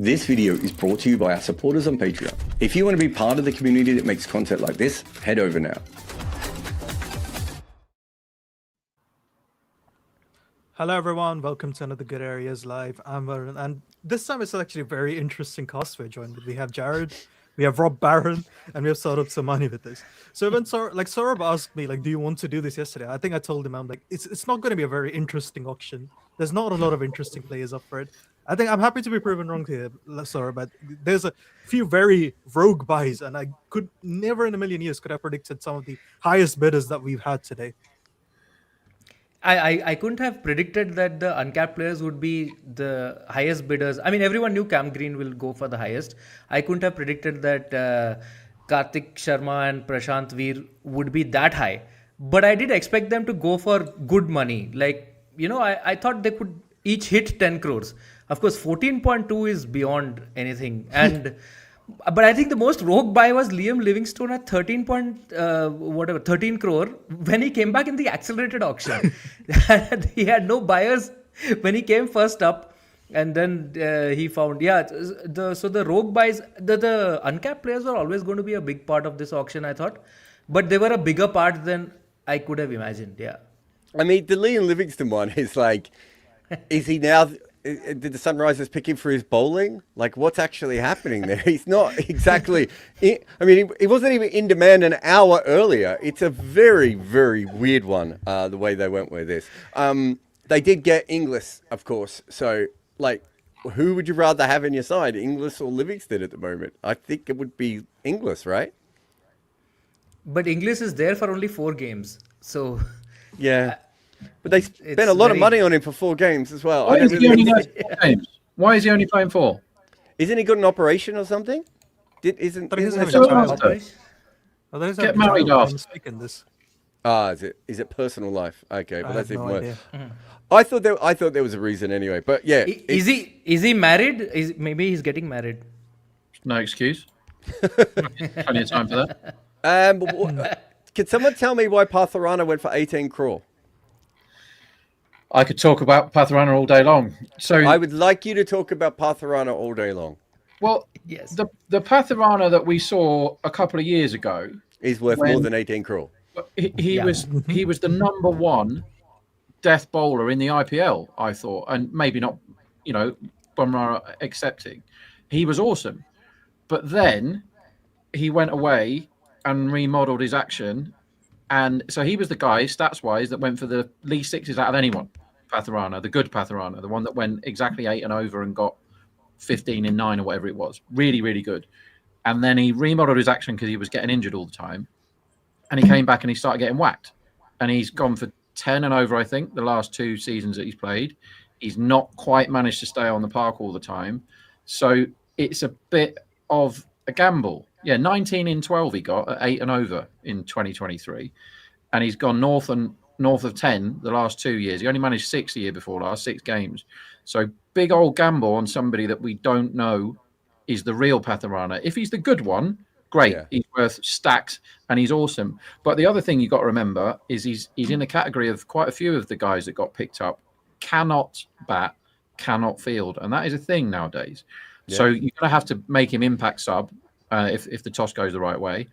This video is brought to you by our supporters on Patreon. If you want to be part of the community that makes content like this, head over now. Hello everyone, welcome to another Good Areas Live. I'm Varun, and this time it's actually a very interesting cast we're joined with. We have Jared, we have Rob Barron, and we have Saurabh Somani with us. So when Saurabh asked me, do you want to do this yesterday? I think I told him, I'm like, it's not going to be a very interesting auction. There's not a lot of interesting players up for it. I think I'm happy to be proven wrong here, Saurabh, but there's a few very rogue buys, and I could never in a million years could have predicted some of the highest bidders that we've had today. I couldn't have predicted that the uncapped players would be the highest bidders. I mean, everyone knew Cam Green will go for the highest. I couldn't have predicted that Karthik Sharma and Prashant Veer would be that high. But I did expect them to go for good money. I thought they could each hit 10 crores. Of course, 14.2 is beyond anything. And but I think the most rogue buy was Liam Livingstone at 13 crore when he came back in the accelerated auction. He had no buyers when he came first up, and then he found the rogue buys, the uncapped players were always going to be a big part of this auction, I thought, but they were a bigger part than I could have imagined. Yeah, I mean, the Liam Livingstone one is like, is he now? Did the Sunrisers pick him for his bowling? Like, what's actually happening there? He's not exactly... he wasn't even in demand an hour earlier. It's a very, very weird one, the way they went with this. They did get Inglis, of course. So, who would you rather have in your side, Inglis or Livingston at the moment? I think it would be Inglis, right? But Inglis is there for only 4 games. So... Yeah. But they spent a lot of money on him for 4 games as well. Why is he only playing 4 games? Why is he only playing 4? Isn't he got an operation or something? Isn't Get married after. Is it personal life? Okay, but that's even no worse. I thought there was a reason anyway. But yeah, is he married? Maybe he's getting married. No excuse. Plenty of time for that. Can someone tell me why Pathirana went for 18 crore? I could talk about Pathirana all day long. So I would like you to talk about Pathirana all day long. Well, yes, the Pathirana that we saw a couple of years ago is worth more than 18 crore. He was the number 1 death bowler in the IPL, I thought, and maybe not, Bumrah accepting. He was awesome, but then he went away and remodeled his action. And so he was the guy, stats-wise, that went for the least 6s out of anyone. Pathirana, the good Pathirana, the one that went exactly 8 and over and got 15 in 9 or whatever it was. Really, really good. And then he remodeled his action because he was getting injured all the time. And he came back and he started getting whacked. And he's gone for 10 and over, I think, the last 2 seasons that he's played. He's not quite managed to stay on the park all the time. So it's a bit of a gamble. Yeah, 19 in 12 he got at 8 and over in 2023. And he's gone north of 10 the last 2 years. He only managed 6 the year before last, 6 games. So big old gamble on somebody that we don't know is the real Pathirana. If he's the good one, great. Yeah. He's worth stacks and he's awesome. But the other thing you got to remember is he's in the category of quite a few of the guys that got picked up cannot bat, cannot field. And that is a thing nowadays. Yeah. So you're going to have to make him impact sub if the toss goes the right way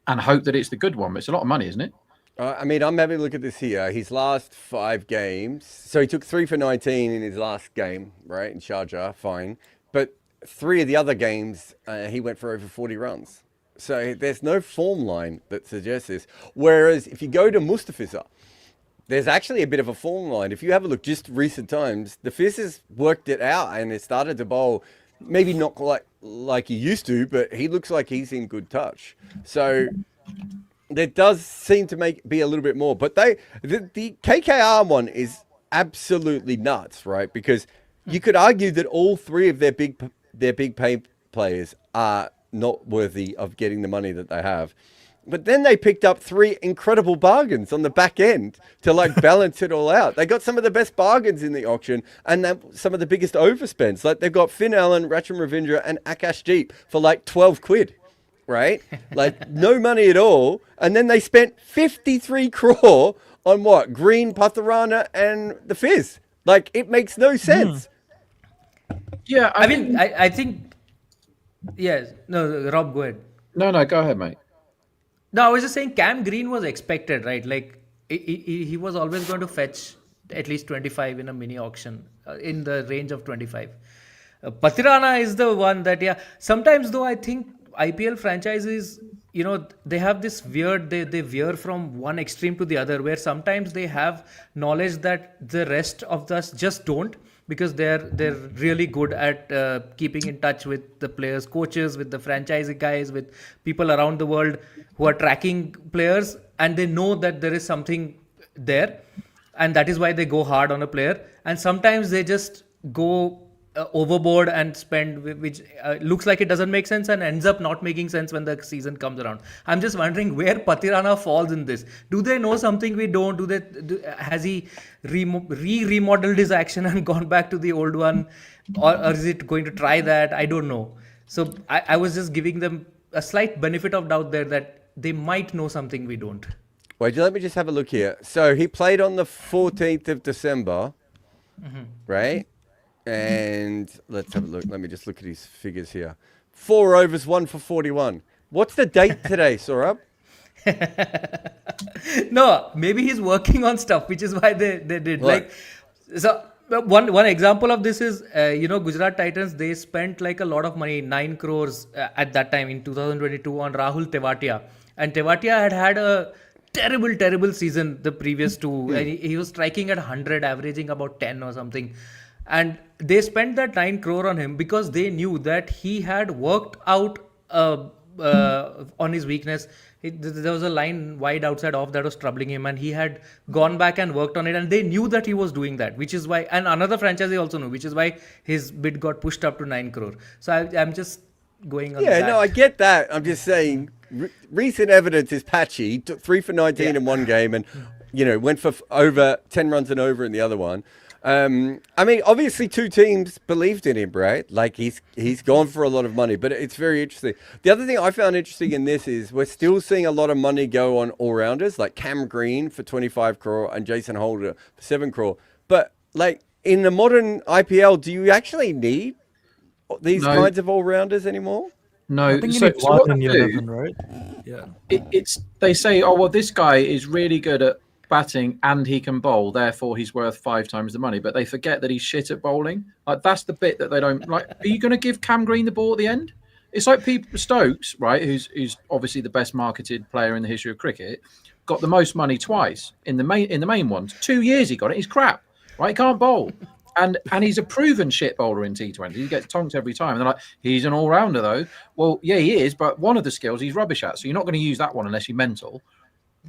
and hope that it's the good one. But it's a lot of money, isn't it? I'm having a look at this here. His last 5 games. So he took 3 for 19 in his last game, right? In Sharjah, fine. But 3 of the other games, he went for over 40 runs. So there's no form line that suggests this. Whereas if you go to Mustafiza, there's actually a bit of a form line. If you have a look just recent times, the Fizz has worked it out and it started to bowl, maybe not like he used to, but he looks like he's in good touch. So there does seem to be a little bit more. But the KKR one is absolutely nuts, right? Because you could argue that all 3 of their big pay players are not worthy of getting the money that they have. But then they picked up 3 incredible bargains on the back end to balance it all out. They got some of the best bargains in the auction and some of the biggest overspends. They've got Finn Allen, Racham Ravindra and Akash Deep for 12 quid, right? No money at all. And then they spent 53 crore on what? Green, Pathirana and the Fizz. It makes no sense. Yeah, I mean, I think, yes. No, Rob, go ahead. No, go ahead, mate. No, I was just saying Cam Green was expected, right? Like he was always going to fetch at least 25 in a mini auction, in the range of 25. Pathirana is the one that, yeah. Sometimes though, I think IPL franchises, they have this weird, they veer from one extreme to the other, where sometimes they have knowledge that the rest of us just don't, because they're really good at keeping in touch with the players, coaches, with the franchise guys, with people around the world who are tracking players, and they know that there is something there, and that is why they go hard on a player. And sometimes they just go overboard and spend, which looks like it doesn't make sense and ends up not making sense when the season comes around. I'm just wondering where Pathirana falls in this. Do they know something we don't? Has he remodeled his action and gone back to the old one, or is it going to try that? I don't know. So I was just giving them a slight benefit of doubt there, that they might know something we don't. Wait, let me just have a look here. So he played on the 14th of December, right? And let's have a look. Let me just look at his figures here. 4 overs, 1 for 41. What's the date today, Saurabh? No, maybe he's working on stuff, which is why they did. Right. Like, so one example of this is, Gujarat Titans, they spent like a lot of money, 9 crores at that time in 2022 on Rahul Tewatia. And Tewatia had a terrible season the previous two. And he was striking at 100, averaging about 10 or something. And they spent that 9 crore on him because they knew that he had worked out on his weakness. There was a line wide outside off that was troubling him, and he had gone back and worked on it, and they knew that he was doing that, which is why, and another franchise also knew, which is why his bid got pushed up to 9 crore. So I'm just going on that. Yeah, no, I get that. I'm just saying recent evidence is patchy. Took 3 for 19 in one game and, went for over 10 runs and over in the other one. I mean, obviously 2 teams believed in him, right? Like he's gone for a lot of money, but it's very interesting. The other thing I found interesting in this is we're still seeing a lot of money go on all-rounders like Cam Green for 25 crore and Jason Holder for 7 crore. But like in the modern IPL, do you actually need these kinds of all-rounders anymore? No, I think you so, need so one what in they your do, 11, right? Yeah. it's they say, oh well, this guy is really good at batting and he can bowl, therefore he's worth 5 times the money. But they forget that he's shit at bowling. Like that's the bit that they don't like. Are you going to give Cam Green the ball at the end? It's like Stokes, right? Who's obviously the best marketed player in the history of cricket, got the most money twice in the main ones. 2 years he got it. He's crap, right? He can't bowl. And he's a proven shit bowler in T20. He gets tonked every time. And they're like, he's an all-rounder though. Well, yeah, he is, but one of the skills he's rubbish at. So you're not going to use that one unless you're mental.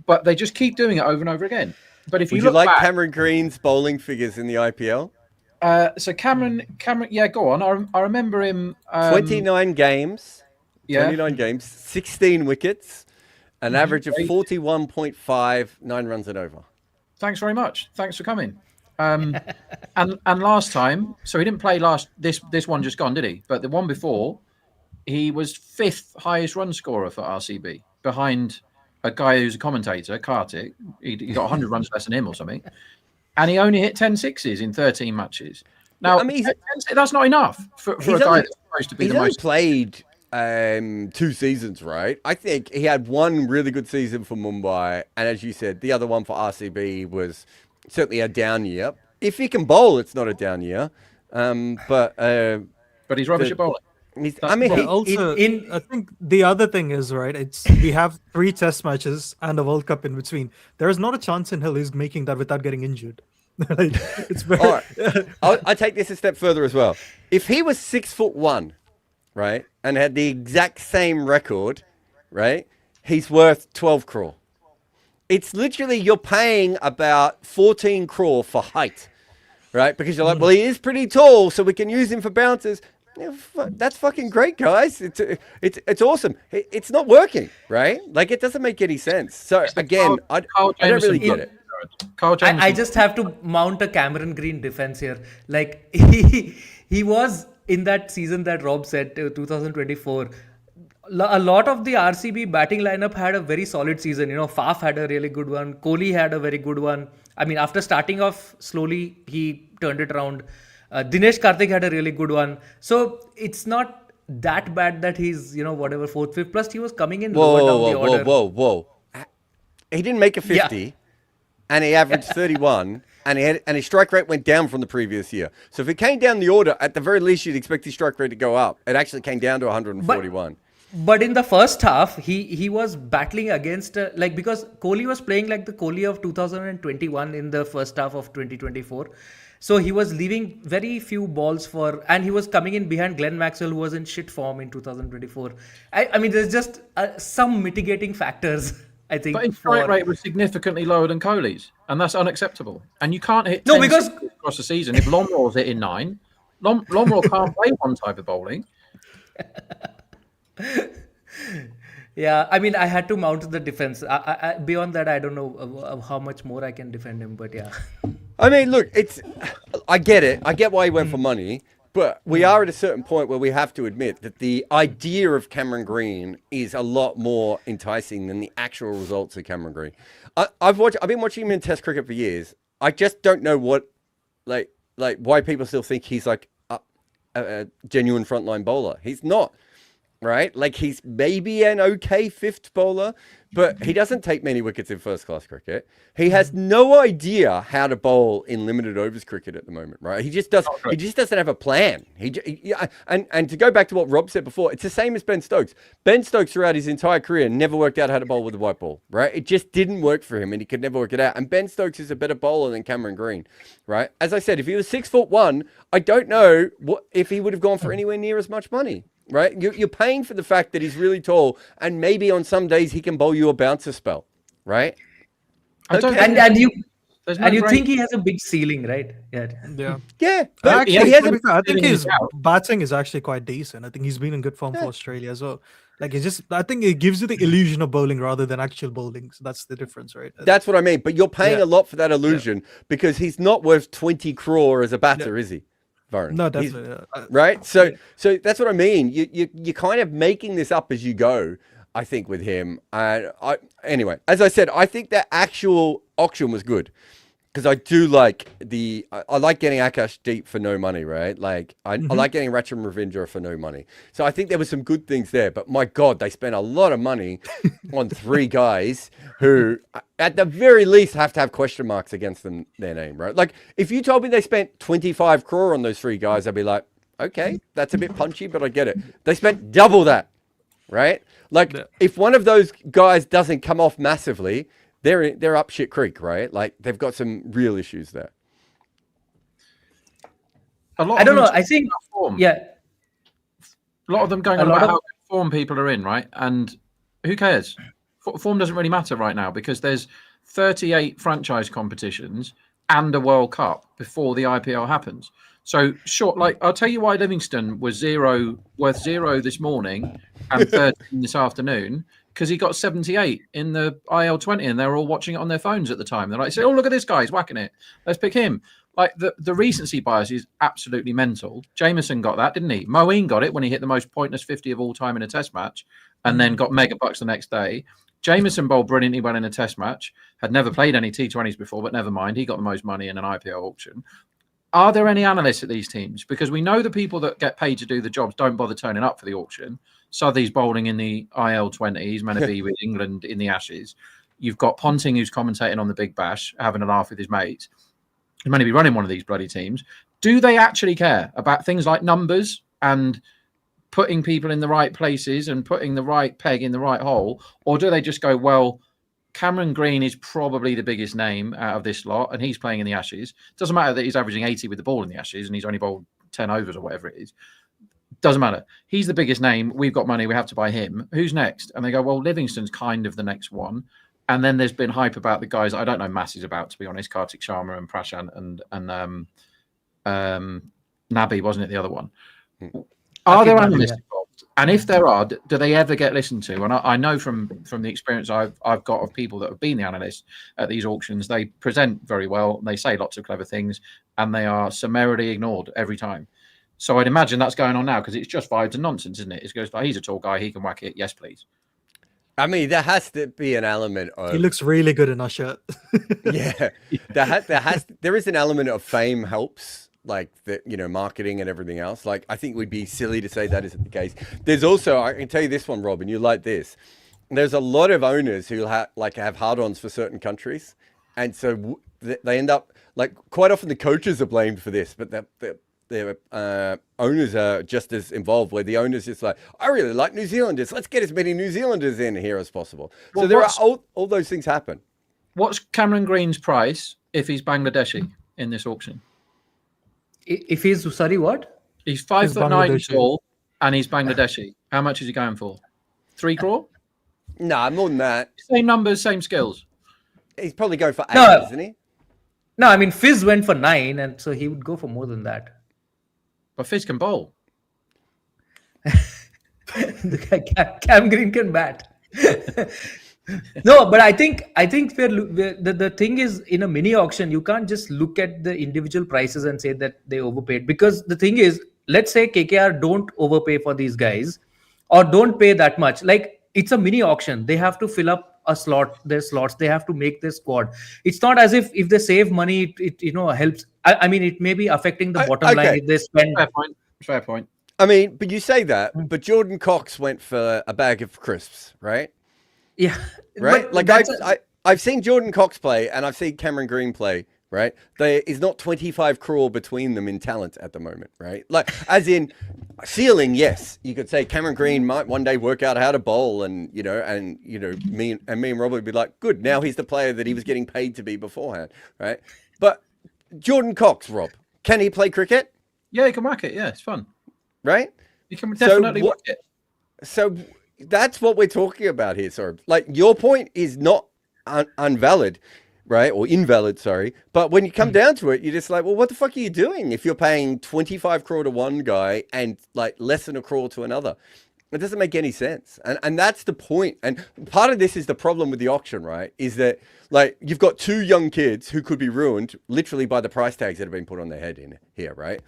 But they just keep doing it over and over again. But if you Would look you like back, Cameron Green's bowling figures in the IPL? so Cameron, yeah, go on. I remember him. 29 games. Yeah. 29 games, 16 wickets, an average of 41.5, 9 runs and over. Thanks very much. Thanks for coming. And last time, so he didn't play this one just gone, did he? But the one before, he was 5th highest run scorer for RCB, behind a guy who's a commentator, Kartik. He got 100 runs less than him or something. And he only hit 10 sixes in 13 matches. Now, I mean, that's not enough for a guy that's supposed to be the most. He's only played 2 seasons, right? I think he had one really good season for Mumbai. And as you said, the other one for RCB was certainly a down year. If he can bowl, it's not a down year. But he's rubbish at bowling. I think the other thing is, right, we have 3 test matches and a World Cup in between. There is not a chance in hell he's making that without getting injured. It's very... All right. I take this a step further as well. If he was 6'1", right, and had the exact same record, right, he's worth 12 crore. It's literally you're paying about 14 crore for height, right? Because you're like, well, he is pretty tall, so we can use him for bouncers. Yeah, that's fucking great, guys. It's awesome. It's not working, right? Like it doesn't make any sense. So again, I don't really get it. I just have to mount a Cameron Green defense here. Like he was in that season that Rob said, 2024. A lot of the RCB batting lineup had a very solid season. Faf had a really good one. Kohli had a very good one. I mean, after starting off slowly, he turned it around. Dinesh Karthik had a really good one. So it's not that bad that he's, whatever, fourth, fifth. Plus, he was coming in lower down the order. Whoa. He didn't make a Yeah. 50, and he averaged 31, and his strike rate went down from the previous year. So if it came down the order, at the very least, you'd expect his strike rate to go up. It actually came down to 141. But in the first half, he was battling against because Kohli was playing like the Kohli of 2021 in the first half of 2024. So he was leaving very few balls and he was coming in behind Glenn Maxwell, who was in shit form in 2024. I mean, there's just some mitigating factors, I think. But his strike rate was significantly lower than Kohli's, and that's unacceptable. And you can't hit 10 across the season if Lomraw's hitting 9. Lomraw can't play one type of bowling. Yeah, I mean, I had to mount the defense. Beyond that, I don't know how much more I can defend him, but yeah. I mean, look, I get it. I get why he went for money, but we are at a certain point where we have to admit that the idea of Cameron Green is a lot more enticing than the actual results of Cameron Green. I've been watching him in Test cricket for years. I just don't know what, like why people still think he's like a genuine frontline bowler. He's not. Right? Like, he's maybe an okay fifth bowler, but he doesn't take many wickets in first-class cricket. He has no idea how to bowl in limited overs cricket at the moment, right? He just doesn't have a plan. And to go back to what Rob said before, it's the same as Ben Stokes. Ben Stokes, throughout his entire career, never worked out how to bowl with a white ball, right? It just didn't work for him, and he could never work it out. And Ben Stokes is a better bowler than Cameron Green, right? As I said, if he was 6'1", I don't know if he would have gone for anywhere near as much money. Right? You're paying for the fact that he's really tall, and maybe on some days he can bowl you a bouncer spell, right? And you think he has a big ceiling, right? Yeah. But I think his batting is actually quite decent. I think he's been in good form for Australia as well. Like, I think it gives you the illusion of bowling rather than actual bowling. So that's the difference, right? That's what I mean. But you're paying a lot for that illusion because he's not worth 20 crore as a batter, is he? Varun. No, definitely. Right? So that's what I mean. You're kind of making this up as you go, I think, with him. Anyway, as I said, I think the actual auction was good. Because I do like I like getting Akash deep for no money, right? Like, I like getting Ratcham Ravindra for no money. So I think there were some good things there. But my God, they spent a lot of money on 3 guys who, at the very least, have to have question marks against their name, right? Like, if you told me they spent 25 crore on those 3 guys, I'd be like, okay, that's a bit punchy, but I get it. They spent double that, right? Like, if one of those guys doesn't come off massively, they're up shit creek, right? Like, they've got some real issues there. I don't know. I think, a lot of them going on about how good form people are in, right? And who cares? Form doesn't really matter right now because there's 38 franchise competitions and a World Cup before the IPL happens. So, I'll tell you why Livingston was worth 0 this morning and 13 this afternoon. Because he got 78 in the IL20 and they were all watching it on their phones at the time. They're like, oh, look at this guy, he's whacking it. Let's pick him. Like, the recency bias is absolutely mental. Jameson got that, didn't he? Moeen got it when he hit the most pointless 50 of all time in a test match and then got mega bucks the next day. Jameson bowled brilliantly well in a test match, had never played any T20s before, but never mind. He got the most money in an IPL auction. Are there any analysts at these teams? Because we know the people that get paid to do the jobs don't bother turning up for the auction. Southey's bowling in the IL20. He's meant to be with England in the Ashes. You've got Ponting, who's commentating on the Big Bash, having a laugh with his mates. He's meant to be running one of these bloody teams. Do they actually care about things like numbers and putting people in the right places and putting the right peg in the right hole? Or do they just go, well, Cameron Green is probably the biggest name out of this lot, and he's playing in the Ashes. Doesn't matter that he's averaging 80 with the ball in the Ashes and he's only bowled 10 overs or whatever it is. Doesn't matter. He's the biggest name. We've got money. We have to buy him. Who's next? And they go, well, Livingston's kind of the next one. And then there's been hype about the guys I don't know masses about, to be honest. Kartik Sharma and Prashant and Nabi, wasn't it the other one? Are there analysts involved? And if there are, do they ever get listened to? And I know from the experience I've got of people that have been the analysts at these auctions, they present very well. They say lots of clever things, and they are summarily ignored every time. So I'd imagine that's going on now because it's just vibes and nonsense, isn't it? It goes like, he's a tall guy, he can whack it. Yes, please. I mean, there has to be an element of... He looks really good in our shirt. Yeah. There is an element of fame helps. like the marketing and everything else. Like I think we'd be silly to say that isn't the case. There's also, I can tell you this one, Rob, and you like this. There's a lot of owners who have hard-ons for certain countries, and so they end up like quite often the coaches are blamed for this, but their owners are just as involved. Where the owners just like, I really like New Zealanders. Let's get as many New Zealanders in here as possible. Well, so there are all those things happen. What's Cameron Green's price if he's Bangladeshi in this auction? If he's, sorry, what? He's 5'9" tall and he's Bangladeshi. How much is he going for? 3 crore? Nah, more than that. Same numbers, same skills. He's probably going for 8, isn't he? No, I mean Fizz went for 9, and so he would go for more than that. But Fizz can bowl. Cam Green can bat. No, but I think the thing is, in a mini auction, you can't just look at the individual prices and say that they overpaid, because the thing is, let's say KKR don't overpay for these guys or don't pay that much. Like, it's a mini auction. They have to fill up their slots. They have to make their squad. It's not as if they save money, it helps. I mean, it may be affecting the bottom line if they spend. Fair point. I mean, but you say that, but Jordan Cox went for a bag of crisps, right? Yeah. Right? Like I've seen Jordan Cox play and I've seen Cameron Green play, right? There is not 25 crore between them in talent at the moment, right? Like, as in ceiling, yes. You could say Cameron Green might one day work out how to bowl and me and Rob would be like, good, now he's the player that he was getting paid to be beforehand, right? But Jordan Cox, Rob, can he play cricket? Yeah, he can whack it. Yeah, it's fun. Right? He can definitely whack it. So that's what we're talking about here, Saurabh. Like, your point is not invalid, right? Or invalid, sorry. But when you come down to it, you're just like, well, what the fuck are you doing if you're paying 25 crore to one guy and like less than a crore to another? It doesn't make any sense. And that's the point. And part of this is the problem with the auction, right? Is that like you've got 2 young kids who could be ruined literally by the price tags that have been put on their head in here, right?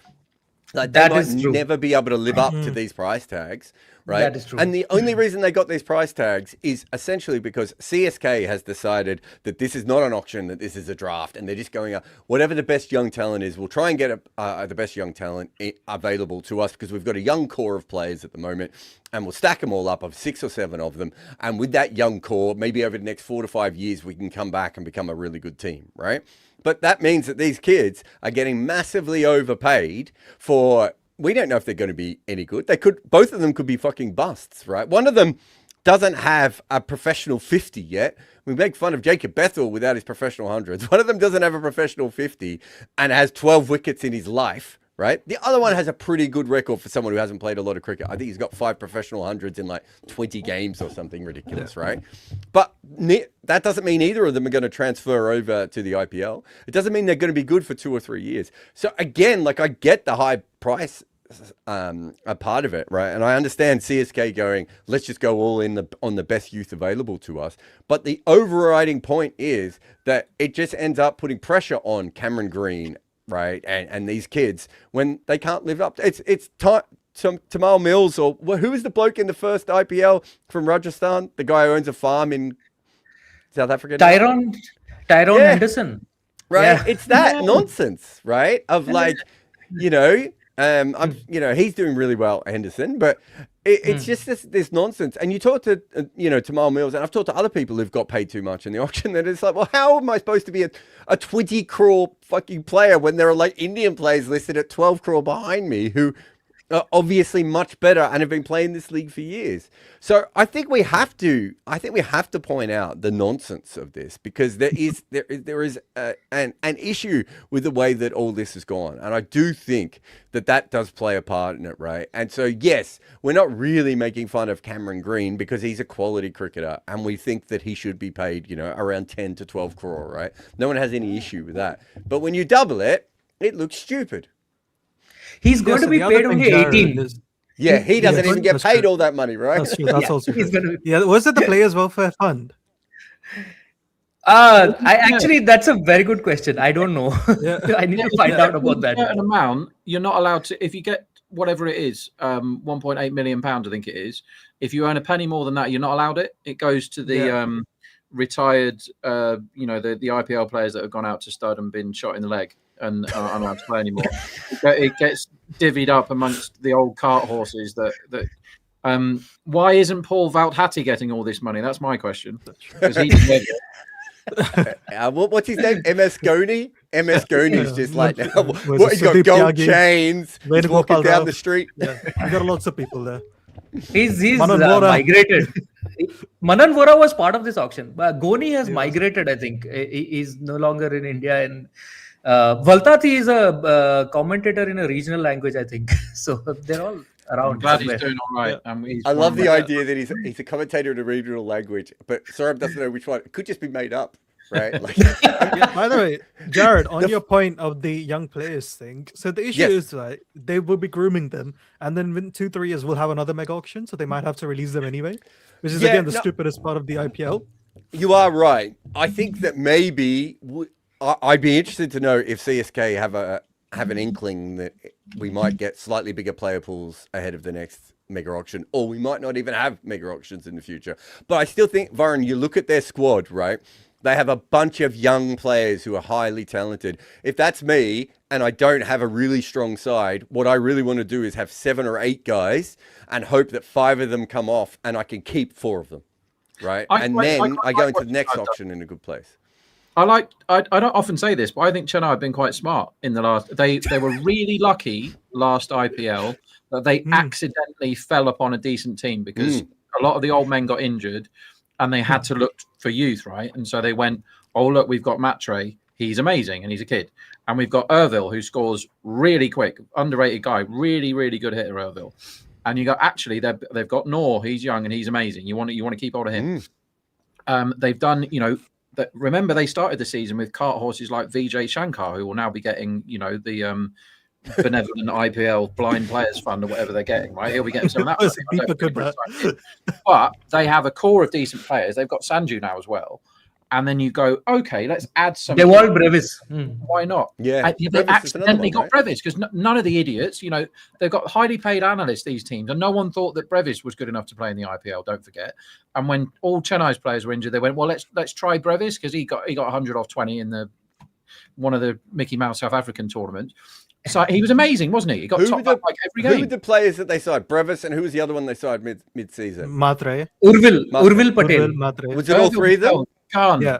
Like, they might never be able to live up to these price tags, right? That is true. And the only reason they got these price tags is essentially because CSK has decided that this is not an auction, that this is a draft, and they're just going up. Whatever the best young talent is, we'll try and get the best young talent available to us because we've got a young core of players at the moment, and we'll stack them all up of 6 or 7 of them. And with that young core, maybe over the next 4 to 5 years, we can come back and become a really good team, right? But that means that these kids are getting massively overpaid for, we don't know if they're going to be any good. Both of them could be fucking busts, right? One of them doesn't have a professional 50 yet. We make fun of Jacob Bethel without his professional hundreds. One of them doesn't have a professional 50 and has 12 wickets in his life, right? The other one has a pretty good record for someone who hasn't played a lot of cricket. I think he's got 5 professional hundreds in like 20 games or something ridiculous, right? But that doesn't mean either of them are going to transfer over to the IPL. It doesn't mean they're going to be good for 2 or 3 years. So again, like, I get the high price a part of it, right? And I understand CSK going, let's just go all in on the best youth available to us. But the overriding point is that it just ends up putting pressure on Cameron Green, right? And these kids when they can't live up. It's Tamal Mills, or who was the bloke in the first IPL from Rajasthan? The guy who owns a farm in South Africa. Tyrone Henderson. Right? Yeah. It's that nonsense, right? Of like, he's doing really well, Henderson, but it's just this nonsense. And you talk to, Tamal Mills, and I've talked to other people who've got paid too much in the auction, that it's like, well, how am I supposed to be a 20 crore fucking player when there are like Indian players listed at 12 crore behind me who are obviously much better and have been playing this league for years? So I think we have to point out the nonsense of this, because there is an issue with the way that all this has gone, and I do think that does play a part in it, right? And so yes, we're not really making fun of Cameron Green because he's a quality cricketer, and we think that he should be paid, around 10 to 12 crore, right? No one has any issue with that. But when you double it, it looks stupid. He's going to be paid only 18. He doesn't even get paid all that money, right? That's true. That's also true. Was it the Players Welfare Fund? That's a very good question. I don't know. I need to find out about that. An amount, you're not allowed to, if you get whatever it is, £1.8 million, I think it is. If you earn a penny more than that, you're not allowed it. It goes to the retired, the IPL players that have gone out to stud and been shot in the leg. and aren't allowed to play anymore. It gets divvied up amongst the old cart horses. Why isn't Paul Valthatti getting all this money? That's my question. Because he deserves it. What's his name? MS Goni? MS Goni's just like now. Was He's it got Sudeep gold Tyagi? chains. He's Venugopal walking down Rao. the street. Yeah, you got lots of people there. He's Manan Vora. migrated. Manan Vora was part of this auction. But Goni has migrated, I think. He's no longer in India. And Valtati is a commentator in a regional language, I think. So they're all around. I'm glad somewhere. he's doing all right. I love the idea that he's a commentator in a regional language, but Saurabh doesn't know which one. It could just be made up, right? Like, By the way, Jared, on your point of the young players thing, so the issue is like they will be grooming them, and then within 2-3 years we'll have another mega auction, so they might have to release them anyway, which is again the stupidest part of the IPL. You are right. I think that maybe I'd be interested to know if CSK have an inkling that we might get slightly bigger player pools ahead of the next mega auction, or we might not even have mega auctions in the future. But I still think, Varun, you look at their squad, right? They have a bunch of young players who are highly talented. If that's me and I don't have a really strong side, what I really want to do is have 7 or 8 guys and hope that 5 of them come off and I can keep 4 of them, right? I go into the next auction in a good place. I don't often say this, but I think Chennai have been quite smart in the last. They were really lucky last IPL that they accidentally fell upon a decent team because a lot of the old men got injured, and they had to look for youth, right? And so they went, oh look, we've got Matre, he's amazing, and he's a kid, and we've got Ervil who scores really quick, underrated guy, really good hitter Ervil, and you go actually they've got Noor, he's young and he's amazing. You want to keep hold of him. They've done remember they started the season with cart horses like Vijay Shankar, who will now be getting, the benevolent IPL blind players fund or whatever they're getting, right? He'll be getting some of that. But they have a core of decent players. They've got Sanju now as well. And then you go, okay, let's add some. They want Brevis. Why not? Yeah. They accidentally got Brevis because none of the idiots, they've got highly paid analysts, these teams, and no one thought that Brevis was good enough to play in the IPL, don't forget. And when all Chennai's players were injured, they went, well, let's try Brevis because he got 100 off 20 in one of the Mickey Mouse South African tournaments. So he was amazing, wasn't he? He got top up like every game. Who were the players that they signed? Brevis, and who was the other one they signed mid-season? Matre. Urvil Patel. Was it all 3 of them? Yeah.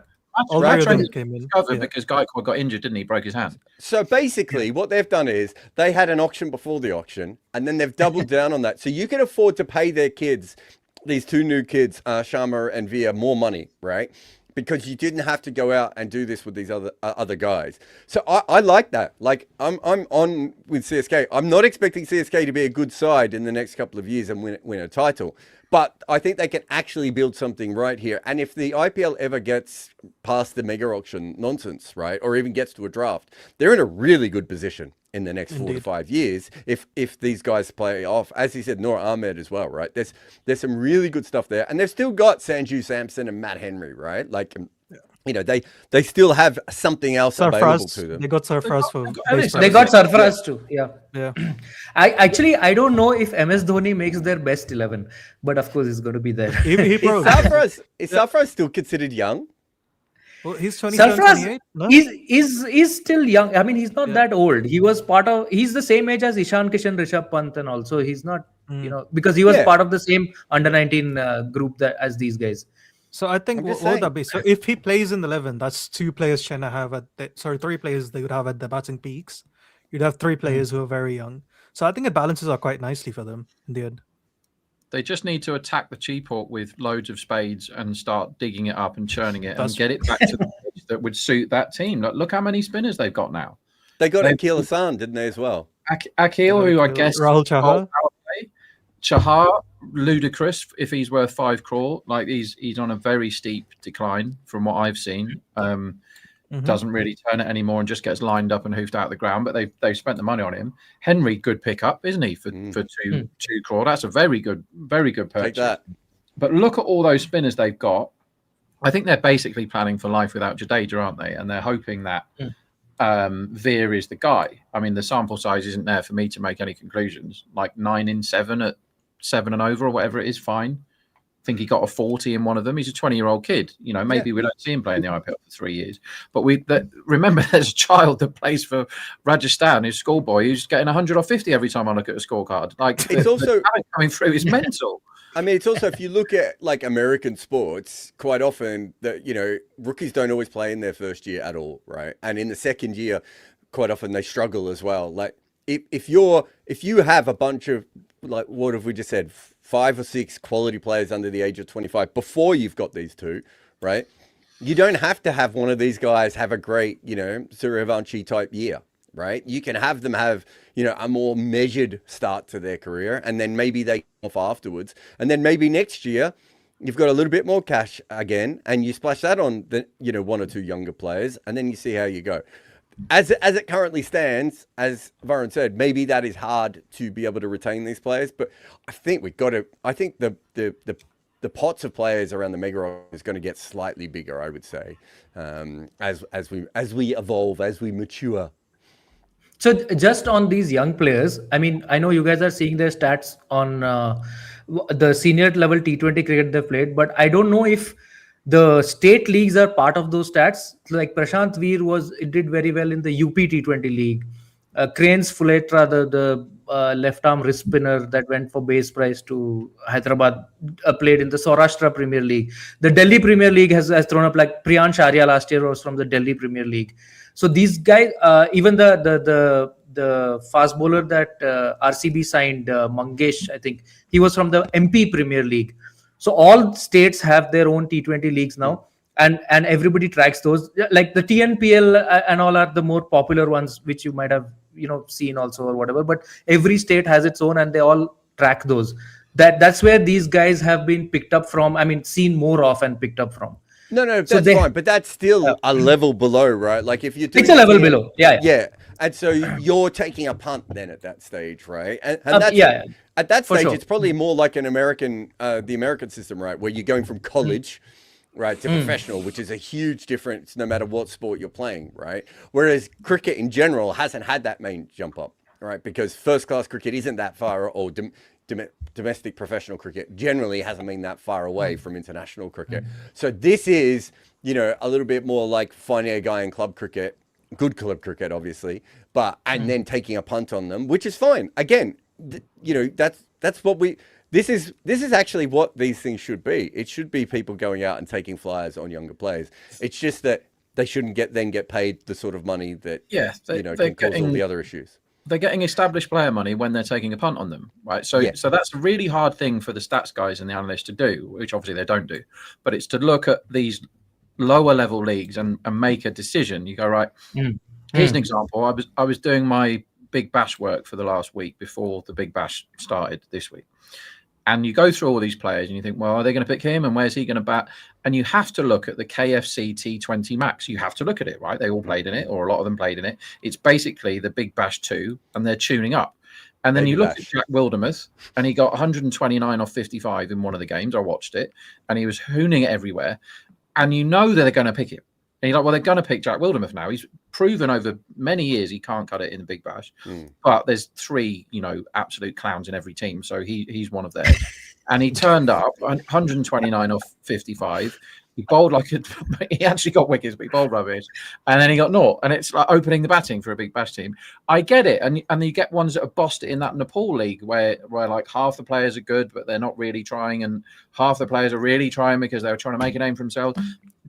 All 3 of them came in. Because Gaikwad got injured, didn't he? Broke his hand. So basically, what they've done is they had an auction before the auction, and then they've doubled down on that. So you can afford to pay their kids, these 2 new kids, Sharma and Via, more money, right? Because you didn't have to go out and do this with these other guys. So I like that. Like I'm on with CSK. I'm not expecting CSK to be a good side in the next couple of years and win a title. But I think they can actually build something right here. And if the IPL ever gets past the mega auction nonsense, right, or even gets to a draft, they're in a really good position in the next 4 to 5 years if these guys play off. As he said, Noor Ahmed as well, right? There's some really good stuff there. And they've still got Sanju Samson and Matt Henry, right? Like, they still have something else available to them. They got Sarfaraz for They got Sarfaraz too. Yeah. I don't know if MS Dhoni makes their best 11, but of course it's going to be there. Is Sarfaraz still considered young? Well, he's 27, 28. No? He's still young. I mean, he's not that old. He's the same age as Ishan Kishan, Rishabh Pant, and also he's not, because he was part of the same under-19 group as these guys. So I think what would that be? So if he plays in the 11, that's 2 players Chennai have 3 players they would have at the batting peaks. You'd have 3 players who are very young. So I think it balances out quite nicely for them in the end. They just need to attack the Cheaport with loads of spades and start digging it up and churning it and get it back to the pitch that would suit that team. Look how many spinners they've got now. They got Akil Hassan, didn't they, as well? Akil, who I guess... Rahul Chahar. Chahar, ludicrous if he's worth 5 crore. Like he's on a very steep decline from what I've seen. Doesn't really turn it anymore and just gets lined up and hoofed out of the ground. But they've spent the money on him. Henry, good pickup, isn't he? For 2 crore, that's a very good purchase. Take that. But look at all those spinners they've got. I think they're basically planning for life without Jadeja, aren't they? And they're hoping that Veer is the guy. I mean, the sample size isn't there for me to make any conclusions. Like 9 in 7 at 7 and over or whatever it is, fine. think he got a 40 in one of them. He's a 20-year-old kid. Maybe we don't see him play in the IPL for 3 years. But remember, there's a child that plays for Rajasthan, his schoolboy, who's getting 100 or 50 every time I look at a scorecard. Like, it's also coming through is mental. I mean, it's also, if you look at like American sports, quite often that, rookies don't always play in their first year at all, right? And in the second year, quite often they struggle as well. Like if you have a bunch of, like, what have we just said, 5 or 6 quality players under the age of 25 before you've got these two, right? You don't have to have one of these guys have a great, Suryavanshi type year, right? You can have them have, a more measured start to their career, and then maybe they come off afterwards. And then maybe next year you've got a little bit more cash again, and you splash that on the, 1 or 2 younger players, and then you see how you go. As it currently stands, as Varun said, maybe that is hard to be able to retain these players, but I think the pots of players around the mega is going to get slightly bigger, I would say, as we evolve, as we mature. So just on these young players, I mean, I know you guys are seeing their stats on the senior level T20 cricket they played, but I don't know if the state leagues are part of those stats. Like Prashant Veer did very well in the UP T20 league. Cranes Fuletra, the left arm wrist spinner that went for base price to Hyderabad, played in the Saurashtra Premier League. The Delhi Premier League has thrown up, like Priyansh Arya last year was from the Delhi Premier League. So these guys, even the fast bowler that RCB signed, Mangesh, I think he was from the MP Premier League. So all states have their own T20 leagues now, and everybody tracks those. Like the TNPL and all are the more popular ones, which you might have seen also or whatever. But every state has its own, and they all track those. That's where these guys have been picked up from. I mean, seen more of and picked up from. No, that's fine, but that's still a level below, right? Like if you're doing it's a level below, yeah. And so you're taking a punt then at that stage, right? And that's, at that stage, it's probably more like the American system, right? Where you're going from college, right, to professional, which is a huge difference no matter what sport you're playing, right? Whereas cricket in general hasn't had that main jump up, right? Because first class cricket isn't that far, or domestic professional cricket generally hasn't been that far away from international cricket. So this is, a little bit more like finding a guy in club cricket, good club cricket, obviously, and then taking a punt on them, which is fine. Again, that's what this is actually what these things should be. It should be people going out and taking flyers on younger players. It's just that they shouldn't get paid the sort of money that, can cause all the other issues. They're getting established player money when they're taking a punt on them, right? So that's a really hard thing for the stats guys and the analysts to do, which obviously they don't do. But it's to look at these lower level leagues and make a decision. You go, right, here's an example. I was doing my Big Bash work for the last week before the Big Bash started this week. And you go through all these players and you think, well, are they going to pick him? And where's he going to bat? And you have to look at the KFC T20 Max. You have to look at it, right? They all played in it, or a lot of them played in it. It's basically the Big Bash 2, and they're tuning up. And then you look at Jack Wildermuth, and he got 129 off 55 in one of the games. I watched it, and he was hooning it everywhere. And you know they're going to pick him. And you're like, well, they're going to pick Jack Wildermuth now. He's proven over many years he can't cut it in the Big Bash. But there's 3, absolute clowns in every team. So he's one of theirs. And he turned up 129 off 55. He bowled he actually got wickets, but he bowled rubbish. And then he got naught. And it's like opening the batting for a Big Bash team. I get it. And you get ones that have bossed it in that Nepal league where like half the players are good, but they're not really trying. And half the players are really trying because they were trying to make a name for themselves.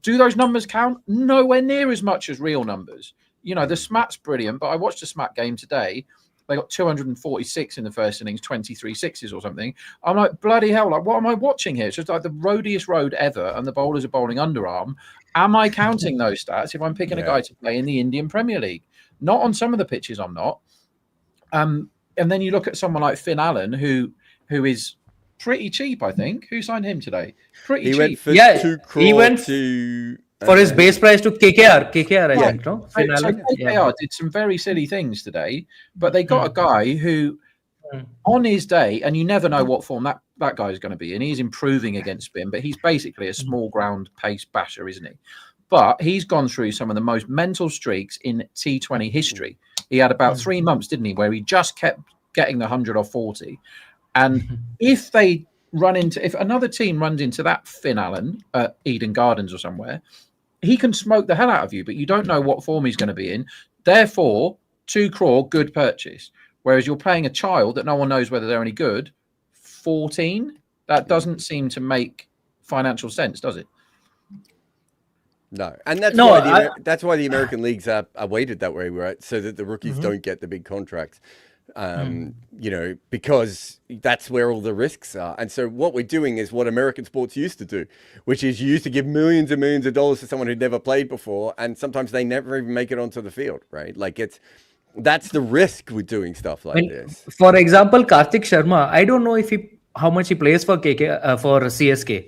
Do those numbers count? Nowhere near as much as real numbers. The SMAT's brilliant, but I watched a SMAT game today. They got 246 in the first innings, 23 sixes or something. I'm like, bloody hell, like, what am I watching here? It's just like the roadiest road ever, and the bowlers are bowling underarm. Am I counting those stats if I'm picking a guy to play in the Indian Premier League? Not on some of the pitches, I'm not. And then you look at someone like Finn Allen, who is pretty cheap, I think. Who signed him today? Pretty cheap. Went for 2 crore he went to for his base price to KKR, I think, no? So KKR did some very silly things today, but they got a guy who, on his day, and you never know what form that guy is going to be, and he's improving against spin, but he's basically a small ground pace basher, isn't he? But he's gone through some of the most mental streaks in T20 history. He had about 3 months, didn't he, where he just kept getting the 100 or 40. And if they if another team runs into that Finn Allen at Eden Gardens or somewhere, he can smoke the hell out of you, but you don't know what form he's going to be in. Therefore, 2 crore, good purchase. Whereas you're playing a child that no one knows whether they're any good, 14, that doesn't seem to make financial sense, does it? No, and that's why the American leagues are weighted that way, right? So that the rookies don't get the big contracts. Because that's where all the risks are. And so what we're doing is what American sports used to do, which is you used to give millions and millions of dollars to someone who'd never played before, and sometimes they never even make it onto the field, right? Like that's the risk with doing stuff like this. For example, Karthik Sharma, I don't know how much he plays for for CSK.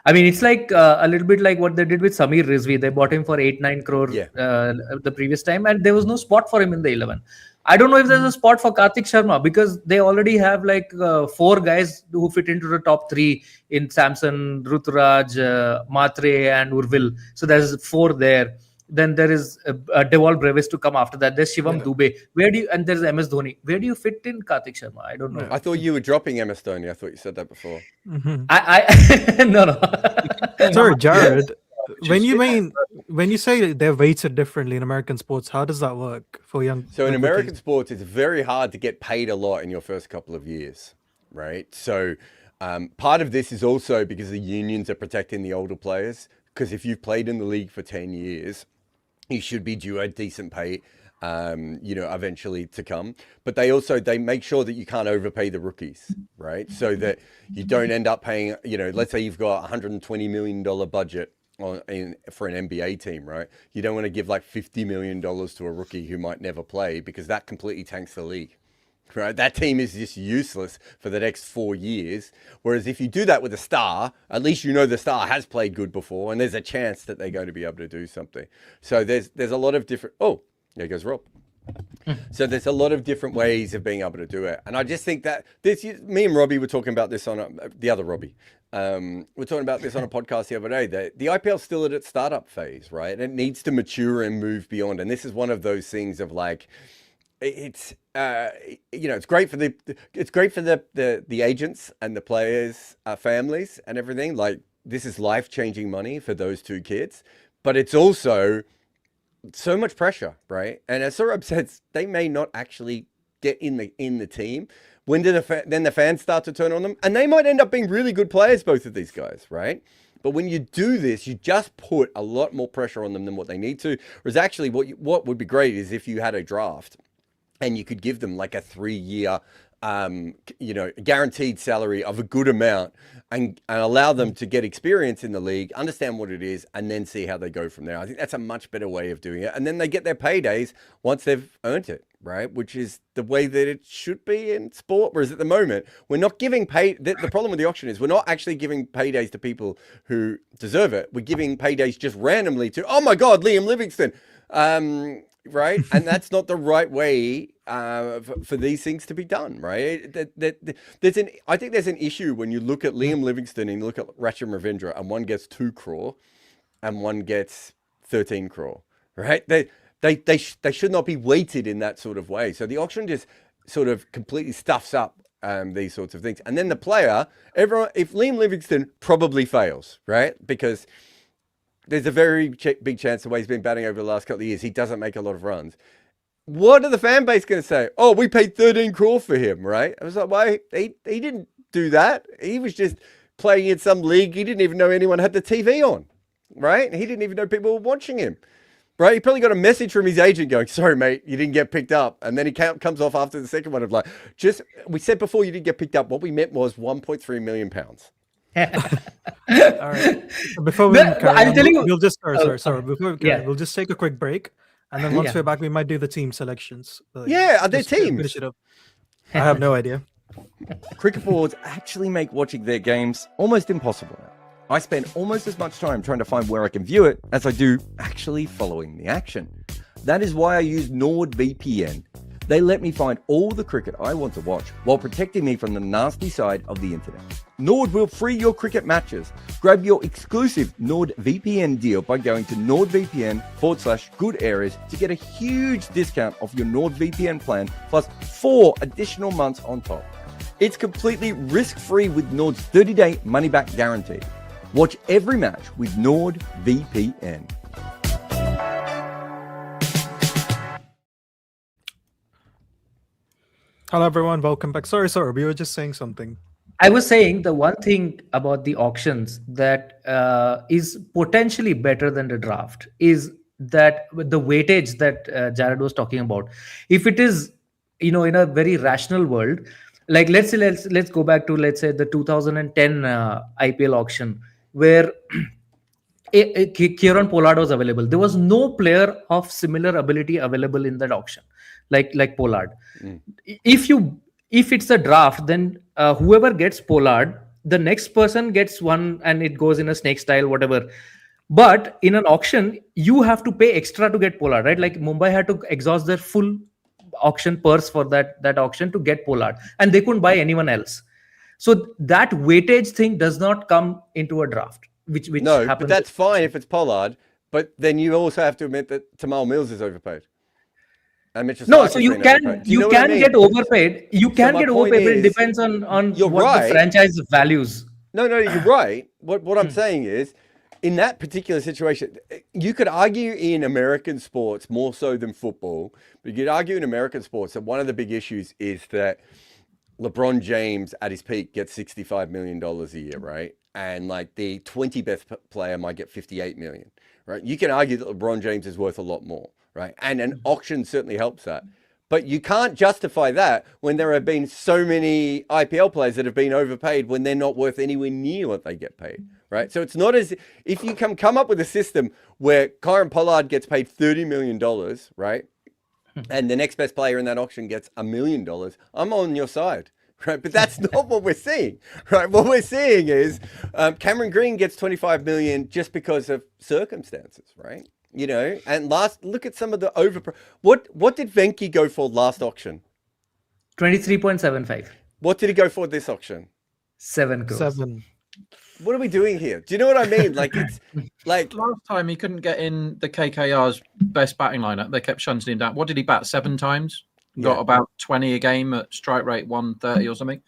I mean, it's like a little bit like what they did with Samir Rizvi. They bought him for 8-9 crore the previous time, and there was no spot for him in the 11. I don't know if there's a spot for Karthik Sharma because they already have like 4 guys who fit into the top 3 in Samson, Ruturaj, Matre, and Urvil. So there's 4 there. Then there is Deval Brevis to come after that. There's Shivam Dubey. And there's MS Dhoni. Where do you fit in Karthik Sharma? I don't know. I thought you were dropping MS Dhoni. I thought you said that before. No. Sorry, Jared. When you say they're weighted differently in American sports, how does that work for young? So in American sports, it's very hard to get paid a lot in your first couple of years, right? So part of this is also because the unions are protecting the older players. Because if you've played in the league for 10 years, you should be due a decent pay, eventually to come. But they make sure that you can't overpay the rookies, right? So that you don't end up paying, let's say you've got $120 million budget for an NBA team, right? You don't want to give like $50 million to a rookie who might never play because that completely tanks the league, right? That team is just useless for the next 4 years. Whereas if you do that with a star, at least the star has played good before and there's a chance that they're going to be able to do something. So there's a lot of different... Oh, there goes Rob. So there's a lot of different ways of being able to do it. And I just think that me and Robbie were talking about this on the other Robbie. We're talking about this on a podcast the other day. The IPL's still at its startup phase, right? And it needs to mature and move beyond. And this is one of those things of like, it's great for the agents and the players' families and everything. Like this is life-changing money for those 2 kids, but it's also so much pressure, right? And as Saurabh says, they may not actually get in the team. When do then the fans start to turn on them? And they might end up being really good players, both of these guys, right? But when you do this, you just put a lot more pressure on them than what they need to. Whereas actually what would be great is if you had a draft and you could give them like a 3-year guaranteed salary of a good amount and allow them to get experience in the league, understand what it is, and then see how they go from there. I think that's a much better way of doing it. And then they get their paydays once they've earned it, right? Which is the way that it should be in sport. Whereas at the moment, we're not giving the problem with the auction is we're not actually giving paydays to people who deserve it. We're giving paydays just randomly to, oh my God, Liam Livingston. Right? And that's not the right way for these things to be done, right? I think there's an issue when you look at Liam Livingston and you look at Racham Ravindra and one gets 2 crore and one gets 13 crore, right? They should not be weighted in that sort of way. So the auction just sort of completely stuffs up these sorts of things. And then the player, if Liam Livingston probably fails, right? Because there's a very big chance the way he's been batting over the last couple of years, he doesn't make a lot of runs. What are the fan base going to say? Oh, we paid 13 crore for him, right? I was like, why? He didn't do that. He was just playing in some league. He didn't even know anyone had the TV on, right? He didn't even know people were watching him, right? He probably got a message from his agent going, sorry, mate, you didn't get picked up. And then he comes off after the second one of like, we said before you didn't get picked up. What we meant was £1.3 million. All right. Before we I'm telling you, we'll just sorry. Before we carry on, we'll just take a quick break, and then once we're back, we might do the team selections. Are there teams? Finish it up. I have no idea. Cricket boards actually make watching their games almost impossible. I spend almost as much time trying to find where I can view it as I do actually following the action. That is why I use NordVPN. They let me find all the cricket I want to watch while protecting me from the nasty side of the internet. Nord will free your cricket matches. Grab your exclusive NordVPN deal by going to nordvpn.com/good areas to get a huge discount off your NordVPN plan plus 4 additional months on top. It's completely risk-free with Nord's 30-day money-back guarantee. Watch every match with Nord VPN. Hello, everyone. Welcome back. Sorry, we were just saying something. I was saying the one thing about the auctions that is potentially better than the draft is that with the weightage that Jared was talking about. If it is, in a very rational world, like let's go back to, let's say, the 2010 IPL auction where Kieran Pollard was available. There was no player of similar ability available in that auction, like Pollard. If it's a draft, then whoever gets Pollard, the next person gets one, and it goes in a snake style, whatever. But in an auction, you have to pay extra to get Pollard, right? Like Mumbai had to exhaust their full auction purse for that auction to get Pollard, and they couldn't buy anyone else. So that weightage thing does not come into a draft, which No, happens. but that's fine if it's Pollard. But then you also have to admit that Tamal Mills is overpaid. And Mitchell No, Stark so has you been can overpaid. Do you know what I mean? get overpaid. You can my get point overpaid, but it is, depends on you're what right. the franchise values. No, you're right. What I'm saying is, in that particular situation, you could argue in American sports more so than football, but you could argue in American sports that one of the big issues is that LeBron James at his peak gets $65 million a year, right? And like the 20 best player might get 58 million, right? You can argue that LeBron James is worth a lot more, right? And an auction certainly helps that. But you can't justify that when there have been so many IPL players that have been overpaid when they're not worth anywhere near what they get paid, right? So it's not as if you come up with a system where Kieran Pollard gets paid $30 million, right? And the next best player in that auction gets $1 million. I'm on your side, right? But that's not what we're seeing, right? What we're seeing is Cameron Green gets 25 million just because of circumstances, right? And look at some of the what did Venki go for last auction? 23.75. What did he go for this auction? 7 crores. 7. What are we doing here? Do you know what I mean? Like, it's like Last time he couldn't get in the KKR's best batting lineup. They kept shunting him down. What did he bat? 7 times? Got about 20 a game at strike rate 130 or something.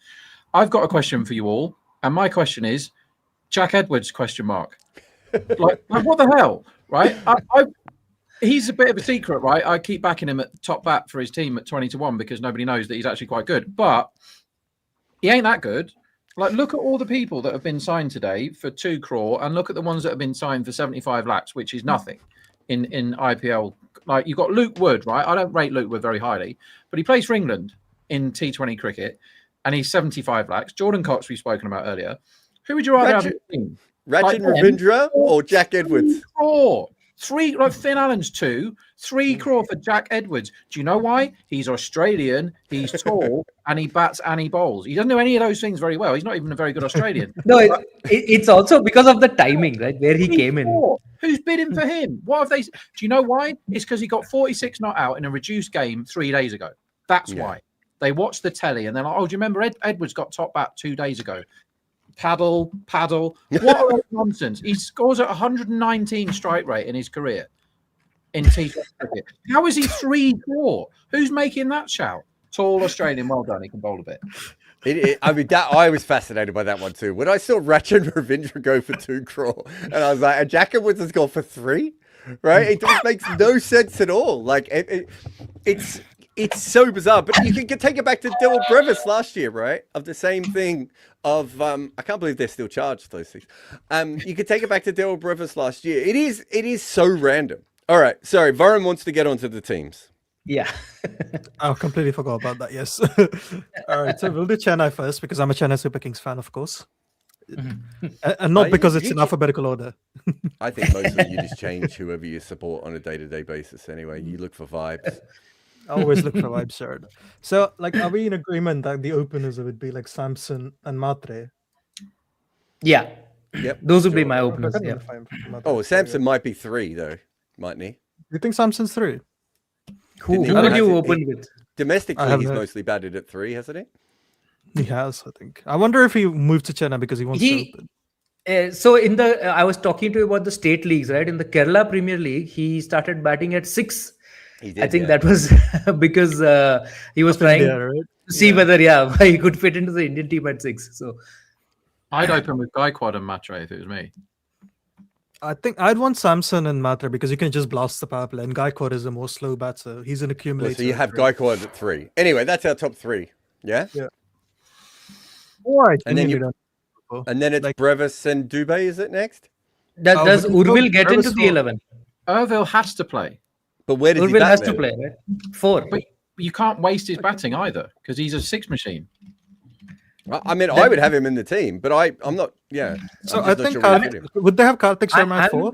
I've got a question for you all. And my question is, Jack Edwards, question mark. like what the hell? Right? He's a bit of a secret, right? I keep backing him at top bat for his team at 20-1 because nobody knows that he's actually quite good. But he ain't that good. Like, look at all the people that have been signed today for 2 crore and look at the ones that have been signed for 75 lakhs, which is nothing in IPL. Like, you've got Luke Wood, right? I don't rate Luke Wood very highly, but he plays for England in T20 cricket and he's 75 lakhs. Jordan Cox, we've spoken about earlier. Who would you rather have in the team? Rajin Ravindra or Jack Edwards? 3 crore. 3, like Finn Allen's 2, 3 crore for Jack Edwards. Do you know why? He's Australian, he's tall, and he bats and he bowls. He doesn't do any of those things very well. He's not even a very good Australian. No, it's also because of the timing, right? Where he came in. Who's bidding for him? What have they? Do you know why? It's because he got 46 not out in a reduced game 3 days ago. That's why. They watched the telly and they're like, oh, do you remember Edwards got top bat 2 days ago? Paddle. What a load of nonsense. He scores at 119 strike rate in his career in T20 cricket. How is he 3 crore? Who's making that shout? Tall Australian, well done. He can bowl a bit. I was fascinated by that one too. When I saw Rachin Ravindra go for 2 crore, and I was like, Jack Edwards has gone for 3, right? It just makes no sense at all. Like it's so bizarre. But you can take it back to Dylan Brevis last year, right? Of the same thing. I can't believe they're still charged those things. You could take it back to Dylan Brevis last year. It is so random. All right, sorry. Varun wants to get onto the teams. Yeah. I completely forgot about that. Yes. All right. So we'll do Chennai first because I'm a Chennai Super Kings fan, of course. And not because it's in alphabetical order. I think mostly you just change whoever you support on a day-to-day basis anyway. You look for vibes. I always look for vibes, Jared. So, like, are we in agreement that the openers would be like Samson and Matre? Yeah. Yep. Those would be my openers. Yeah. Oh, Samson might be 3 though, mightn't he? You think Samson's 3? Who Didn't would he- you has open he- with? Domestically, have he's no- mostly batted at 3, hasn't he? He has, I think. I wonder if he moved to Chennai because he wants to open. So in the I was talking to you about the state leagues, right? In the Kerala Premier League, he started batting at 6. He did, I think yeah. that was because he was trying. India, right? to see whether he could fit into the Indian team at 6. So I'd open with Gaikwad and Matre if it was me. I think I'd want Samson and Matra because you can just blast the power play, and Gaikwad is a more slow batter. He's an accumulator. So you have Gaikwad at 3. Anyway, that's our top 3. Yeah. All right, And then it's like- Brevis and Dubé. Is it next? does but Urvil get Travis into the Shaw- 11? Urville has to play, But where does he Urvil bat has then? to play, right? 4. but you can't waste his batting either because he's a 6 machine. I mean, I would have him in the team, but I'm not. Yeah. So I'm I just not think sure where to put him. would they have Karthik Sharma at I'm- 4?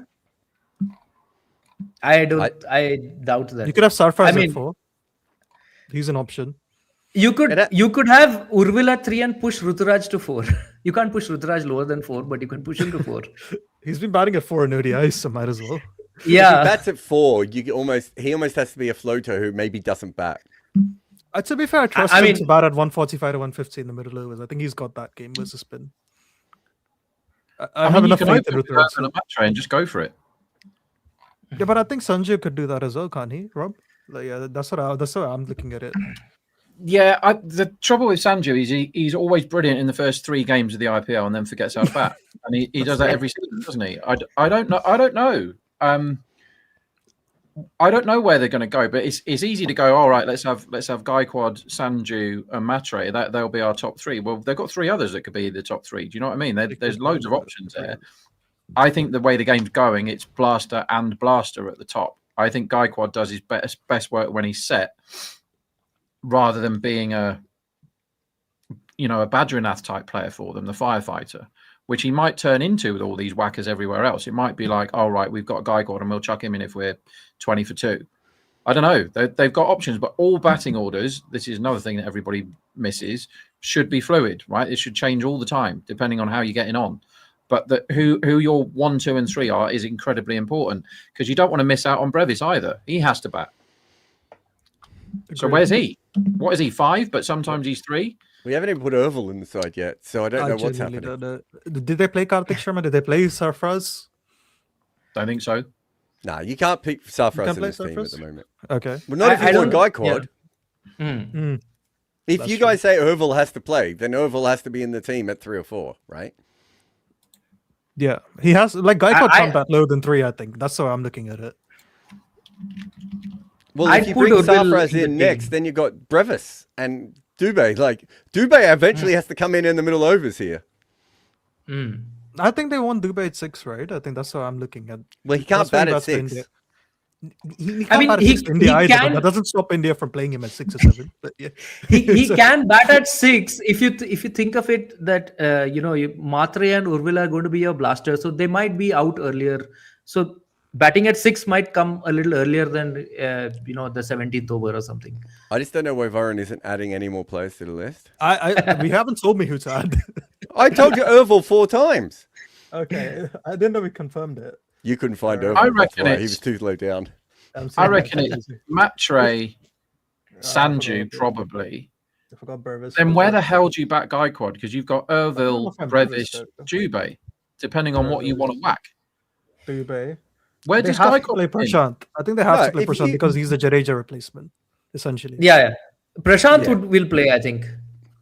I doubt that. You could have Sarfraz I mean- at 4. He's an option. You could And you could have Urvil at 3 and push Ruturaj to 4. You can't push Ruturaj lower than 4, but you can push him to 4. He's been batting at 4 in ODIs, so might as well. If he Yeah. bats at 4, he almost has to be a floater who maybe doesn't bat. To be fair, I trust I him mean- to bat at 145 to 150 in the middle overs. I think he's got that game versus spin. I have mean, you enough can faith in open with Ruturaj. Urville and Matre and just go for it. Yeah, but I think Sanjay could do that as well, can't he, Rob? Like, yeah, that's what I'm looking at it. Yeah, the trouble with Sanju is he's always brilliant in the first 3 games of the IPL and then forgets how to bat, and he does that every season, doesn't he? I don't know. I don't know where they're going to go, but it's easy to go. All right, let's have Gaikwad, Sanju, and Matre. They'll be our top 3. Well, they've got 3 others that could be the top 3. Do you know what I mean? There's loads of options there. I think the way the game's going, it's Blaster and Blaster at the top. I think Gaikwad does his best work when he's set, rather than being a Badrinath type player for them, the firefighter, which he might turn into with all these whackers everywhere else. It might be like, all right, we've got Gaikwad and we'll chuck him in if we're 20 for 2. I don't know. They've got options, but all batting orders, this is another thing that everybody misses, should be fluid, right? It should change all the time, depending on how you're getting on. But who your 1, 2, and 3 are is incredibly important, because you don't want to miss out on Brevis either. He has to bat. So where's he? What is he, 5? But sometimes he's 3. We haven't even put Urville in the side yet, so I don't know what's genuinely happening. don't know. Did they play Karthik Sharma? Did they play Sarfraz? Don't think so. Nah, you can't pick Sarfraz in play this team at Sarfraz? the moment. Okay. Well, not if I you want don't- Gaikwad. Hmm. If That's you true. guys say Urville has to play, then Urville has to be in the team at 3 or 4, right? Yeah, he has Gaikwad I- can't bat lower than 3. I think that's how I'm looking at it. Well, I'd if you put bring Urville Sarfraz in the in next, team. then you've got Brevis and Dubé. Like, Dubé eventually has to come in the middle overs here. I think they want Dubé at 6, right? I think that's how I'm looking at. Well, he can't That's when bat at bats for 6. India. He can't I mean, bat at he- 6 for India he either, but can- that doesn't stop India from playing him at 6 or 7. But yeah. He So- can bat at 6 if you think of it that Matre and Urvil are going to be your blaster, so they might be out earlier. So batting at 6 might come a little earlier than the 17th over or something. I just don't know why Varun isn't adding any more players to the list. we haven't told me who to add. I told you Urville 4 times. Okay, I didn't know we confirmed it. You couldn't find I Urville. reckon That's why. He it's- was too low down. I reckon it's Matre, I Sanju, forgot. probably. I forgot Burvis. Then where the hell do you back Gaikwad? Because you've got I don't know Urville, if I'm Brevis, Brevis, Dubé, depending on what you want to whack. Dubé. Where They does have to Gaikwad play fit in? Prashant. I think they have No, to play if Prashant you- because he's the Jadeja replacement, essentially. Yeah. Prashant Yeah. will play, I think.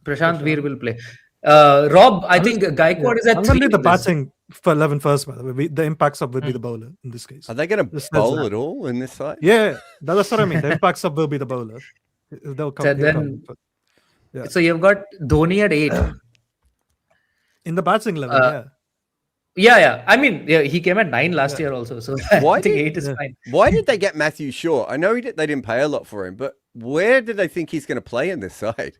Prashant Veer will play. Rob, I think Gaikwad is at I'm 3. going to do the in this. batting for 11 first, by the way. The impact sub will be the bowler in this case. Are they going to This- bowl that's- at all in this side? Yeah, that's what I mean. The impact sub will be the bowler. They'll come, So he'll come. then- But Yeah. So you've got Dhoni at 8. in the batting level, Yeah. I mean, he came at 9 last year also. So Why I think did- 8 is fine. Why did they get Matthew Shaw? I know they didn't pay a lot for him, but where did they think he's going to play in this side?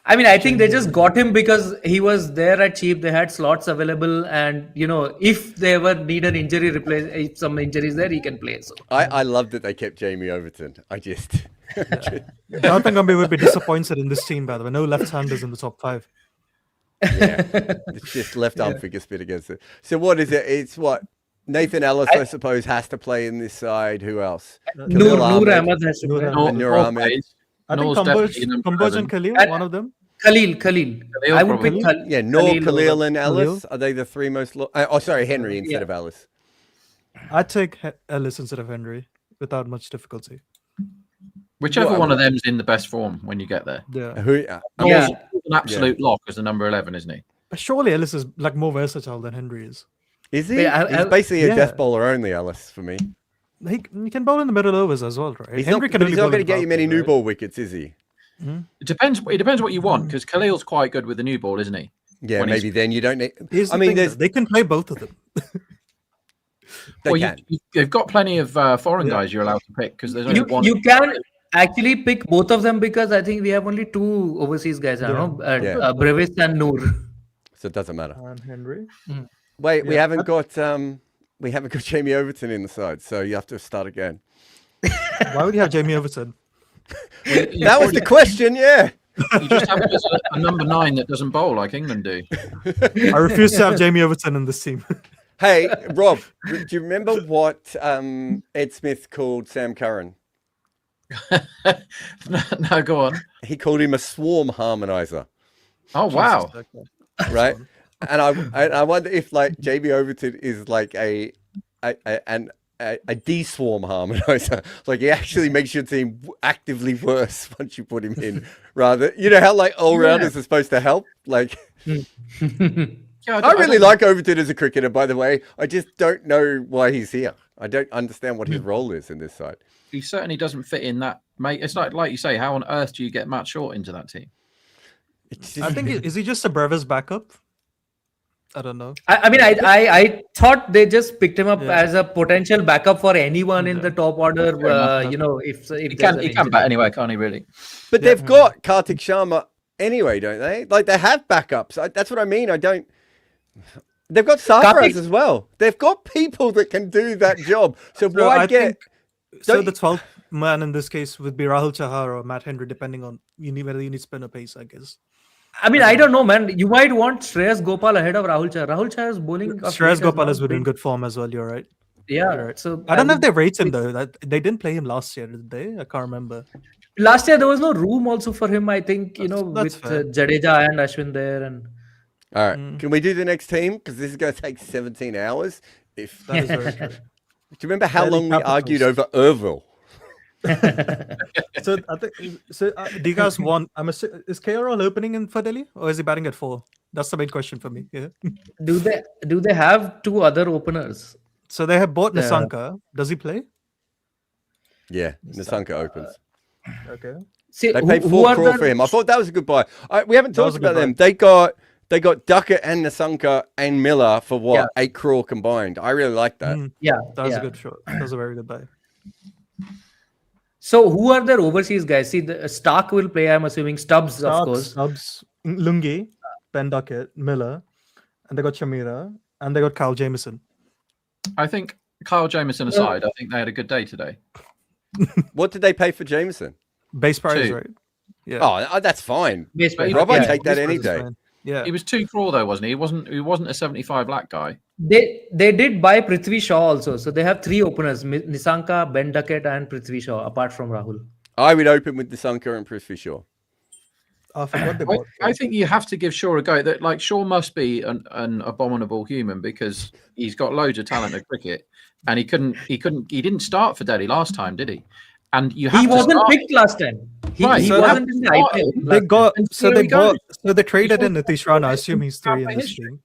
I mean, I think they just got him because he was there at cheap. They had slots available, and if they ever need an injury replace, if some injuries there, he can play. So I love that they kept Jamie Overton. I just Jonathan Gambhir would be disappointed in this team, by the way. No left-handers in the top 5. yeah, it's just left arm figure spin against it. So what is it? It's what Nathan Ellis, I suppose, has to play in this side. Who else? Noor Ahmed. Ahmed has to Noor play. Ahmed. Nur Ahmed. I think Noor's definitely Kamboj number and 11. Khalil, And- one of them. Khalil. I would probably. pick Khalil. Yeah, Noor, Khalil, over- and Ellis. Are they the 3 most? Henry instead Yeah. of Ellis. I'd take Ellis instead of Henry without much difficulty. Whichever Well, one of them's in the best form when you get there. Yeah. Yeah. He's an absolute lock as the number 11, isn't he? But surely Ellis is like more versatile than Henry is. Is he? Wait, He's basically a yeah. death bowler only, Alice, for me. He can bowl in the middle overs as well, right? He's Henry not, can but only he's not bowl going to in get you many Bharti, new right? ball wickets, is he? It depends what you want, because Khalil's quite good with the new ball, isn't he? Yeah, When he's- maybe then you don't need. Here's I the mean, thing, though, they can play both of them. they Well, can. you've got plenty of foreign guys you're allowed to pick, because there's only one. You can actually pick both of them because I think we have only 2 overseas guys now, Yeah. Brevis and Noor. So it doesn't matter. And Henry. Wait, we Yeah. haven't got Jamie Overton in the side, so you have to start again. Why would you have Jamie Overton? That was the question, yeah. You just have him as a number 9 that doesn't bowl like England do. I refuse to have Jamie Overton in this team. Hey, Rob, do you remember what Ed Smith called Sam Curran? No, go on. He called him a swarm harmonizer, Oh, wow. right? And I wonder if like Jamie Overton is like a de-swarm harmonizer. Like he actually makes your team actively worse once you put him in. Rather, you know how like all-rounders are supposed to help? Like Yeah, I really like Overton as a cricketer, by the way. I just don't know why he's here. I don't understand what his role is in this side. He certainly doesn't fit in that, mate. It's like you say, how on earth do you get Matt Short into that team? I think is he just a Brevis backup? I don't know. I mean, I thought they just picked him up Yeah. as a potential backup for anyone in the top order. If He there's can an he can injury. bat anyway, can't he? Really? But they've got Kartik Sharma anyway, don't they? Like they have backups. That's what I mean. They've got Sarfaraz Kartik- as well. They've got people that can do that job. So So why I get? think so. don't The you- 12th man in this case would be Rahul Chahar or Matt Henry, depending on whether you need spin or pace, I guess. I mean, I don't know, man. You might want Shreyas Gopal ahead of Rahul Chahar. Rahul Chahar is bowling. of Shreyas late has Gopal not has been in been- good form as well. You're right. Yeah. Right. So I don't know if they rate him though. That they didn't play him last year, did they? I can't remember. Last year there was no room also for him. I think That's with fair. Jadeja and Ashwin there, and All right, can we do the next team? Because this is going to take 17 hours. If That is very true. do you remember how Fairly long we capitals. argued over Irville? So I think. So do you guys want? Is KRL opening in for Delhi or is he batting at 4? That's the main question for me. Yeah. do they have 2 other openers? So they have bought Yeah. Nisanka. Does he play? Yeah, Nisanka opens. Okay. See, They paid who 4 are crore the- for him. I thought that was a good buy. We haven't That was talked a good about them. buy. They got Duckett and Nisanka and Miller for what? Yeah. 8 crore combined. I really like that. Yeah, That was yeah. a good shot. That was a very good buy. So who are their overseas guys? See, the Stark will play. I'm assuming Stubbs, of course. Stubbs, Lungi, Ben Duckett, Miller, and they got Shamira, and they got Kyle Jameson. I think Kyle Jameson aside, I think they had a good day today. What did they pay for Jameson? Base price, 2. right? Yeah. Oh, that's fine. Base price. Rob, I'd Yeah. take that Base any price is day. fine. Yeah. He was 2 crore though, wasn't he? He wasn't a 75 lakh guy. They did buy Prithvi Shaw also. So they have 3 openers: Nisanka, Ben Duckett, and Prithvi Shaw, apart from Rahul. I would open with Nisanka and Prithvi Shaw. I forgot they bought. I think you have to give Shaw a go. That like Shaw must be an abominable human because he's got loads of talent at cricket, and he didn't start for Delhi last time, did he? And you have He to wasn't start. picked last time. He Right, he so wasn't in the that's- IPL. They last time. got And so here they he bought goes. so they traded in He's Nitish Rana. I assume he's 3 in for this history. team.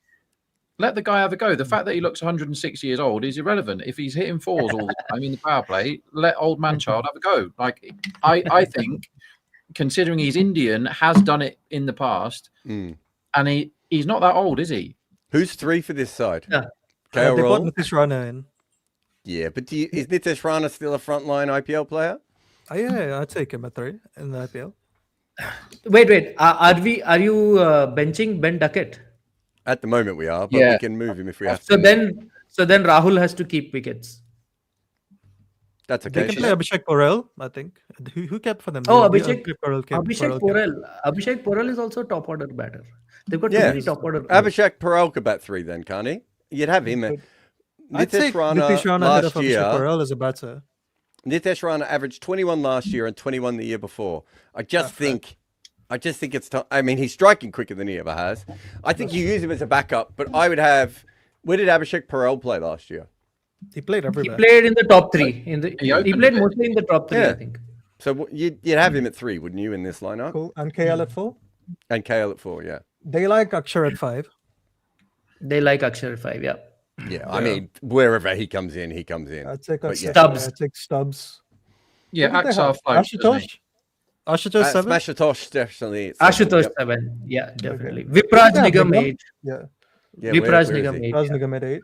Let the guy have a go. The fact that he looks 106 years old is irrelevant. If he's hitting 4s all the time in the power play, let old man child have a go. Like I think, considering he's Indian, has done it in the past, Mm. and he's not that old, is he? Who's 3 for this side? Yeah. They KL bought Roll? Nitish Rana in. Yeah, but is Nitish Rana still a frontline IPL player? Oh, yeah, I'd take him at 3 in the IPL. Wait. Are you benching Ben Duckett? At the moment we are, but Yeah. we can move him if we have So to. then Rahul has to keep wickets. That's They okay. can play Abhishek Porel, I think. Who kept for them? Oh, Yeah, Abhishek Porel kept. Abhishek Porel is also top order batter. They've got Yeah. too many top order. players. Abhishek Parel could bat 3 then, can't he? You'd have him. I'd say Nitish Rana Nitish Rana ahead of last Abhishek year. Porel as a batter. Nitish Rana averaged 21 last year and 21 the year before. I just think it's time. I mean, he's striking quicker than he ever has. I think you use him as a backup, but I would have. Where did Abhishek Parel play last year? He played He everywhere. played in the top 3. He opened played it. mostly in the top 3, Yeah. I think. So you'd have him at 3, wouldn't you, in this lineup? Cool. And KL at 4. And KL at 4, yeah. They like Akshar at 5. They like Akshar at 5, yeah. Yeah, I mean, wherever he comes in, he comes in. I'd take But yeah. Stubbs. I'd take Stubbs. Yeah, Who did they have? Axar floats, doesn't he? Ashutosh 7? Smashatosh, definitely. Ashutosh Yep. 7. Yeah, definitely. Vipraj Yeah, Nigam Nigam. 8. Yeah. Yeah, Vipraj where is Nigam he? 8. Raj Yeah. Nigam at 8.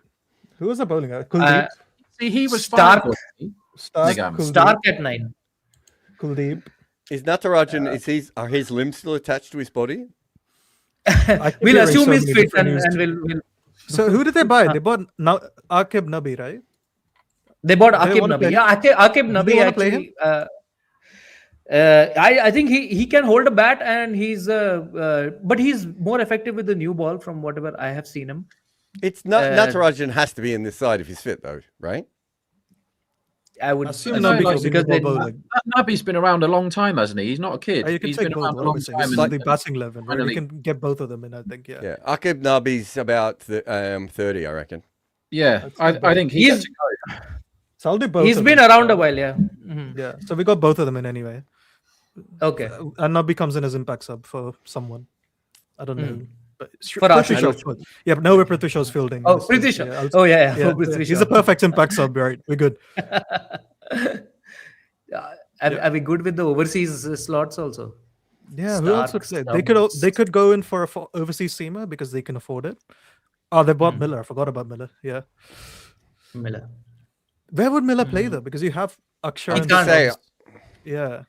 Who was the bowling guy? Kuldeep. See, he was Stark. fine. wasn't he? Stark. Nigam. Kuldeep. Stark at 9. Kuldeep. Is Natarajan, are his limbs still attached to his body? I keep We'll hearing assume so he's many fit different and news. we'll. So who did they buy? They bought Akib Nabi, right? They bought Do they Akib wanna Nabi. play- Yeah, Akib they Nabi wanna play actually. I think he can hold a bat and he's but he's more effective with the new ball from whatever I have seen him. It's not Natarajan has to be in this side if he's fit, though, right? I would Assume assume Nabi like- goes in because the they, bowling. Nabi's been around a long time, hasn't he? He's not a kid. You can He's take been both. around a long Obviously. time. This is and- the batting 11, right? finally- You can get both of them in, I think. Yeah. Yeah. Akib Nabi's about 30, I reckon. Yeah, I think he He's- gets to go. So I'll do both. he's of been them. around a while. Yeah. Mhm. Yeah. So we got both of them in anyway. Okay. And Nabi comes in as impact sub for someone. I don't know. But For Prithvi Ashutosh. Shaw's- Yeah, but no, Prithvi Shaw's fielding. Oh, This Prithvi is- Shaw. yeah, I'll- Oh yeah. yeah, Prithvi he's Shaw. a perfect impact sub, right? We're good. Are we good with the overseas slots also? Yeah, who else would Stark, play? They could go in for a overseas seamer because they can afford it. Oh, they bought Miller. I forgot about Miller. Yeah. Miller. Where would Miller play though? Because you have Akshar I'm and just saying, Stubbs. Yeah.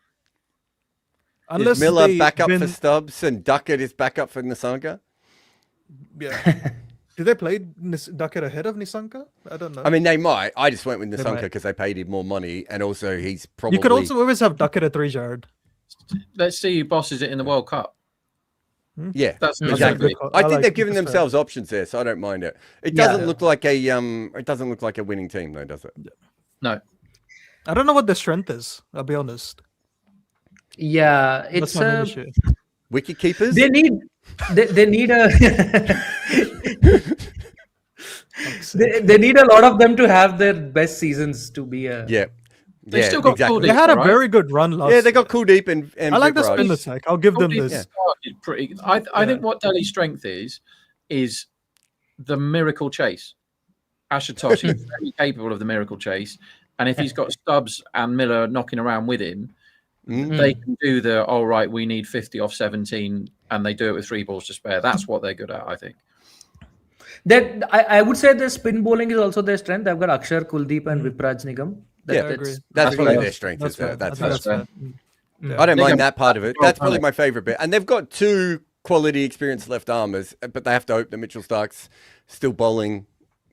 is Miller they back up win- for Stubbs and Duckett is back up for Nisanga? Yeah. Did they play Duckett ahead of Nisanka? I don't know. I mean, they might. I just went with might. Nisanga because they paid him more money, and also he's probably. you could also always have Duckett at 3, Jared. Let's see who bosses it in the World Cup. Yeah, That's That's a exactly. good call. I think like they've given that's fair. themselves options there, so I don't mind it. It Yeah. doesn't look like a It doesn't look like a winning team, though, does it? No, I don't know what their strength is. I'll be honest. Yeah, That's it's my main issue. Wicket keepers. they need a they need a lot of them to have their best seasons to be a Yeah, They've yeah, still got exactly. Kuldeep. They had a right? very good run last. Yeah, they got year. Kuldeep and I like the Vikraj. spin attack. I'll give them Kuldeep this. started pretty. I think what Delhi's strength is the miracle chase. Ashutosh is very capable of the miracle chase, and if he's got Stubbs and Miller knocking around with him, they can do the all right. We need 50 off 17, and they do it with 3 balls to spare. That's what they're good at, I think. that I would say the spin bowling is also their strength. I've got Akshar, Kuldeep, and Vipraj Nigam. Yeah, I agree. That's probably fair. their strength. That's Is there. fair. That's I think fair. that's fair. I don't Nigam- mind that part of it. That's probably Nigam- my favorite bit. And they've got 2 quality, experienced left armers, but they have to hope that Mitchell Stark's still bowling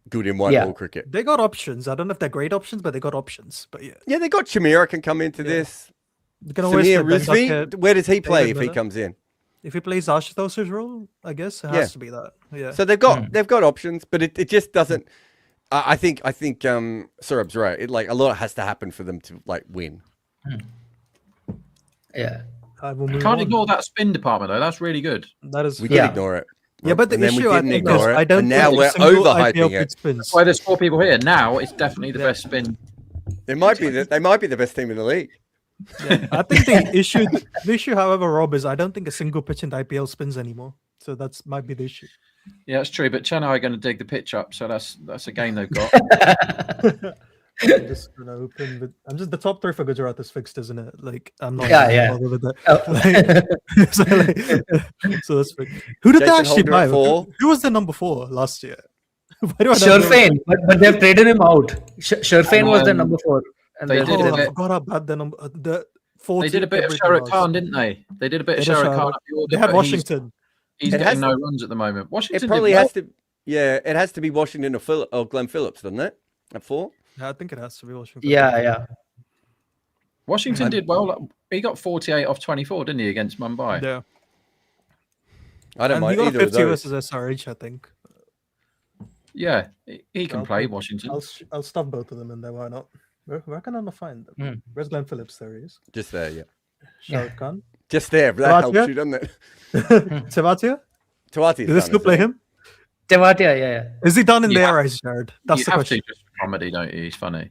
good in white Yeah. ball cricket. They got options. I don't know if they're great options, but they got options. But yeah, Yeah, they got Shamira can come into this. you can always Samir play Ben Rizvi, Duckett. where does he play David if he Miller. comes in? If he plays Ashutosh's role, I guess it Yeah. has to be that. Yeah. So they've got options, but it just doesn't. I think Saurabh's right. It like a lot has to happen for them to like win. Yeah. I will move Can't on. ignore that spin department though. That's really good. That is We Yeah. could ignore it. yeah, but the and then we issue I didn't think ignore is it, I don't and now think we're a single overhyping IPL it. pitch spins. That's why there's 4 people here. Now it's definitely the best spin. They might be the best team in the league. I think the issue, however, Rob, is I don't think a single pitch in the IPL spins anymore. So that's might be the issue. Yeah, that's true. But Chennai are going to dig the pitch up, so that's a game they've got. I'm just gonna open with. I'm just the top 3 for Gujarat is fixed, isn't it? Like I'm not. Yeah, gonna yeah. bother with that. Oh. So that's fixed. Who did they Jason actually Holder buy? at 4. Who was the number 4 last year? Why do I not know? Sherfane, but they've traded him out. Sherfane was the number 4. And they they've did traded Oh, him I it. forgot about the number. The 14th. They did a bit of everything Sharad was. Khan, didn't they? They did a bit of They did Sharad Sharad- Khan up the order. They had but Washington. He's It getting has- no runs at the moment. Washington It probably did well. has to. Yeah, it has to be Washington or Glenn Phillips, doesn't it? At 4. Yeah, I think it has to be Washington. Yeah. Washington did well. He got 48 off 24, didn't he, against Mumbai? Yeah. I don't And he mind got a either of 50 those. versus SRH, I think. Yeah, he can I'll- play Washington. I'll stuff both of them in there. Why not? Where can I not find them? Where's Glenn Phillips? There he is. Just there, yeah. Shah Khan. Just there. That Tavatia? helps you, doesn't it? Tevatia? Tawati's Do they done, still isn't play he? him? Tewatia, yeah. Is he done in Yeah. their eyes, Jared? That's You the have question. to just for comedy, don't you? He's funny.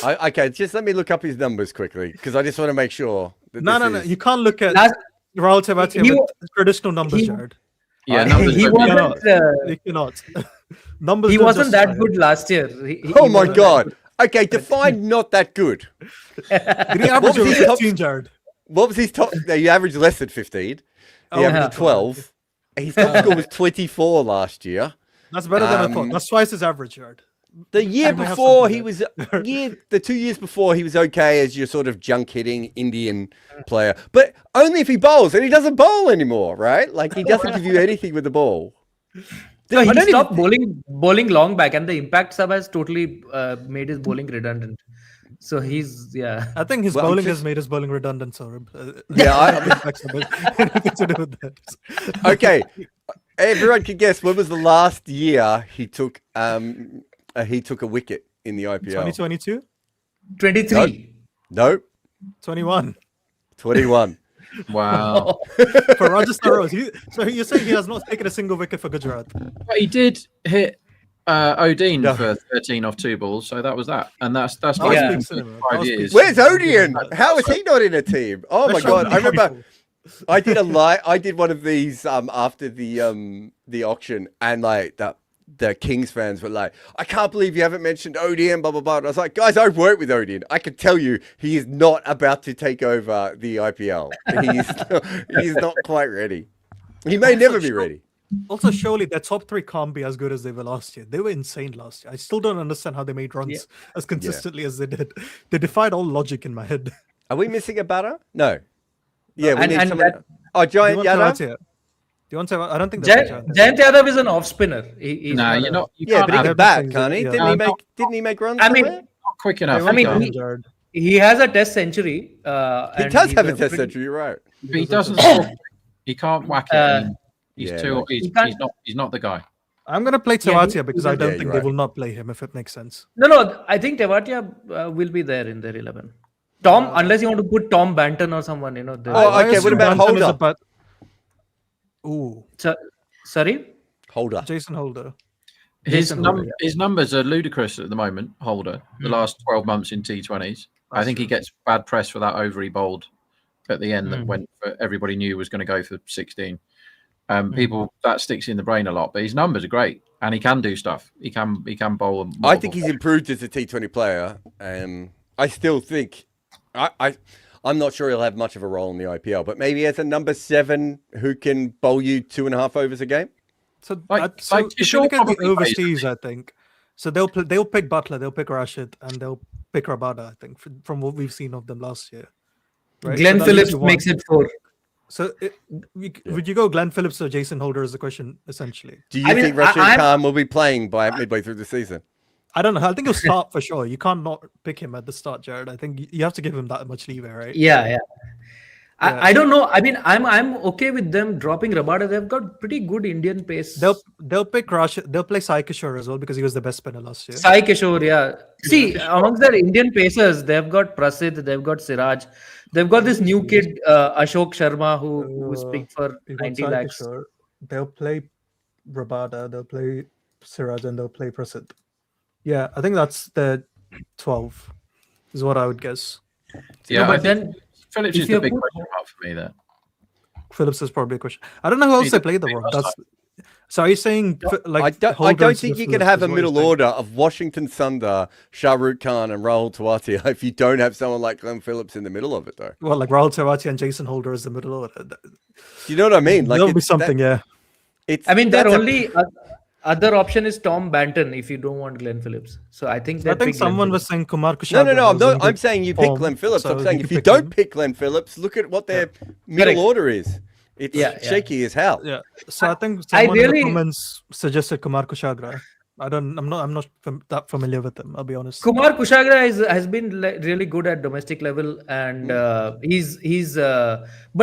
Okay, just let me look up his numbers quickly because I just want to make sure. That No, this no. is- You can't look at Last- Rahul Tewatia he- with traditional numbers, he- Jared. Yeah, I- numbers he don't mean cannot. wasn't. You cannot. Numbers. He don't wasn't that justify good last year. Oh He my wasn't that god. good. Okay, define not that good. it. Did he average was over his top- 15, Jared? What was his top? No, he averaged less than 15. He Oh, averaged yeah. 12. His top score was 24 last year. That's better than I thought. Um, That's twice his average, Jared. The year I may have before, something he was there. the 2 years before he was okay as your sort of junk hitting Indian player, but only if he bowls, and he doesn't bowl anymore, right? Like he doesn't give you anything with the ball. No, I he don't stopped bowling long back, and the impact sub has totally made his bowling redundant. So he's I think his Well, I'm bowling just- has made his bowling redundant, Saurabh. Yeah, Anything to do with that. Okay, everyone can guess when was the last year he took a wicket in the IPL. 2022? 23. Nope, 21. 21. Wow. For Rajasthan Royals. So you're saying he has not taken a single wicket for Gujarat? But he did hit Odin No. for 13 off 2 balls, so that was that. And that's That not was Yeah. even big cinema. 5 That was years. big Where's cinema. Odeon? How is he not in a team? Oh my Let's show god! him I the remember people. I did one of these after the auction, and like the Kings fans were like, "I can't believe you haven't mentioned Odeon." Blah blah blah. And I was like, "Guys, I've worked with Odeon. I can tell you, he is not about to take over the IPL. He's not quite ready. He may never be ready." Also, surely their top three can't be as good as they were last year. They were insane last year. I still don't understand how they made runs as consistently as they did. They defied all logic in my head. Are we missing a batter? No. Yeah, we And- need and someone. that- Oh, Do you Giant want Yadav. Tewatia? Do you want Tewatia? I don't think that's Jayant Yadav is an off spinner. He's No, not you're a- not. You Yeah, can't but he have can have bat, things can't that- he? yeah. Didn't he make runs? I mean, somewhere? not quick enough. I mean, he, Jared. he has a test century. he and does he's have a test pretty- century, you're right? but he doesn't. Score. He can't whack it. Uh, He's yeah, too. no. He can't- He's not the guy. I'm going to play Yeah, Tewatia he- because I yeah, don't you're think right. they will not play him, if it makes sense. No, I think Tewatia will be there in their 11. Tom, unless you want to put Tom Banton or someone, there. Oh, I okay, what assume about Banton is Holder? about- Ooh, Sorry? Holder. Jason Holder. His Jason Holder, his numbers are ludicrous at the moment. Holder, the last 12 months in T20s. I think he gets bad press for that over he bowled at the end that when everybody knew was going to go for 16. People that sticks in the brain a lot, but his numbers are great and he can do stuff. He can bowl. I think he's improved as a T20 player. I still think I'm not sure he'll have much of a role in the IPL, but maybe as a number 7 who can bowl you 2.5 overs a game. So, Like- so like if you Kishore look at the probably plays, overseas, I think. So they'll pick Butler, they'll pick Rashid, and they'll pick Rabada, I think, from what we've seen of them last year. Right? Glenn So that leaves Phillips you one. makes it 4. So would you go Glenn Phillips or Jason Holder is the question, essentially? Do you I mean, think Rashid I'm- Khan will be playing by midway through the season? I don't know. I think he'll start for sure. You can't not pick him at the start, Jared. I think you have to give him that much leeway, right? Yeah. Yeah. I don't know. I mean, I'm okay with them dropping Rabada. They've got pretty good Indian pace. They'll pick Rashid. They'll play Sai Kishore as well because he was the best spinner last year. Sai Kishore, yeah. See, amongst their Indian pacers, they've got Prasidh, they've got Siraj, they've got this new kid, Ashok Sharma, who's picked for You got 90 Sai lakhs. Kishore. They'll play Rabada. They'll play Siraj, and they'll play Prasidh. Yeah, I think that's the 12, is what I would guess. Yeah, No, but I think then Phillips if is the you big put- question mark for me there. Phillips is probably a question. I don't know who else He they did play the play world. last That's so. Are you saying like I don't Holder think instead you of can Phillips have is a what you're middle saying? order of Washington Sundar, Shah Rukh Khan, and Rahul Tewatia if you don't have someone like Glenn Phillips in the middle of it, though. Well, like Rahul Tewatia and Jason Holder is the middle order. Do you know what I mean? Like That'll be it's- something, yeah. It's, I mean, their that's a- only other option is Tom Banton if you don't want Glenn Phillips. So I think I they'll think pick Glenn someone was Phillips. saying Kumar No, Kushagra. no, no. I'm was in not. I'm good saying you pick form, Glenn Phillips. so I'm saying you if could you pick don't him. pick Glenn Phillips, look at what their middle Correct. order is. It's Yeah, yeah. shaky as hell. Yeah. So I think I someone in really- the comments suggested Kumar Kushagra. I'm not that familiar with him. I'll be honest. Kumar Kushagra has been really good at domestic level, and but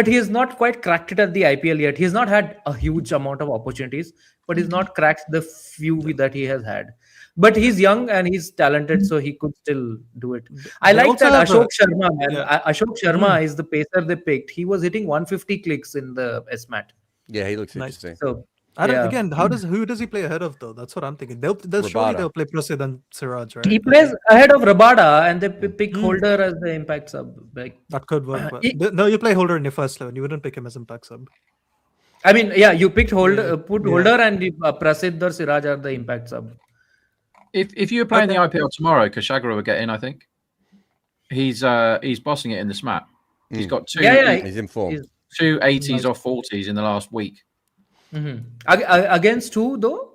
he has not quite cracked it at the IPL yet. He's not had a huge amount of opportunities, but he's not cracked the few that he has had. But he's young and he's talented, so he could still do it. I They like also that have Ashok Sharma, man. yeah. Ashok Sharma is the pacer they picked. He was hitting 150 clicks in the SMAT. Yeah, he looks Nice. interesting. So I don't, Yeah. again, who does he play ahead of though? That's what I'm thinking. Surely Rabada. they'll play Prasid and Siraj, right? He plays ahead of Rabada, and they pick Holder as the impact sub. Like, That could work. Well. It- No, you play Holder in your first 11. You wouldn't pick him as impact sub. I mean, yeah, you picked Holder, Yeah, put yeah. Holder, and Prasid or Siraj are the impact sub. If you were playing the IPL tomorrow, Kshagra would get in. I think he's bossing it in the SMAT. He's got two He's in form. He's- two 80s or 40s in the last week. Against who though?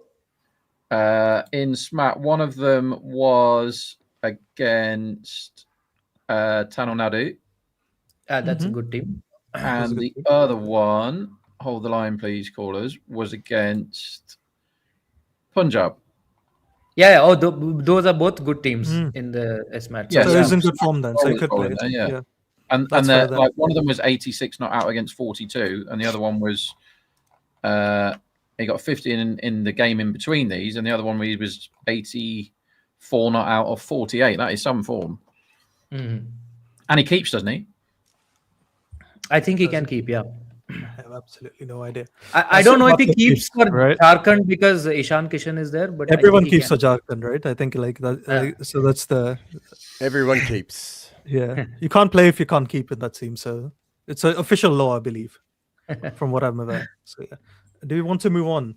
In SMAT, one of them was against Tamil Nadu, That's a good team. and the other one, hold the line, please, callers, was against Punjab. Yeah. Oh, those are both good teams in the SMAT. Yeah, So yeah. he's in good form then. So you could play Bowling it. there, yeah. Yeah. And That's fair they're, then. like one of them was 86 not out against 42, and the other one was he got 50 in the game in between these, and the other one he was 84 not out of 48. That is some form. Mhm. And he keeps, doesn't he? I think he can keep. Yeah. I have absolutely no idea. I don't know if he Bhatt keeps for right? Jharkhand because Ishan Kishan is there, but Everyone I think he keeps can. for Jharkhand, right? I think like that. So that's the Everyone keeps. yeah. You can't play if you can't keep it. That seems so. It's an official law, I believe, from what I'm aware. So yeah. Do we want to move on?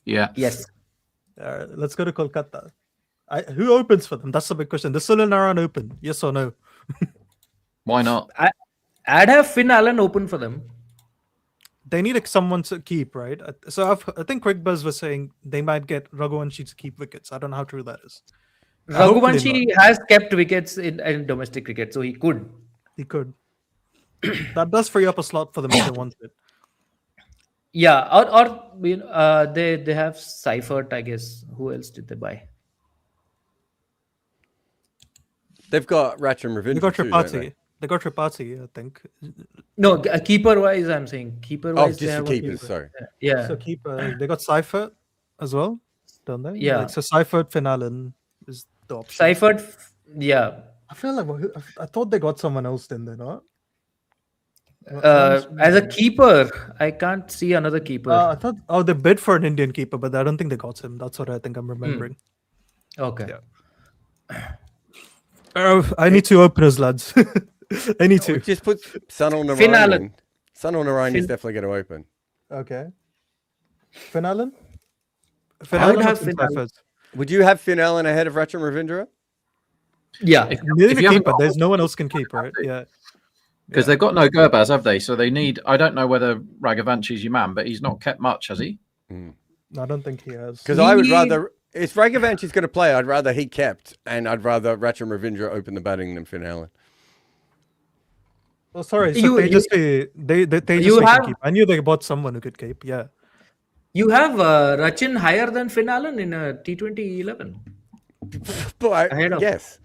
Yeah. Yes. Let's go to Kolkata. Who opens for them? That's the big question. Does Sunil Narayan open? Yes or no? Why not? I'd have Finn Allen open for them. They need someone to keep, right? So I think Quick Buzz was saying they might get Raghuvanshi to keep wickets. I don't know how true that is. Hopefully Raghuvanshi has kept wickets in domestic cricket, so he could. He could. That does free up a slot for them if they want it. Yeah, or you know, they have Seifert, I guess. Who else did they buy? They've got Ratcham Ravindra They got too, don't they? Tripathi. They got Tripathi, I think. No, keeper wise, I'm saying keeper Oh, wise. just the keepers, sorry. Yeah, So keep. They got Seifert as well, don't they? Yeah. Like, so Seifert, Finn Allen is the option. Seifert. Yeah, I feel like I thought they got someone else, didn't they? Not. as a keeper, I can't see another keeper. I thought. Oh, they bid for an Indian keeper, but I don't think they got him. That's what I think I'm remembering. Okay. I need two openers, lads. I need to. Just put Sunil Narayan Finn Allen. in. Sunil Narayan is definitely going to open. Okay. Finn Allen? I would or have Finn Seifert? Allen. Would you have Finn Allen ahead of Ratcham Ravindra? Yeah. You need If a you haven't keeper. got- There's no one else can keep, right? Yeah. Because they've got no Gurbaz, have they? So they need. I don't know whether Raghavanchi's your man, but he's not kept much, has he? I don't think he has. Because I would rather, if Raghavanchi's going to play, I'd rather he kept, and I'd rather Ratcham Ravindra open the batting than Finn Allen. Oh, sorry. So You- they you- just they you can have- keep. I knew they bought someone who could keep. Yeah. You have Rachin higher than Finn Allen in a T20 11. But Ahead of- yes,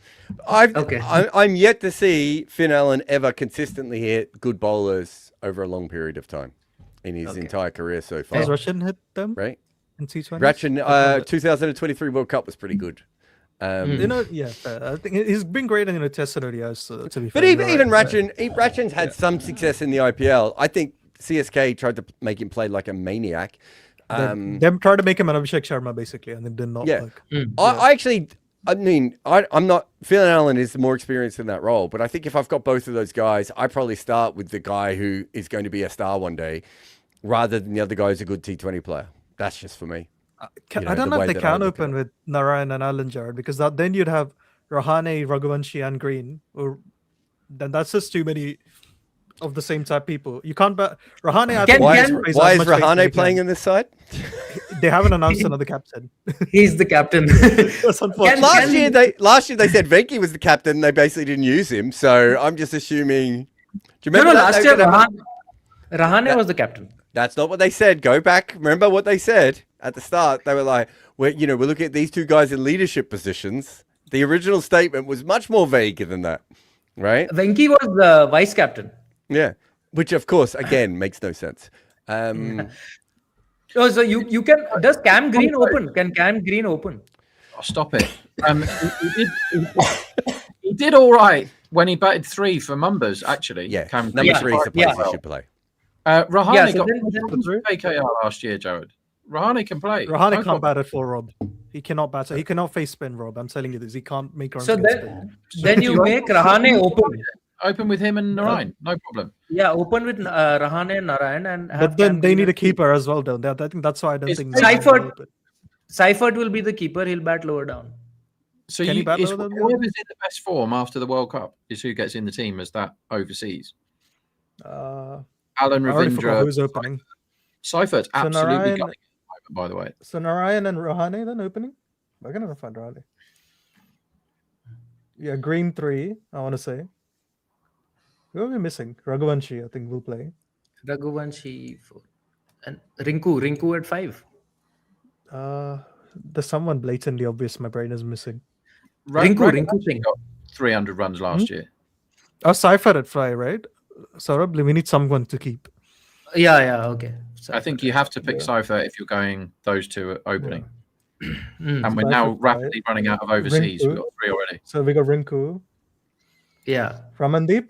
Okay. I'm yet to see Finn Allen ever consistently hit good bowlers over a long period of time in his entire career so far. Has Russian hit them Right? in T20? Ratchin, 2023 World Cup was pretty good. You know, yeah. Fair. I think he's been great in Test and ODIs. To be fair, But even Ratchin's had some success in the IPL. I think CSK tried to make him play like a maniac. them tried to make him an Abhishek Sharma basically, and it did not Yeah. work. I mean, I'm not. Finn Allen is more experienced in that role, but I think if I've got both of those guys, I probably start with the guy who is going to be a star one day, rather than the other guy who's a good T20 player. That's just for me. I know, don't the know way if they that I can look at open with Narayan and Allen, Jared, because then you'd have Rahane, Raghuvanshi, and Green, or then that's just too many of the same type people. You can't bet Rahane. I think Why plays is as much weight as Rahane he playing can. in this side? They haven't announced another captain. He's the captain. That's unfortunate. Last year they said Venki was the captain. They basically didn't use him, so I'm just assuming. Do you No, remember that? last They year were gonna- Rahane was the captain. That's not what they said. Go back. Remember what they said at the start. They were like, we're looking at these two guys in leadership positions. The original statement was much more vague than that, right? Venki was the vice captain. Yeah. Which, of course, again, makes no sense. Oh, so you can. Does Cam Green open? Can Cam Green open? Oh, stop it. He did all right when he batted 3 for Mumbas, actually. Yeah. Cam Number Green. 3 is the place yeah. he should play. Rahane Yeah, so got then- KKR last year, Jared. Rahane can play. Rahane No can't problem. bat at full, Rob. He cannot bat. He cannot face spin, Rob. I'm telling you this. He can't make runs So against then, spin. then you make Rahane open. Open with him and Narayan. No problem. Yeah, open with Rahane and Narayan and have But then Cam they Green need a and- keeper as well, don't they? I think that's why I don't It's think Seifert. Narayan will open. Seifert will be the keeper. He'll bat lower down. So Can he bat it's lower than the whoever's other? in the best form after the World Cup is who gets in the team as that overseas. Uh, Alan I already forgot Ravindra. who's opening. Seifert's So absolutely Narayan- gunning it at the moment, by the way. So Narayan and Rahane then opening? We're gonna find Rahane. Yeah, green 3, I want to say. Who are we missing? Raghuvanshi, I think, will play. Raghuvanshi 4. And Rinku at 5. There's someone blatantly obvious my brain is missing. Rinku Singh. got 300 runs last year. Oh, Seifert at 5, right? Saurabh, we need someone to keep. Yeah, okay. I think you have to pick Yeah. Seifert if you're going those two at opening. Mm. And we're now Seifert, rapidly running out of overseas. Rinku. We've got 3 already. So we got Rinku, Yeah. Ramandeep.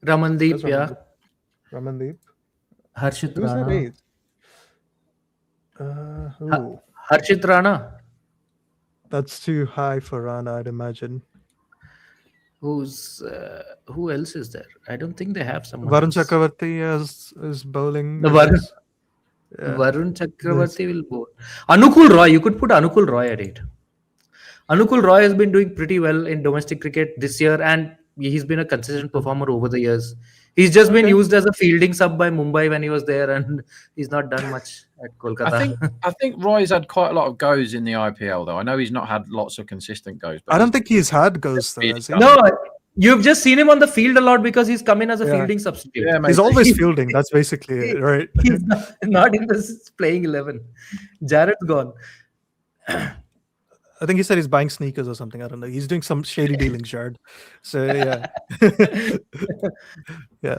Ramandeep, That's yeah. Ramandeep. Harshit Who's that Rana. 8? Ooh, Harshit Rana. that's too high for Rana, I'd imagine. Who else is there? I don't think they have someone. Varun else. Chakravarti is bowling. The Varun. Yeah. Varun Chakravarti will bowl. Anukul Roy. You could put Anukul Roy at 8. Anukul Roy has been doing pretty well in domestic cricket this year, and he's been a consistent performer over the years. He's just been used as a fielding sub by Mumbai when he was there, and he's not done much at Kolkata. I think Roy's had quite a lot of goes in the IPL, though. I know he's not had lots of consistent goes. But I don't think he's had goals though. Has he? No, you've just seen him on the field a lot because he's come in as a Yeah. fielding substitute. Yeah, He's mate. always fielding. That's basically it, right? He's not in the playing 11. Jared's gone. I think he said he's buying sneakers or something. I don't know. He's doing some shady dealings, Jared. So yeah, yeah.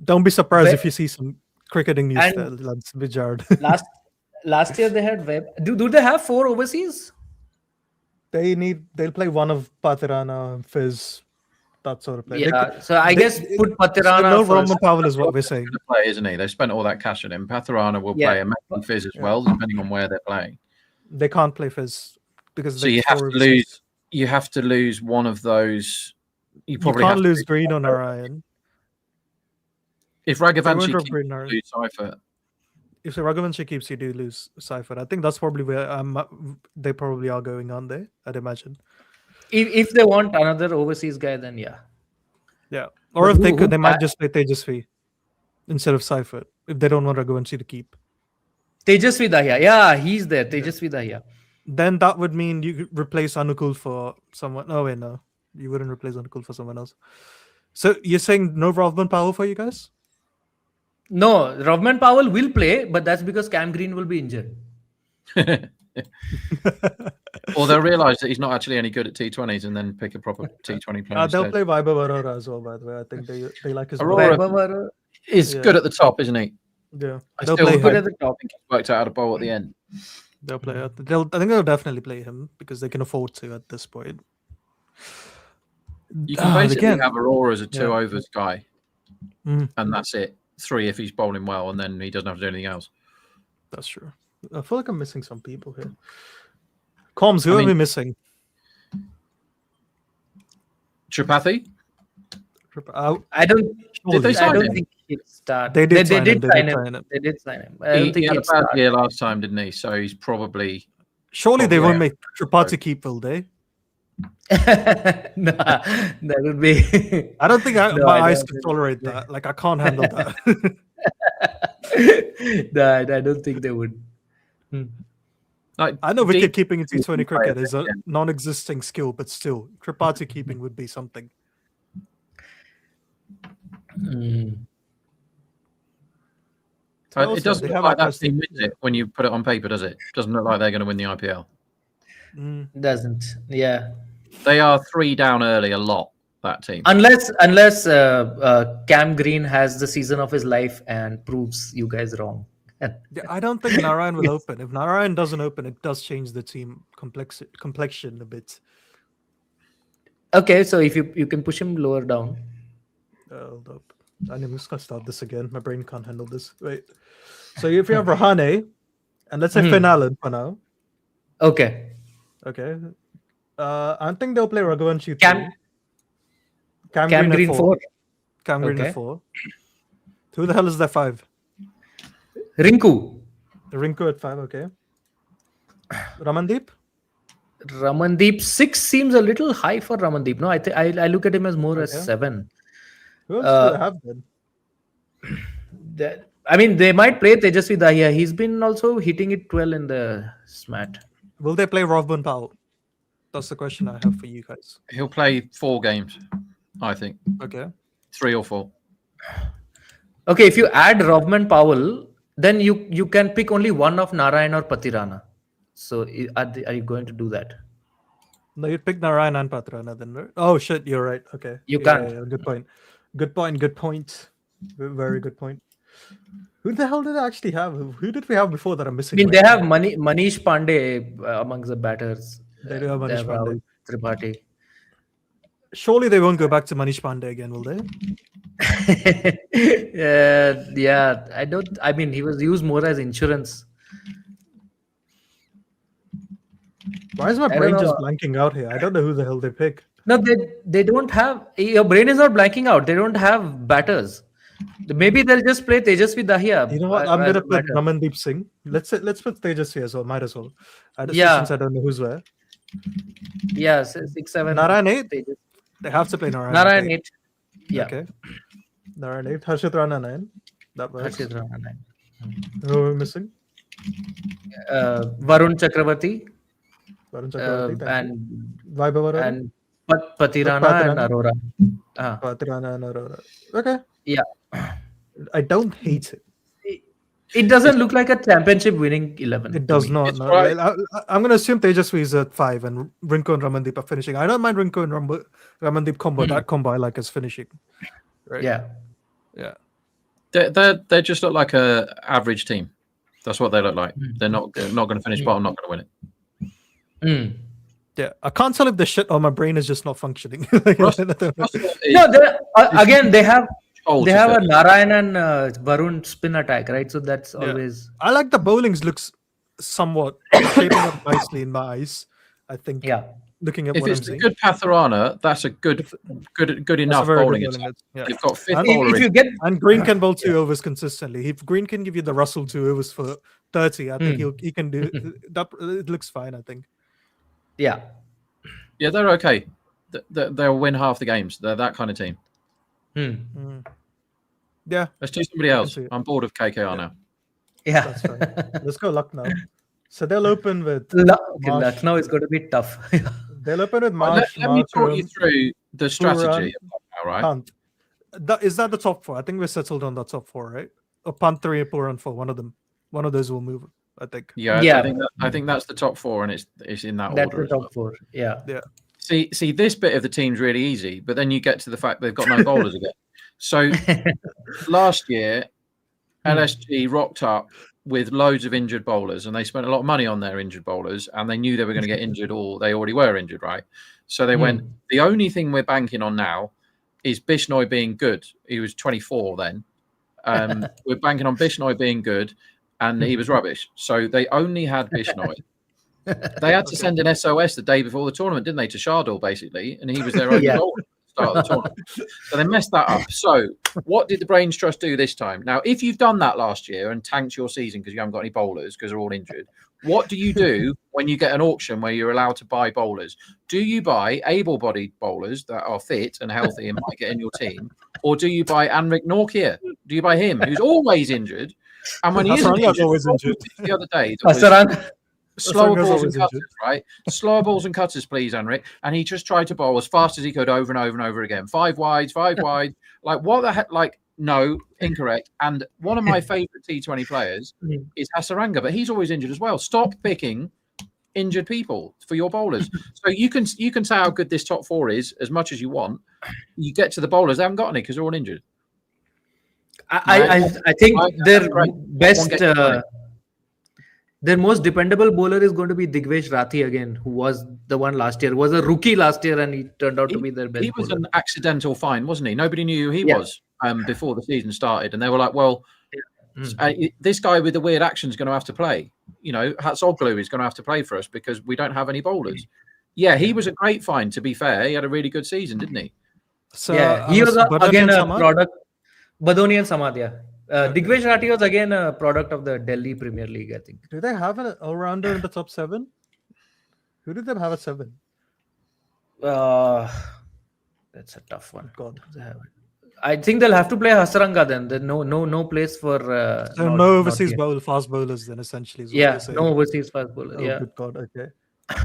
Don't be surprised if you see some cricketing news And- there, lads, with Jared. Last year they had Webb. Do they have 4 overseas? They'll play one of Pathirana, Fizz, that sort of play. They Yeah. could- So I they- guess put so Pathirana no first. Roman Powell is what we're saying. Gonna play, isn't he? They've spent all that cash on him. Pathirana will Yeah. play and maybe Fizz as well, depending on where they're playing. They can't play Fizz because So they're you have to four overseas. lose. You have to lose one of those. You You probably can't have to lose Green on Narayan. If They won't Raghuvanshi drop keeps Green Narayan. lose Seifert, If the Raghuvanshi keeps, you do lose Seifert. I think that's probably where they probably are going on there, I'd imagine. If they want another overseas guy, then yeah. Yeah. Or But if they who- could, they might I- just play Tejasvi instead of Seifert if they don't want Raghuvanshi to keep. Tejasvi Dahiya. Yeah, he's there. Tejasvi Dahiya. Then that would mean you could replace Anukul for someone. Oh, wait, no. You wouldn't replace Anukul for someone else. So you're saying no Rovman Powell for you guys? No, Rovman Powell will play, but that's because Cam Green will be injured. or they'll realise that he's not actually any good at T20s and then pick a proper T20 player. They'll instead. play Vaibhav Arora as well, by the way. I think they like his Aurora- bowling. He's Yeah. good at the top, isn't he? Yeah. I They'll still play Good him. at the top. I think he's worked out how to bowl at the end. They'll play. I think they'll definitely play him because they can afford to at this point. You can basically again, have Aurora as a 2 yeah. overs guy, Mm. and that's it. 3 if he's bowling well, and then he doesn't have to do anything else. That's true. I feel like I'm missing some people here. Comms, who I are mean- we missing? Tripathi? I don't. Did they I sign don't him? think he'll start. They did sign him, sign they did him. sign him. They did sign him. I don't He think had a he'll bad start. year last time, didn't he? So he's probably. Surely they Probably won't out. make Tripathi keep, will they? Nah, that would be. I don't think No, my I eyes don't can think- tolerate that. Like, I can't handle that. Nah, I don't think they would. Like, I know deep- wicket keeping in T20 play cricket it, is a yeah. non-existing skill, but still, Tripathi keeping would be something. Also, It doesn't they look have like that access to- team wins it when you put it on paper, does it? Doesn't look like they're going to win the IPL. Mm. Doesn't. Yeah. They are 3 down early a lot, that team. Unless Cam Green has the season of his life and proves you guys wrong. Yeah, I don't think Narayan will open. If Narayan doesn't open, it does change the team complexion a bit. Okay, so if you can push him lower down. Hold up. I'm just gonna start this again. My brain can't handle this. Wait. So if you have Rahane, and let's say Finn Allen for now. Okay. Okay. I think they'll play Raghuvanshi Cam 3. Cam Green Green at 4. 4. Cam Green Okay. at 4. Who the hell is that 5? Rinku. Rinku at 5, okay. Ramandeep? Ramandeep 6 seems a little high for Ramandeep. No, I look at him as more as Okay. 7. Who else do they have then? I mean, they might play Tejasvi Dahiya. He's been also hitting it well in the SMAT. Will they play Rovman Powell? That's the question I have for you guys. He'll play 4 games, I think. Okay. 3 or 4. Okay, if you add Rovman Powell, then you can pick only one of Narayan or Pathirana. So are you going to do that? No, you'd pick Narayan and Pathirana then, right? Oh, shit, you're right. Okay. You Yeah, can't. yeah, good point. Good point. Very good point. Who the hell did I actually have? Who did we have before that I'm I missing? mean, right they now? have Manish Pandey amongst the batters. They do have Manish Rahul Pandey. Tripathi. Surely they won't go back to Manish Pandey again, will they? Yeah, I mean, he was used more as insurance. Why is my I brain don't just know. blanking out here? I don't know who the hell they pick. No, they don't have. Your brain is not blanking out. They don't have batters. Maybe they'll just play Tejasvi Dahiya. You know what? I'm as gonna a put batter. Ramandeep Singh. Let's put Tejasvi as well. Might as well. Yeah. Since I don't know who's where. Yeah, 6, 7. Narayan 8. Tejas. They have to play Narayan. Narayan okay. 8. Yeah. Okay. Narayan 8. Harshit Rana 9. That works. Harshit Rana 9. Who are we missing? Varun Chakravarti Varun Chakravarti. and Vaibhav and Pathirana and Arora. Pathirana and Arora. Okay. Yeah. I don't hate it. It doesn't look like a championship winning 11. It does to me. not. It's No. right. I'm going to assume Tejasvi is at 5 and Rinko and Ramandeep are finishing. I don't mind Rinko and Ramandeep combo. That combo I like as finishing. Right? Yeah. Yeah. They just look like a average team. That's what they look like. They're not going to finish bottom, not going to win it. Mm. Yeah. I can't tell if the shit or my brain is just not funcking. No, again they have old they to have a fit. Narayan and Varun spin attack, right? So that's Yeah. always I like the bowlings looks somewhat shaping up nicely in my eyes. I think. yeah. Looking at If what it's I'm a seeing. good Pathirana, that's a good That's a enough very good bowling bowling. attack. Yeah. You've got fifth And bowler. If you get And Green can bowl 2 overs consistently. If Green can give you the Russell 2 overs for 30, I think he can do that. It looks fine, I think. yeah. Yeah, they're okay. They'll win half the games. They're that kind of team. Yeah, Let's do somebody else. see it. I'm bored of KKR now. Yeah. that's fine. Let's go Lucknow. So they'll open with Okay, Marsh. Lucknow is going to be tough. They'll open with Let Marsh, me talk you Markram, through the strategy. Puran, All right. Pant. Is that the top 4? I think we're settled on the top 4, right? Or Pant 3 and Puran 4. One of them. One of those will move, I think. Yeah, Yeah. I think that's the top 4, and it's in that That's order. the As well. top 4. Yeah. Yeah. See, this bit of the team's really easy, but then you get to the fact they've got no bowlers again. So last year, LSG rocked up with loads of injured bowlers, and they spent a lot of money on their injured bowlers, and they knew they were going to get injured, or they already were injured, right? So they went, the only thing we're banking on now is Bishnoi being good. He was 24 then. We're banking on Bishnoi being good, and he was rubbish. So they only had Bishnoi. They had to send an SOS the day before the tournament, didn't they, to Shardul, basically, and he was their only bowler at the start of the tournament. So they messed that up. So what did the Brains Trust do this time? Now, if you've done that last year and tanked your season because you haven't got any bowlers because they're all injured, what do you do when you get an auction where you're allowed to buy bowlers? Do you buy able-bodied bowlers that are fit and healthy and might get in your team, or do you buy Anrik Norkia? Do you buy him, who's always injured? And when he isn't Hasaranga's injured, always injured. the other day, that was slower Hasaranga's balls and always cutters, injured. right? Slower balls and cutters, please, Anrik. And he just tried to bowl as fast as he could over and over and over again. 5 wide. Like, what the heck? Like, no, incorrect. And one of my favourite T20 players is Hasaranga, but he's always injured as well. Stop picking injured people for your bowlers. So you can say how good this top 4 is as much as you want. You get to the bowlers, they haven't got any because they're all injured. I think their Great. best, One gets their most dependable bowler is going to be Digvesh Rathi again, who was the one last year. Was a rookie last year, and he turned out to be their best. He was bowler. an accidental find, wasn't he? Nobody knew who he was before the season started, and they were like, "Well, This guy with the weird action is going to have to play. Hatsoglu is going to have to play for us because we don't have any bowlers. Yeah, he was a great find, to be fair. He had a really good season, didn't he? So he was again a Samad? product. Badoni and Samad, yeah. Digvesh Rathi was again a product of the Delhi Premier League, I think. Do they have an all-rounder in the top 7? Who did they have at 7? That's a tough one. God. I think they'll have to play Hasaranga then. There's no place for. So no overseas fast bowlers then, essentially. Is what Yeah, you're saying. no overseas fast bowlers. Oh, Yeah. good God. Okay.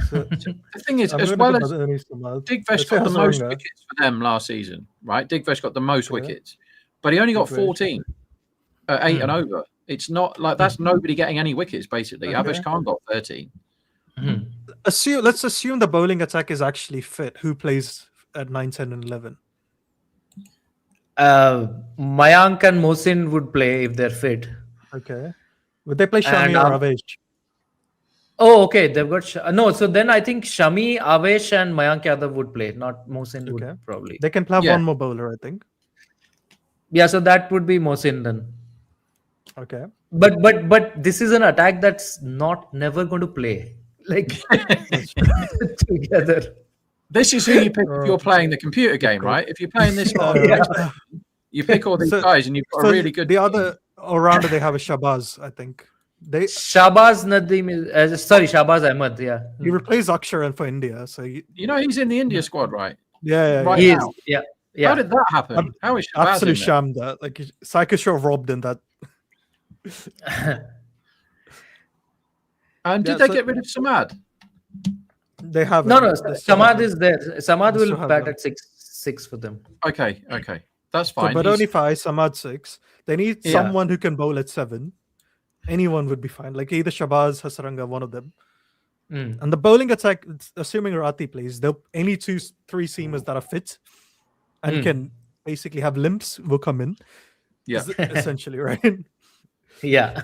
So, the thing is, I'm as going well to as Samad. Digvesh got the most wickets for them last season, right? Digvesh got the most wickets, but he only got 14 at 8 and over. It's not like that's nobody getting any wickets, basically. Avesh Khan got 13. Let's assume the bowling attack is actually fit. Who plays at 9, 10, and 11? Mayank and Mohsin would play if they're fit. Okay. Would they play Shami or Avesh? Oh, okay. They've got no. So then I think Shami, Avesh, and Mayank Yadav would play. Not Mohsin would probably. They can have one more bowler, I think. Yeah, so that would be Mohsin then. Okay. But this is an attack that's never going to play like together. This is who you pick if you're playing the computer game, right? If you're playing this, you pick all these guys, and you've got a really good. The other all-rounder they have is Shabaz, I think. Shahbaz Nadeem is Shahbaz Ahmed. Yeah, he replaced Aksharan for India, so he's in the India squad, right? Yeah, right he now. is. Yeah. How did that happen? How is Shabaz absolute sham that? Like Saika robbed in that. And did they get rid of Samad? They have no. Samad is there. Samad will bat at 6 for them. Okay, that's fine. So, but only 5, Samad 6. They need someone who can bowl at 7. Anyone would be fine. Like either Shabaz, Hasaranga, one of them. And the bowling attack, assuming Rathi plays, any 2-3 seamers that are fit and can basically have limps will come in. Yeah, essentially, right? Yeah.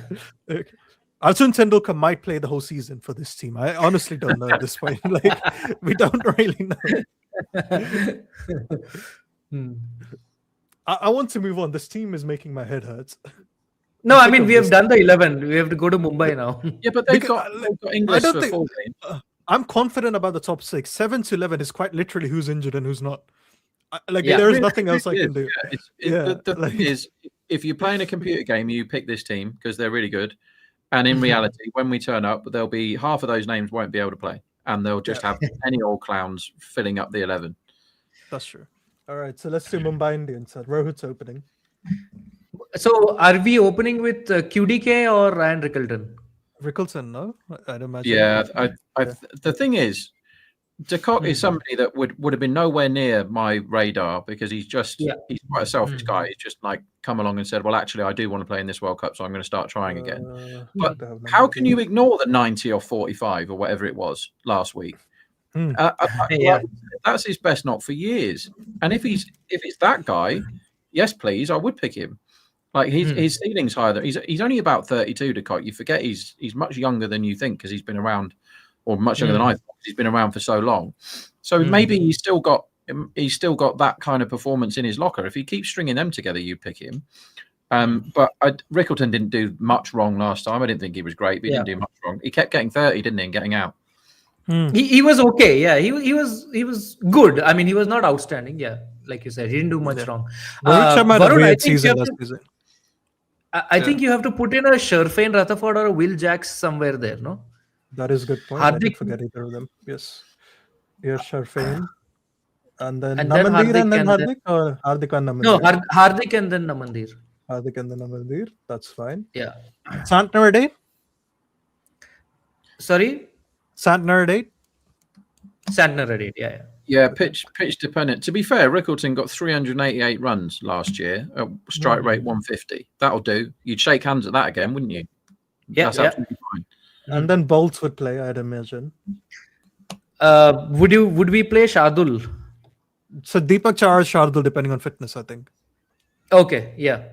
Arjun Tendulkar might play the whole season for this team. I honestly don't know at this point. Like, we don't really know. I want to move on. This team is making my head hurt. No, I mean, we have done the 11. We have to go to Mumbai now. Yeah, but they've got English for 4 games. I'm confident about the top 6. 7 to 11 is quite literally who's injured and who's not. There is nothing else I can do. The thing is, if you're playing a computer game, you pick this team because they're really good. And in reality, when we turn up, there'll be half of those names won't be able to play. And they'll just have any old clowns filling up the 11. That's true. All right, so let's do Mumbai Indians. Rohit's opening. So are we opening with QDK or Ryan Rickelton? Rickelton, no? I'd imagine. Yeah, the thing is, De Kock is somebody that would have been nowhere near my radar because he's quite a selfish guy. He's just like come along and said, well, actually, I do want to play in this World Cup, so I'm going to start trying again. But how can you ignore the 90 or 45 or whatever it was last week? That's his best knock for years. And if it's that guy, yes, please, I would pick him. Like his ceiling's higher. He's only about 32. De Kock. You forget he's much younger than you think because he's been around, or much younger than I thought. He's been around for so long. So maybe he's still got that kind of performance in his locker. If he keeps stringing them together, you pick him. But Rickelton didn't do much wrong last time. I didn't think he was great, but he didn't do much wrong. He kept getting 30, didn't he, and getting out. He was okay. Yeah, he was good. I mean, he was not outstanding. Yeah, like you said, he didn't do much wrong. Varun, I think I think you have to put in a Sherfane Rutherford or a Will Jacks somewhere there, no? That is a good point. I didn't forget either of them. Yes. Here's Sherfane. And then Namandir and then Hardik? Or Hardik and Namandir? No, Hardik and then Namandir. Hardik and then Namandir. That's fine. Yeah. Santner Day? Sorry? Santner Day? Santner Day, yeah. Yeah, pitch dependent. To be fair, Rickelton got 388 runs last year, strike rate 150. That'll do. You'd shake hands at that again, wouldn't you? Yeah, that's absolutely fine. And then Bolts would play, I'd imagine. Would we play Shardul? So Deepak Chahar, Shardul, depending on fitness, I think. Okay, yeah.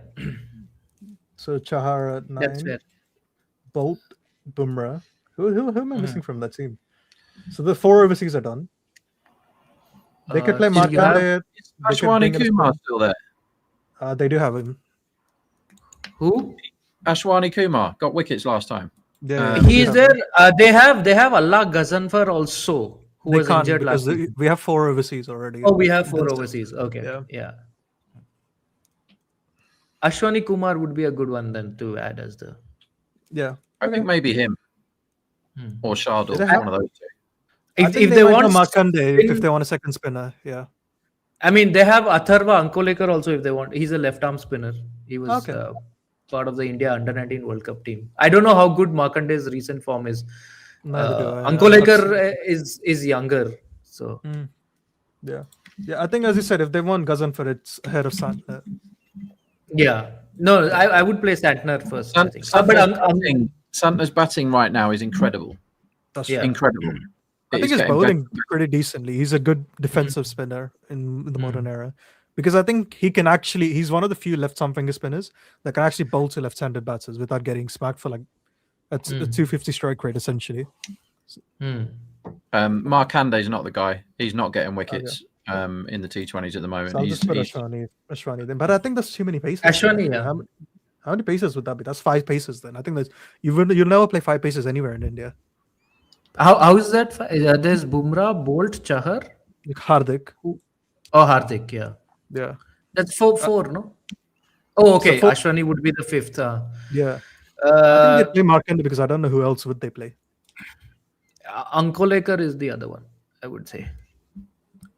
So Chahar at 9. That's fair. Bolt, Bumrah. Who am I missing from that team? So the 4 overseas are done. They could play Markande. Is Ashwani Kumar still there? They do have him. Who? Ashwani Kumar got wickets last time. Yeah, He's there. They have Allah Ghazanfar also, who they was can't injured because last season. we have 4 overseas already. Oh, we have 4 That's- overseas. Okay. Yeah. Yeah. Ashwani Kumar would be a good one then to add as the. Yeah. I think maybe him or Shardul, They have- one of those two. I If think they might go want Markande if spin- they want a second spinner. Yeah. I mean, they have Atharva Ankolekar also if they want. He's a left-arm spinner. He was Okay. part of the India Under-19 World Cup team. I don't know how good Markande's recent form is. Neither do I. Ankolekar is younger, so Yeah. Yeah. I think as you said, if they want Ghazanfar, it's ahead of Santner. yeah. No, I would play Santner first. I think. Santner's batting right now is incredible. That's Yeah. true. Incredible. I think It's he's getting bowling better. pretty decently. He's a good defensive spinner in the modern era. Because I think he's one of the few left arm finger spinners that can actually bowl to left-handed batters without getting smacked for like a 250 strike rate essentially. Markande's not the guy. He's not getting wickets in the T20s at the moment. So I'll just put Ashwani then. But I think that's too many paces. Ashwani, yeah. How many paces would that be? That's 5 paces then. I think you'll never play 5 paces anywhere in India. How is that? There's Bumrah, Bolt, Chahar. Like Hardik. Oh, Hardik, yeah. Yeah. That's 4, no? Oh, okay. So Ashwani would be the 5th. Yeah. I think they play Markanda because I don't know who else would they play. Ankolekar is the other one, I would say.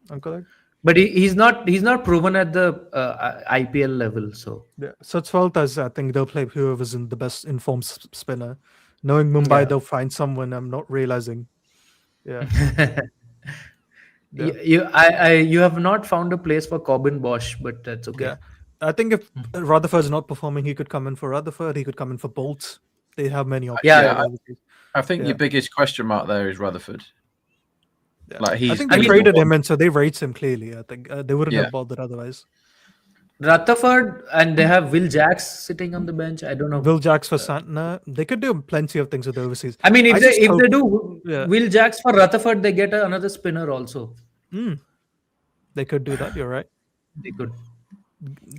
Uncle? But he's not proven at the IPL level. So Yeah. So it's fault as I think they'll play whoever's in the best informed spinner. Knowing Mumbai, they'll find someone I'm not realizing. Yeah. you have not found a place for Corbin Bosch, but that's okay. Yeah. I think if Rutherford's not performing, he could come in for Rutherford. He could come in for Bolt. They have many options. Yeah. I think your biggest question mark there is Rutherford. Yeah. Like I think they traded him in, so they rate him clearly. I think they wouldn't have bothered otherwise. Rutherford, and they have Will Jacks sitting on the bench. I don't know. Will Jacks for Santner. They could do plenty of things with the overseas. I mean, if just they hope- do Will Jacks for Rutherford, they get another spinner also. They could do that. You're right. They could.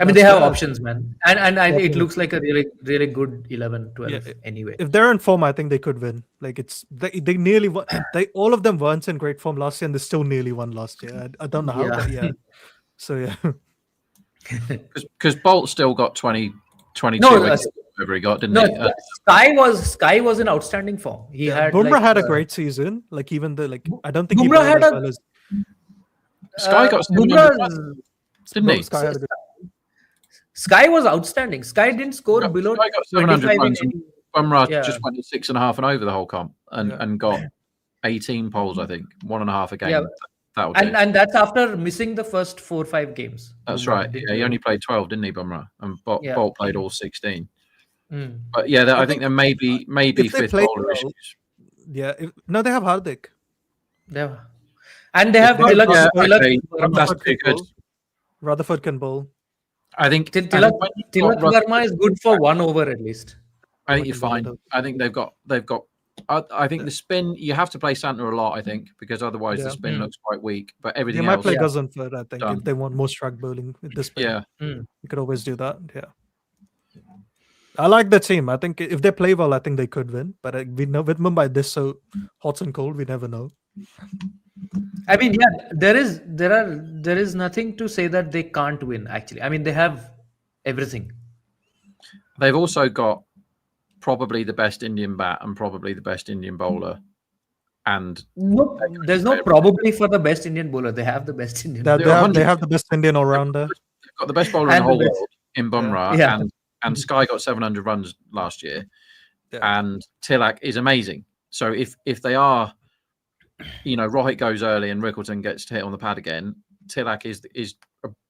I mean, they have options, man, and it looks like a really, really good 11, 12 anyway. If they're in form, I think they could win. Like they nearly won. All of them weren't in great form last year, and they still nearly won last year. I don't know how, but yeah. So yeah. Because Bolt still got 22 wickets, whatever he got, didn't he? Sky was in outstanding form. He had Bumrah had a great season. Like even I don't think Bumrah he had as well as Sky got 700 runs, didn't he? Sky had a good. Sky was outstanding. Sky didn't score below Sky got 700 25 runs. in Bumrah just went to 6.5 and over the whole comp and got 18 poles, I think, 1.5 a game. Yeah. That'll do. And that's after missing the first 4-5 games. That's right. Yeah, he only played 12, didn't he, Bumrah? And Bolt played all 16. But yeah, I think there may be fifth bowler issues. Yeah. No, they have Hardik. Yeah. And they have Tilak. That's too good. Rutherford can bowl. I think Tilak Verma is good for 1 over at least. I think you're fine. I think they've got. I think the spin, you have to play Santner a lot, I think, because otherwise the spin looks quite weak. But everything They might else, play Ghazanfar, I think, if they want more strike bowling with this spin. Yeah. You could always do that. Yeah. I like the team. I think if they play well, I think they could win. But we know with Mumbai, this so hot and cold, we never know. I mean, yeah, there is nothing to say that they can't win. Actually, I mean, they have everything. They've also got probably the best Indian bat and probably the best Indian bowler. And there's no probably for the best Indian bowler. They have the best Indian. They have the best Indian all rounder. They've got the best bowler in the whole world in Bumrah, and Sky got 700 runs last year, and Tilak is amazing. So if they are, Rohit goes early and Rickleton gets hit on the pad again, Tilak is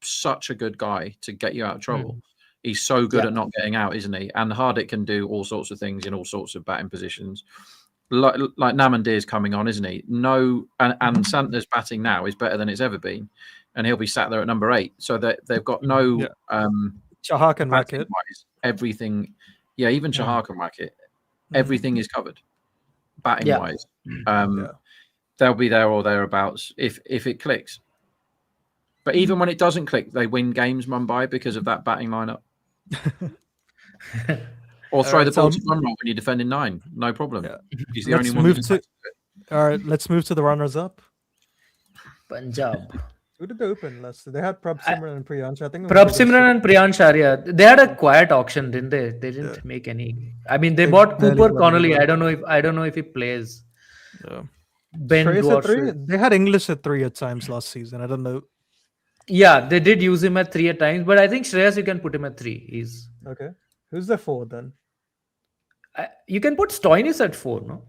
such a good guy to get you out of trouble. He's so good at not getting out, isn't he? And Hardik can do all sorts of things in all sorts of batting positions. Like Namandir's coming on, isn't he? No, and Santner's batting now is better than it's ever been, and he'll be sat there at number 8. So they've got no Chahar can whack it. Everything, even Chahar can whack it. Everything is covered, batting wise. They'll be there or thereabouts if it clicks. But even when it doesn't click, they win games, Mumbai, because of that batting lineup. Or throw Alright, the so ball to Munro when you're defending 9. No problem. Yeah. He's the let's only one. move that to. can do it. All right, let's move to the runners-up. Punjab. Who did they open last? They had Prabh Simran and Priyansh. I think. Prabh Simran and Priyansh Arya, they had a quiet auction, didn't they? They didn't make any. I mean, they bought barely Cooper got Connolly. anyone. I don't know if he plays. Yeah. Ben Shreyas at 3. Dwarf. They had English at 3 at times last season. I don't know. Yeah, they did use him at 3 at times, but I think Shreyas you can put him at 3. He's Okay. Who's the 4 then? you can put Stoinis at 4, no?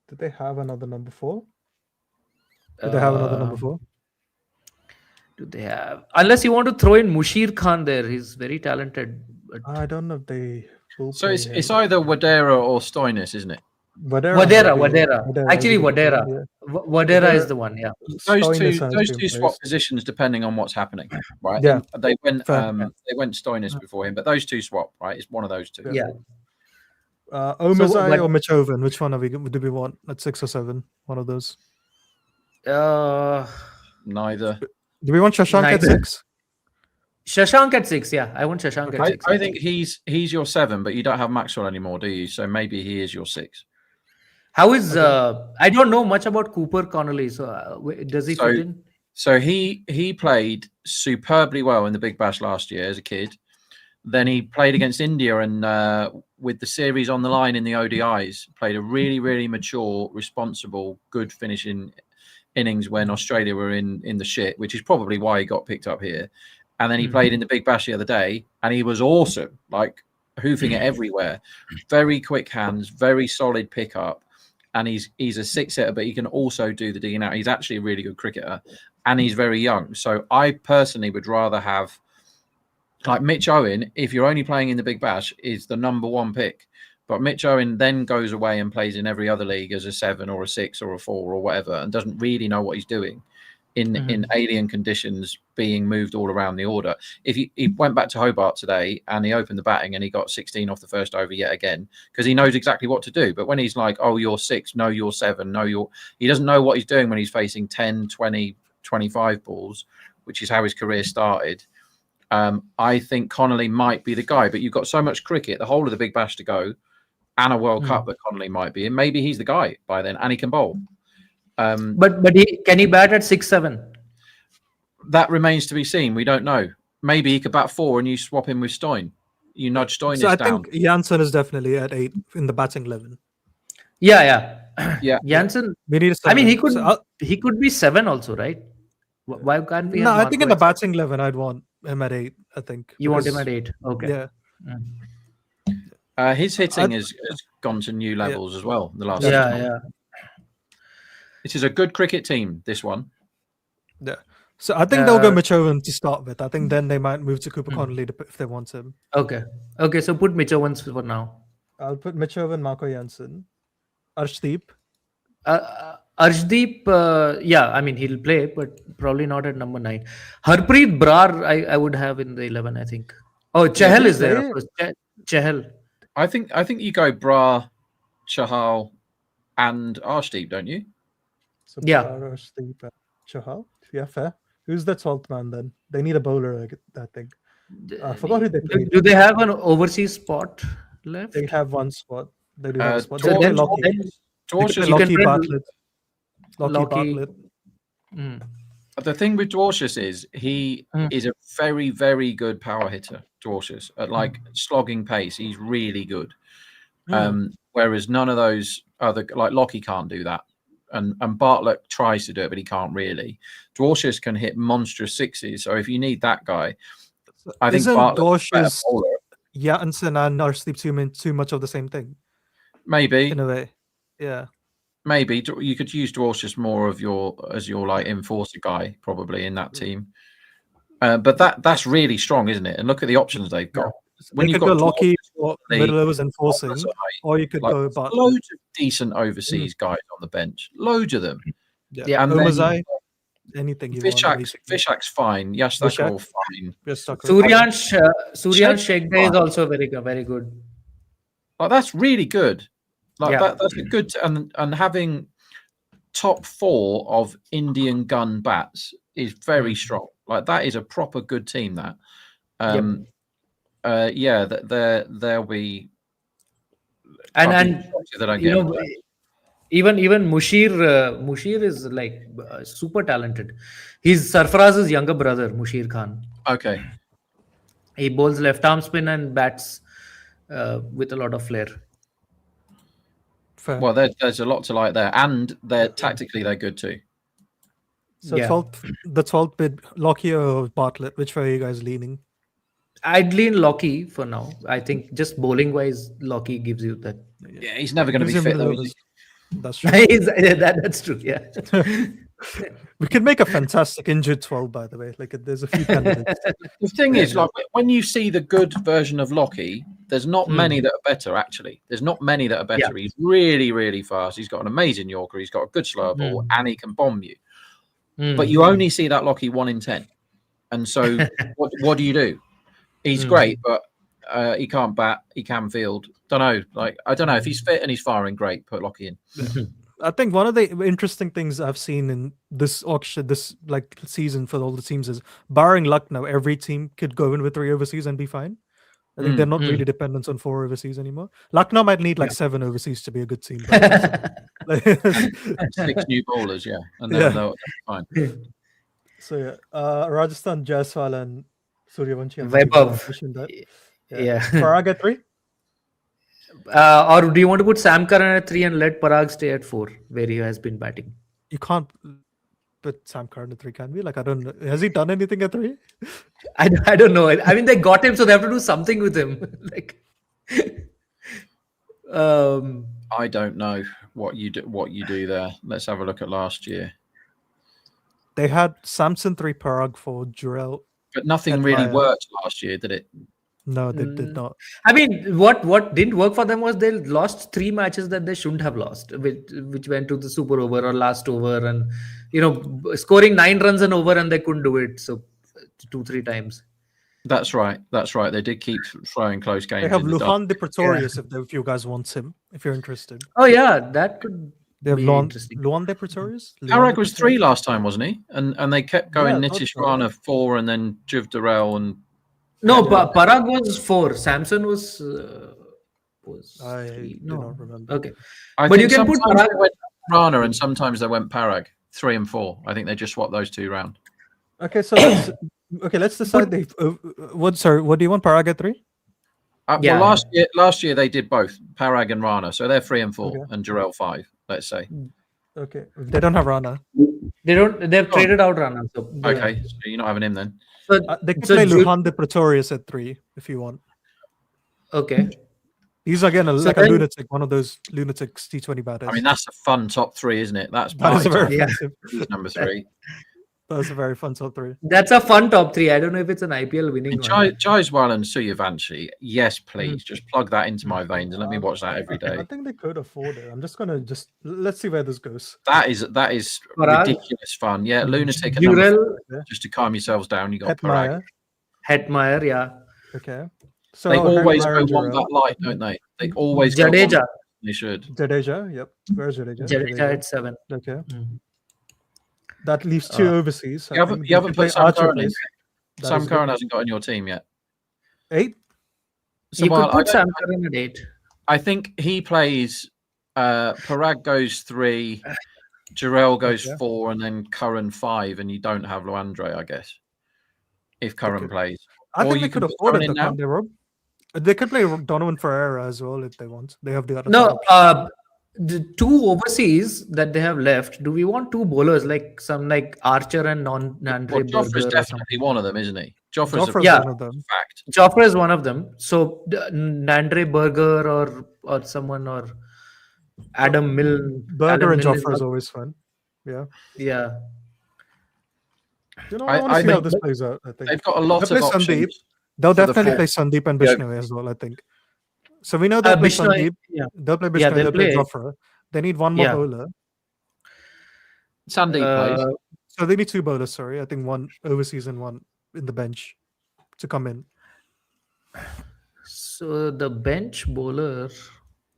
Did they have another number 4? Did they have another number 4? Do they have? Unless you want to throw in Mushir Khan there, he's very talented. But I don't know if they. Will So play it's him. either Wadera or Stoinis, isn't it? Wadera. Actually, Wadera. Wadera is the one. Yeah. Those two swap positions depending on what's happening, right? Yeah. They went Fair. they went Stoinis before him, but those two swap, right? It's one of those two. Yeah. Omazai or Michovan? Which one do we want at 6 or 7? One of those. Neither. Do we want Shashank at Neither. 6? Shashank at 6. Yeah, I want Shashank at 6. I think he's your 7, but you don't have Maxwell anymore, do you? So maybe he is your 6. How is I don't know much about Cooper Connolly. So does he fit in? So he played superbly well in the Big Bash last year as a kid. Then he played against India and with the series on the line in the ODIs, played a really, really mature, responsible, good finishing innings when Australia were in the shit, which is probably why he got picked up here. And then he played in the Big Bash the other day, and he was awesome, like hoofing it everywhere. Very quick hands, very solid pickup. And he's a 6-hitter, but he can also do the digging out. He's actually a really good cricketer, and he's very young. So I personally would rather have, like Mitch Owen, if you're only playing in the Big Bash, is the number 1 pick. But Mitch Owen then goes away and plays in every other league as a 7 or a 6 or a 4 or whatever, and doesn't really know what he's doing in alien conditions, being moved all around the order. If he went back to Hobart today and he opened the batting and he got 16 off the first over yet again, because he knows exactly what to do. But when he's like, oh, you're 6, no, you're 7, no, he doesn't know what he's doing when he's facing 10, 20, 25 balls, which is how his career started. I think Connolly might be the guy, but you've got so much cricket, the whole of the Big Bash to go, and a World Cup that Connolly might be, and maybe he's the guy by then, and he can bowl. But can he bat at 6-7? That remains to be seen. We don't know. Maybe he could bat 4 and you swap him with Stoin. You nudge Stoinis So I down. think Janssen is definitely at 8 in the batting 11. Yeah. Yeah. Janssen. We need a 7. I mean, So he could be 7 also, right? Why can't we? no, have I think in Marco the at batting 11, I'd want him at 8. I think You want him because- at 8? Okay. Yeah. His hitting has gone to new levels as well. The last 6 months. Yeah. This is a good cricket team, this one. Yeah. So I think they'll go Michovan to start with. I think then they might move to Cooper Connolly if they want him. Okay. So put Mitch Owens for now. I'll put Michovan, Marco Janssen, Arshdeep. Arshdeep, yeah, I mean, he'll play, but probably not at number 9. Harpreet Brar, I would have in the 11, I think. Oh, Chahal is there, of course. Chahal. I think you go Bra, Chahal, and Arshdeep, don't you? So Yeah. Brar, Arshdeep, Chahal. Yeah, fair. Who's the 12th man then? They need a bowler, I think. I forgot who they played. Do they have an overseas spot left? They have one spot. They do have a spot. Tor- They play then- Lockie. then- Dwarsh's, You can Lockie play- Bartlett. Lockie Lockie- Bartlett. Mm. the thing with Dwarsh's is he is a very, very good power hitter, Dwarsh's, at like slogging pace. He's really good. Whereas none of those other, like Lockie can't do that. And Bartlett tries to do it, but he can't really. Dwarsh's can hit monstrous 6s. So if you need that guy, I think Isn't Bartlett's a better Dwarsh's bowler. Janssen and Arshdeep too much of the same thing Maybe. in a way? Yeah. Maybe you could use Dwarsh's more of your like enforcer guy probably in that team, but that's really strong, isn't it? And look at the options they've got. When you you've could go got Lockie or Dwarsh's, middle overs enforcing, or you could like, go Bartlett. loads of decent overseas guys on the bench, loads of them. Yeah. And then Omazai, anything you want. Vishak's fine. Yash Thakur fine. Suryansh Shekde is also very good. Like that's really good. Like Yeah. that's a good and having top 4 of Indian gun bats is very strong. Like that is a proper good team. That yeah, they'll be. And I'd be shocked if they don't get him back. even Mushir is like super talented. He's Sarfaraz's younger brother, Mushir Khan. Okay. He bowls left arm spin and bats with a lot of flair. Fair. Well, there's a lot to like there, and they're tactically they're good too. So Yeah. 12th bid, Lockyer or Bartlett? Which way are you guys leaning? I'd lean Lockie for now. I think just bowling wise, Lockie gives you that. Yeah, he's never going to be Gives him fit the though. levels. Is That's true. That's true. Yeah. We could make a fantastic injured 12, by the way. Like, there's a few candidates. he? The thing is, like when you see the good version of Lockie, there's not many that are better. Actually, there's not many that are better. Yeah. He's really, really fast. He's got an amazing Yorker. He's got a good slower ball, and he can bomb you. But you only see that Lockie 1 in 10, and so what do you do? He's great, but he can't bat. He can field. Don't know. Like I don't know if he's fit and he's firing. Great, put Lockie in. I think one of the interesting things I've seen in this auction, this like season for all the teams is, barring Lucknow, every team could go in with 3 overseas and be fine. I think they're not really dependent on 4 overseas anymore. Lucknow might need like 7 overseas to be a good team. But 6 new bowlers, yeah, and they'll fine. So yeah, Rajasthan, Jaiswal and Suryavanshi. Vaibhav. Yeah. Parag at 3? Or do you want to put Sam Curran at 3 and let Parag stay at 4, where he has been batting? You can't put Sam Curran at 3, can we? Like, I don't know. Has he done anything at 3? I don't know. I mean, they got him, so they have to do something with him. Like, I don't know what you do there. Let's have a look at last year. They had Samson 3, Parag 4, Jurel. But nothing really worked last year, did it? No, they did not. I mean, what didn't work for them was they lost 3 matches that they shouldn't have lost, which went to the super over or last over, and scoring 9 runs and over, and they couldn't do it. So 2-3 times. That's right. They did keep throwing close games. They have in the Luhan de Pretorius if you guys want him, if you're interested. Oh yeah, that could. They have be Luhan interesting. de Pretorius. Parag was 3 last time, wasn't he? And they kept going. Yeah, Nitish so. Rana 4, and then Juv Durrell and. No, Parag was 4. Samson was. I 3. do not remember. Okay, I but think you can put sometimes Parag. they went Rana and sometimes they went Parag 3 and 4. I think they just swapped those 2 round. Okay, so let's decide. What do you want? Parag at 3? Yeah. Well, last year they did both Parag and Rana, so they're 3 and 4, Okay. and Jarrell 5. Let's say. Okay, they don't have Rana. They've traded out Rana. So, Okay, so you're not having him then. So, They could so play Ju- Luhan de Pretorius at 3 if you want. Okay. He's again a then- lunatic, one of those lunatics T20 batters. I mean, that's a fun top 3, isn't it? That's that is a party very top. offensive. He's number 3. That's a very fun top 3. That's a fun top 3. I don't know if it's an IPL winning one. Jaiswal and Suryavanshi, yes, please, just plug that into my veins and let me watch that every I day. think they could afford it. I'm just gonna let's see where this goes. That is Parag? ridiculous fun. Yeah, lunatic and number Jurel, 4, just to calm yourselves down. You got Parag. Hetmeyer. Hetmeyer, yeah. Okay. So They always Hetmeyer go and one Jurel. that light, don't they? They always go Jadeja. one. They should. Jadeja, yep. Where's Jadeja? Jadeja at 7. Okay. Mhm. That leaves 2 overseas. You haven't put Sam Curran in. Sam Curran hasn't got in your team yet. 8? So, You well, could put Sam Curran at 8. I think he plays. Parag goes 3, Jarrell goes 4, and then Curran 5, and you don't have Luandre, I guess, if Curran plays. I Or think you they could can put afford Curran it, in though, now. can't they, Rob? They could play Donovan Ferreira as well if they want. They have the other. No, side. the 2 overseas that they have left, do we want 2 bowlers like Archer and Nandre Well, Joffrey's Berger or something? definitely one of them, isn't he? Joffrey's Joffrey's Yeah. one of them. a fact. Joffrey is one of them. So Nandre Berger or someone or Adam Milne. Berger and Adam Milne is Joffrey is one- always fun. Yeah. Yeah. I want to I see how think this plays out. I think They've got a lot They'll of play options. Sandeep. They'll for the definitely four. play Sandeep and Yeah. Bishnoi as well, I think. So we know they'll play Bishnoi, Sandeep. yeah. They'll play Bishnoi. Yeah, they'll they'll play play. Joffrey. They need one more Yeah. bowler. Sandeep plays. So they need 2 bowlers, sorry. I think 1 overseas and 1 in the bench to come in. So the bench bowler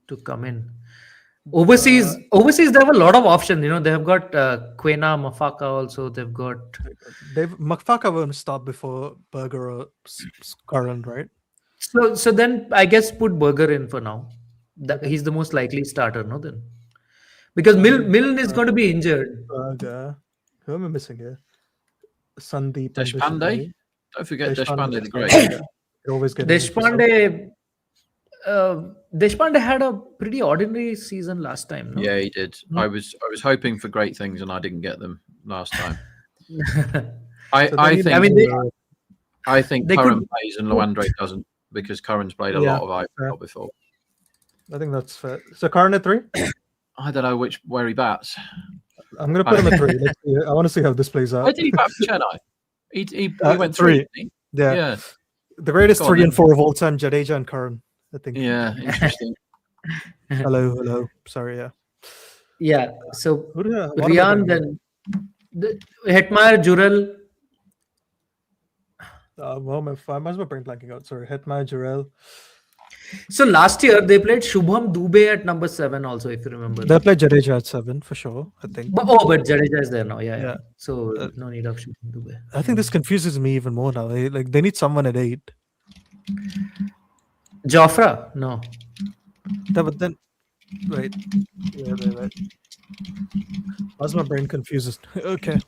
to come in. Overseas, they have a lot of options. They have got Quena, Mafaka also. They've got Makfaka won't start before Berger or Curran, right? So then I guess put Berger in for now. He's the most likely starter, no? Then because Milne is going to be injured. Who am I missing here? Sandeep and Deshpande. Don't forget Deshpande the Great. Yeah. You're always getting Deshpande had a pretty ordinary season last time. No? Yeah, he did. I was hoping for great things and I didn't get them last time. I think Curran plays and Luandre doesn't because Curran's played a lot of IPL before. I think that's fair. So Curran at 3? I don't know where he bats. I'm going to put him at 3. I want to see how this plays out. Where did he bat for Chennai? He went 3. Yeah. The greatest 3 and 4 of all time, Jadeja and Curran, I think. Yeah, interesting. Hello. Sorry, yeah. Yeah. So Rian, then Hetmeyer, Jurel. I must be brain blanking out. Sorry, Hetmeyer, Jurel. So last year they played Shubham Dubey at number 7 also, if you remember. They played Jadeja at 7 for sure, I think. But Jadeja is there now. Yeah. So no need of Shubham Dubey. I think this confuses me even more now. They need someone at 8. Jofra? No. Yeah, but then wait. Yeah, wait. Why's my brain confuses? Okay.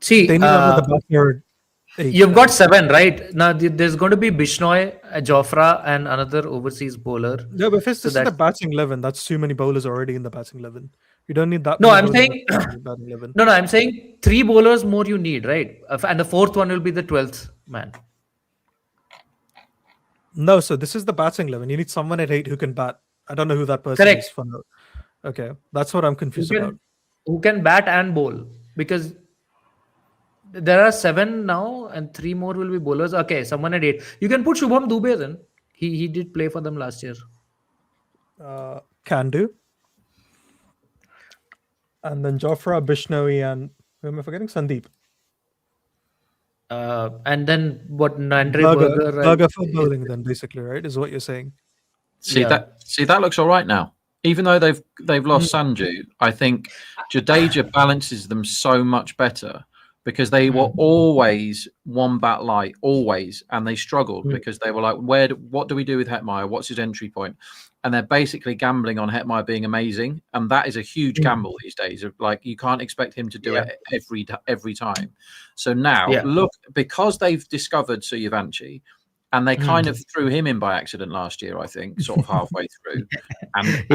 See, they need another batter. You've got 7, right? Now there's going to be Bishnoi, Jofra, and another overseas bowler. Yeah, but if it's just the batting 11, that's too many bowlers already in the batting 11. You don't need that. No, I'm saying no. I'm saying 3 bowlers more you need, right? And the 4th one will be the 12th man. No, so this is the batting 11. You need someone at 8 who can bat. I don't know who that person is. For now. Okay, that's what I'm confused about. Who can bat and bowl? Because there are 7 now, and 3 more will be bowlers. Okay, someone at 8. You can put Shubham Dubey then. He did play for them last year. Can do. And then Jofra, Bishnoi, and who am I forgetting? Sandeep. And then what? Andre Berger for bowling, then basically, right? Is what you're saying. See that looks all right now. Even though they've lost Sanju, I think Jadeja balances them so much better because they were always one bat light, always, and they struggled because they were like, what do we do with Hetmeyer? What's his entry point? And they're basically gambling on Hetmeyer being amazing, and that is a huge gamble these days. Like you can't expect him to do it every time. So now look, because they've discovered Suryavanshi, and they kind of threw him in by accident last year, I think, sort of halfway through. And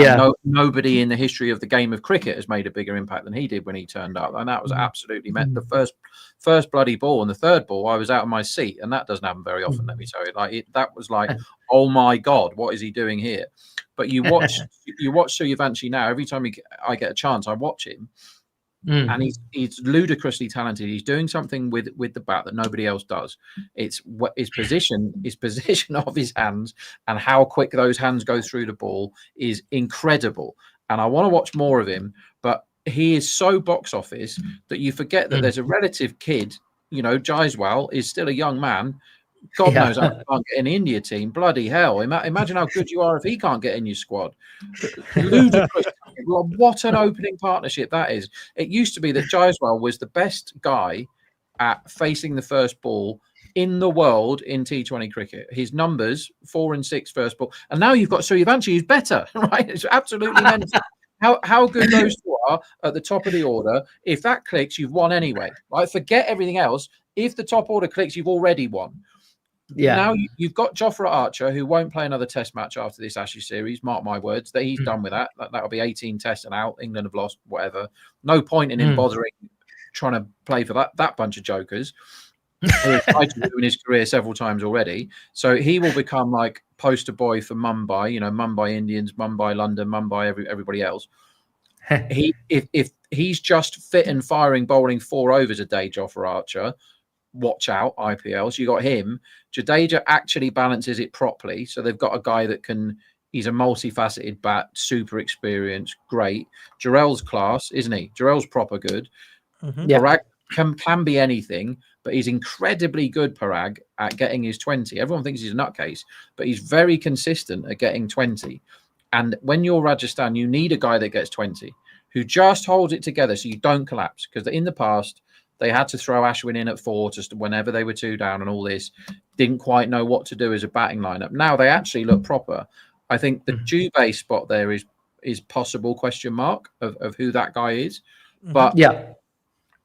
nobody in the history of the game of cricket has made a bigger impact than he did when he turned up. And that was absolutely the first bloody ball and the third ball, I was out of my seat. And that doesn't happen very often, let me tell you. That was like, oh my God, what is he doing here? But you watch Suryavanshi now, every time I get a chance, I watch him. And he's ludicrously talented. He's doing something with the bat that nobody else does. It's his position of his hands and how quick those hands go through the ball is incredible. And I want to watch more of him, but he is so box office that you forget that there's a relative kid. You know, Jaiswal is still a young man. God knows I can't get in the India team. Bloody hell. Imagine how good you are if he can't get in your squad. Ludicrous. What an opening partnership that is. It used to be that Jaiswal was the best guy at facing the first ball in the world in T20 cricket. His numbers, 4 and 6 first ball. And now you've got Suryavanshi who's better, right? It's absolutely mental. How good those two are at the top of the order. If that clicks, you've won anyway. Right? Forget everything else. If the top order clicks, you've already won. Yeah. Now you've got Jofra Archer, who won't play another Test match after this Ashes series. Mark my words, that he's done with that. That'll be 18 Tests and out. England have lost, whatever. No point in him bothering trying to play for that bunch of jokers. He's tried to do in his career several times already. So he will become like poster boy for Mumbai. You know, Mumbai Indians, Mumbai London, Mumbai everybody else. If he's just fit and firing, bowling 4 overs a day, Jofra Archer. Watch out, IPL. So you got him. Jadeja actually balances it properly. So they've got a guy that he's a multifaceted bat, super experienced, great. Jarrell's class, isn't he? Jarrell's proper good. Parag can be anything, but he's incredibly good, Parag, at getting his 20. Everyone thinks he's a nutcase, but he's very consistent at getting 20. And when you're Rajasthan, you need a guy that gets 20, who just holds it together so you don't collapse. Because in the past, They had to throw Ashwin in at 4 just whenever they were 2 down and all this. Didn't quite know what to do as a batting lineup. Now they actually look proper. I think the Dubé spot there is possible question mark of who that guy is. But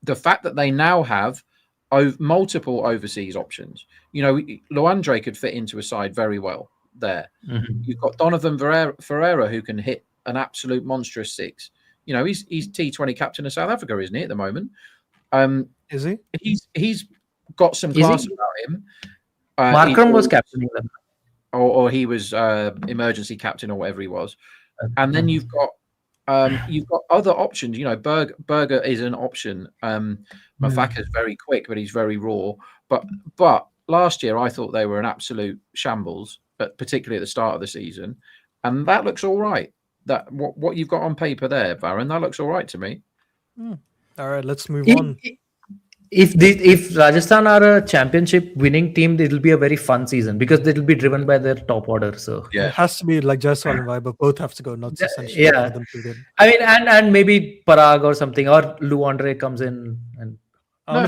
the fact that they now have multiple overseas options, Luandre could fit into a side very well there. You've got Donovan Ferreira who can hit an absolute monstrous 6. He's T20 captain of South Africa, isn't he, at the moment? Is he? He's got some class about him. Markram was captain of them. Or he was emergency captain or whatever he was. And then you've got other options. Berger is an option. Mafaka's very quick, but he's very raw. But last year I thought they were an absolute shambles, but particularly at the start of the season. And that looks all right. That what you've got on paper there, Varun, that looks all right to me. All right, let's move on. If Rajasthan are a championship winning team, it'll be a very fun season because it'll be driven by their top order. So it has to be like Jaiswal and Vibhav, both have to go, not essentially for them to win. I mean, and maybe Parag or something, or Luandre comes in and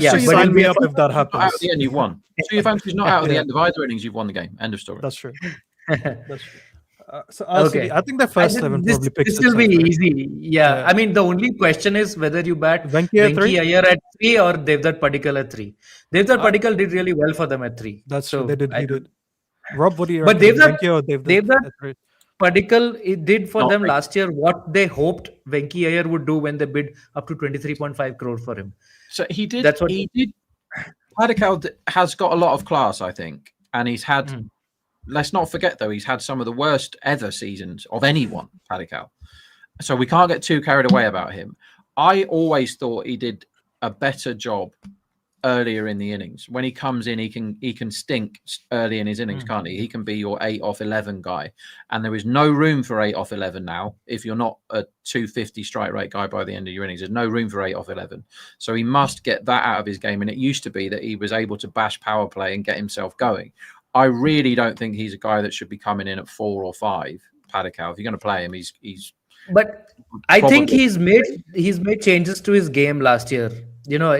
sign me up if that happens. Out at the end, you've won. So if Anthony's not out at the end of either innings, you've won the game. End of story. That's true. That's true. So I think the first 11 probably picks. This will be easy. Yeah. I mean, the only question is whether you bat Venki Iyer at 3 or Devdutt Padikkal at 3. Devdutt Padikkal did really well for them at 3. That's true. He did. Rob, what do you reckon? But Devdutt Padikkal, it did for them last year what they hoped Venki Iyer would do when they bid up to 23.5 crore for him. So he did. He did. Padikkal has got a lot of class, I think, and he's had. Let's not forget, though, he's had some of the worst ever seasons of anyone, Padikkal. So we can't get too carried away about him. I always thought he did a better job earlier in the innings. When he comes in, he can stink early in his innings, can't he? He can be your 8 off 11 guy. And there is no room for 8 off 11 now. If you're not a 250 strike rate guy by the end of your innings, there's no room for 8 off 11. So he must get that out of his game. And it used to be that he was able to bash power play and get himself going. I really don't think he's a guy that should be coming in at 4 or 5. Padikkal, if you're going to play him, he's. But I think he's made changes to his game last year.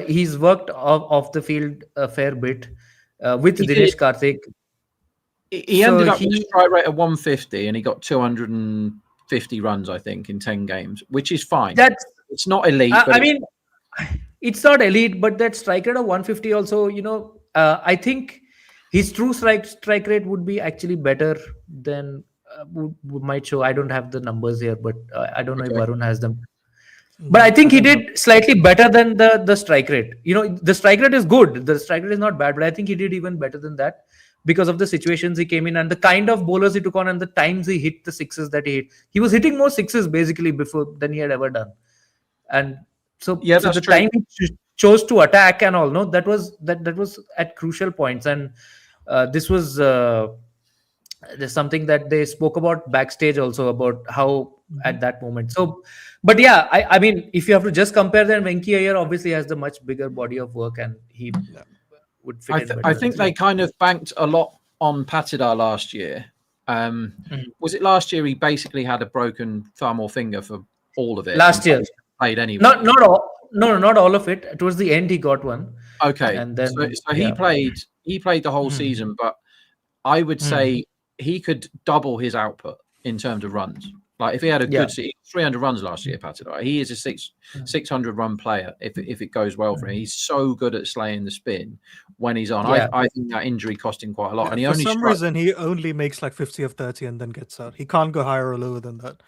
He's worked off the field a fair bit with Dinesh Karthik. He ended up with a strike rate of 150, and he got 250 runs, I think, in 10 games, which is fine. It's not elite. I mean, it's not elite, but that strike rate of 150 also. I think. His true strike rate would be actually better than might show. I don't have the numbers here, but I don't know if Varun has them. But I think he did slightly better than the strike rate. The strike rate is good. The strike rate is not bad, but I think he did even better than that because of the situations he came in and the kind of bowlers he took on and the times he hit the sixes that he hit. He was hitting more sixes basically before than he had ever done. And so the time he chose to attack and all, that was at crucial points. And this was there's something that they spoke about backstage also about how at that moment. So, but yeah, I mean, if you have to just compare them, Venki Iyer obviously has the much bigger body of work and he would fit in. I think they kind of banked a lot on Patidar last year. Was it last year he basically had a broken thumb or finger for all of it? Last year. Played anyway. Not all. No, not all of it. Towards the end, he got one. Okay, and then so he played. He played the whole season, but I would say he could double his output in terms of runs. Like if he had a good season, 300 runs last year, Patidar. He is a 600 run player if it goes well for him. He's so good at slaying the spin when he's on. I think that injury cost him quite a lot. And he for some reason he only makes like 50 of 30 and then gets out. He can't go higher or lower than that.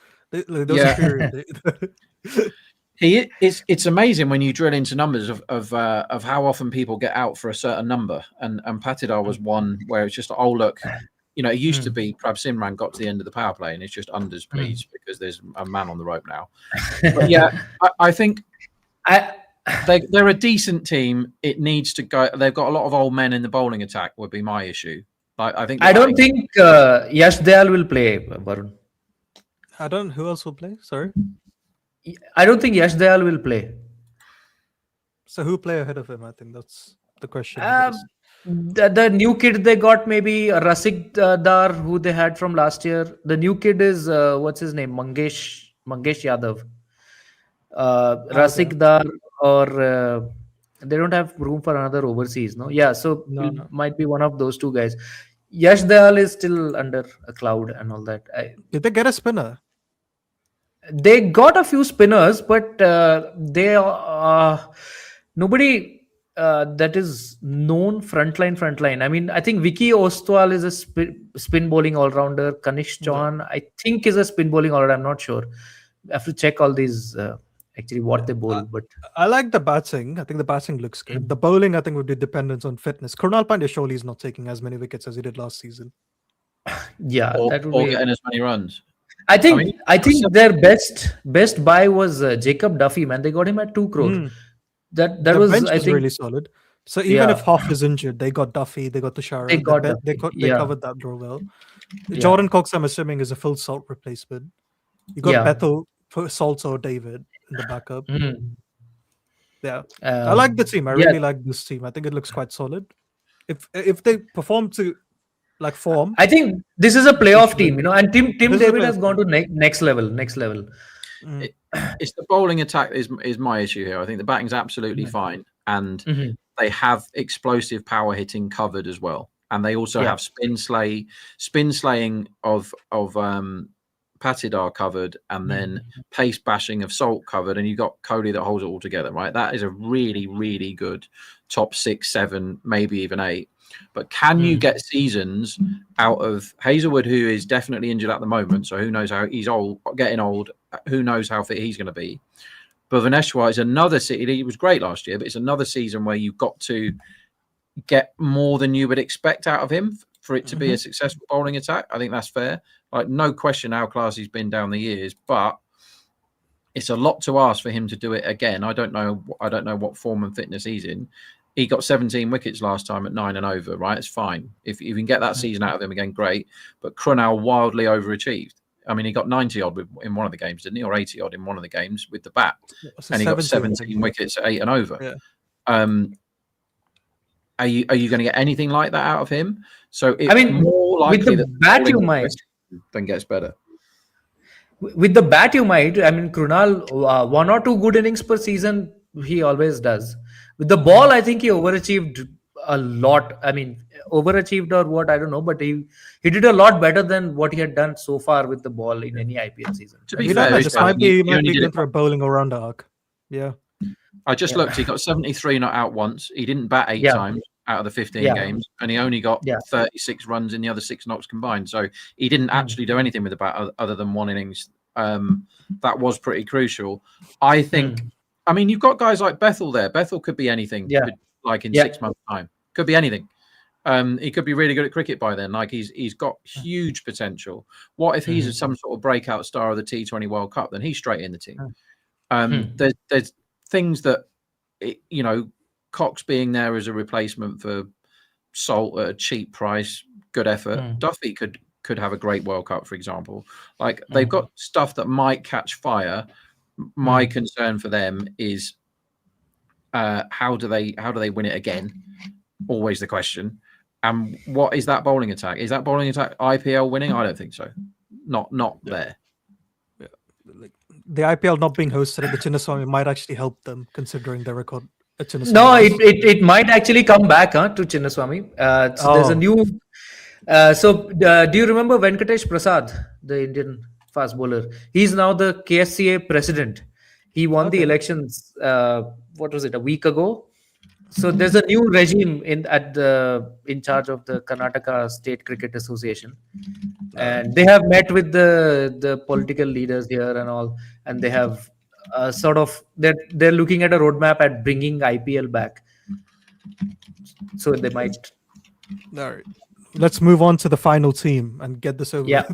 It's amazing when you drill into numbers of how often people get out for a certain number, and Patidar was one where it's just look, it used to be Prab Simran got to the end of the power play and it's just unders please because there's a man on the rope now. But yeah, I think they're a decent team. It needs to go. They've got a lot of old men in the bowling attack. Would be my issue. I don't think Yash Dayal will play, Varun. Who else will play? Sorry. I don't think Yash Dayal will play. So who play ahead of him? I think that's the question. The new kid they got, maybe Rasik Dar, who they had from last year. The new kid is what's his name? Mangesh Yadav. Rasik Dar or They don't have room for another overseas, no? Yeah, so No, no. might be one of those two guys. Yash Dayal is still under a cloud and all that. Did they get a spinner? They got a few spinners, but they nobody that is known frontline. I mean, I think Vicky Ostwal is a spin bowling all rounder. Kanish Chauhan, I think, is a spin bowling all rounder. I'm not sure. I have to check all these actually what they bowl, but I like the batting. I think the batting looks good. The bowling, I think, would be dependent on fitness. Krunal Pandya surely is not taking as many wickets as he did last season. yeah, or, that would or be. getting as many runs. I think mean, their best buy was Jacob Duffy. Man, they got him at 2 crore. That The was, bench I is think, really solid. So even if yeah. Hoff is injured, they got Duffy, they got Tushara. They got Duffy, They yeah. covered that draw well. Yeah. Jordan Cox, I'm assuming, is a full Salt replacement. You got Yeah. Bethel, Salt or David in the backup. Mhm. Yeah, I like the team. I yeah. really like this team. I think it looks quite solid. If they perform to like form, I think this is a playoff team, and Tim This is a David has playoff gone to next level. It's the bowling attack is my issue here. I think the batting's absolutely fine, and they have explosive power hitting covered as well, and they also have spin slaying of Patidar covered, and then pace bashing of Salt covered, and you've got Kohli that holds it all together, right? That is a really, really good top 6, 7, maybe even 8. But can you get seasons out of Hazelwood, who is definitely injured at the moment? So who knows how he's getting old? Who knows how fit he's going to be? But Bhuvaneshwar is another season. He was great last year, but it's another season where you've got to get more than you would expect out of him for it to be a successful bowling attack. I think that's fair. Like, no question how class he's been down the years, but it's a lot to ask for him to do it again. I don't know what form and fitness he's in. He got 17 wickets last time at 9 and over, right? It's fine. If you can get that season out of him again, great. But Krunal wildly overachieved. I mean, he got 90 odd in one of the games, didn't he? Or 80 odd in one of the games with the bat. And he got 17 wickets at 8 and over. Yeah. Are you going to get anything like that out of him? So it's I mean, more likely with the bat you might. Then gets better. With the bat you might. I mean, Krunal, 1 or 2 good innings per season, he always does. With the ball, I think he overachieved a lot. I mean, overachieved or what, I don't know, but he did a lot better than what he had done so far with the ball in any IPL season. To be fair, this might be good for a bowling all-rounder arc. Yeah. I just looked. He got 73 not out once. He didn't bat 8 times out of the 15 games, and he only got 36 runs in the other 6 knocks combined. So he didn't actually do anything with the bat other than 1 innings. That was pretty crucial. I think. I mean, you've got guys like Bethel there. Bethel could be anything. Like in 6 months' time, could be anything. He could be really good at cricket by then. Like he's got huge potential. What if he's some sort of breakout star of the T20 World Cup? Then he's straight in the team. There's things that, Cox being there as a replacement for Salt at a cheap price, good effort. Duffy could have a great World Cup, for example. Like they've got stuff that might catch fire. My concern for them is how do they win it again? Always the question. And what is that bowling attack? Is that bowling attack IPL winning? I don't think so. Not there. Yeah. Like, the IPL not being hosted at the Chinnaswamy might actually help them, considering their record at Chinnaswamy. No, it might actually come back to Chinnaswamy. So there's a new. Do you remember Venkatesh Prasad, the Indian fast bowler? He's now the KSCA president. He won the elections. What was it? A week ago. So there's a new regime in charge of the Karnataka State Cricket Association, and they have met with the political leaders here and all, and they have they're looking at a roadmap at bringing IPL back. So they might. All right. Let's move on to the final team and get this over with.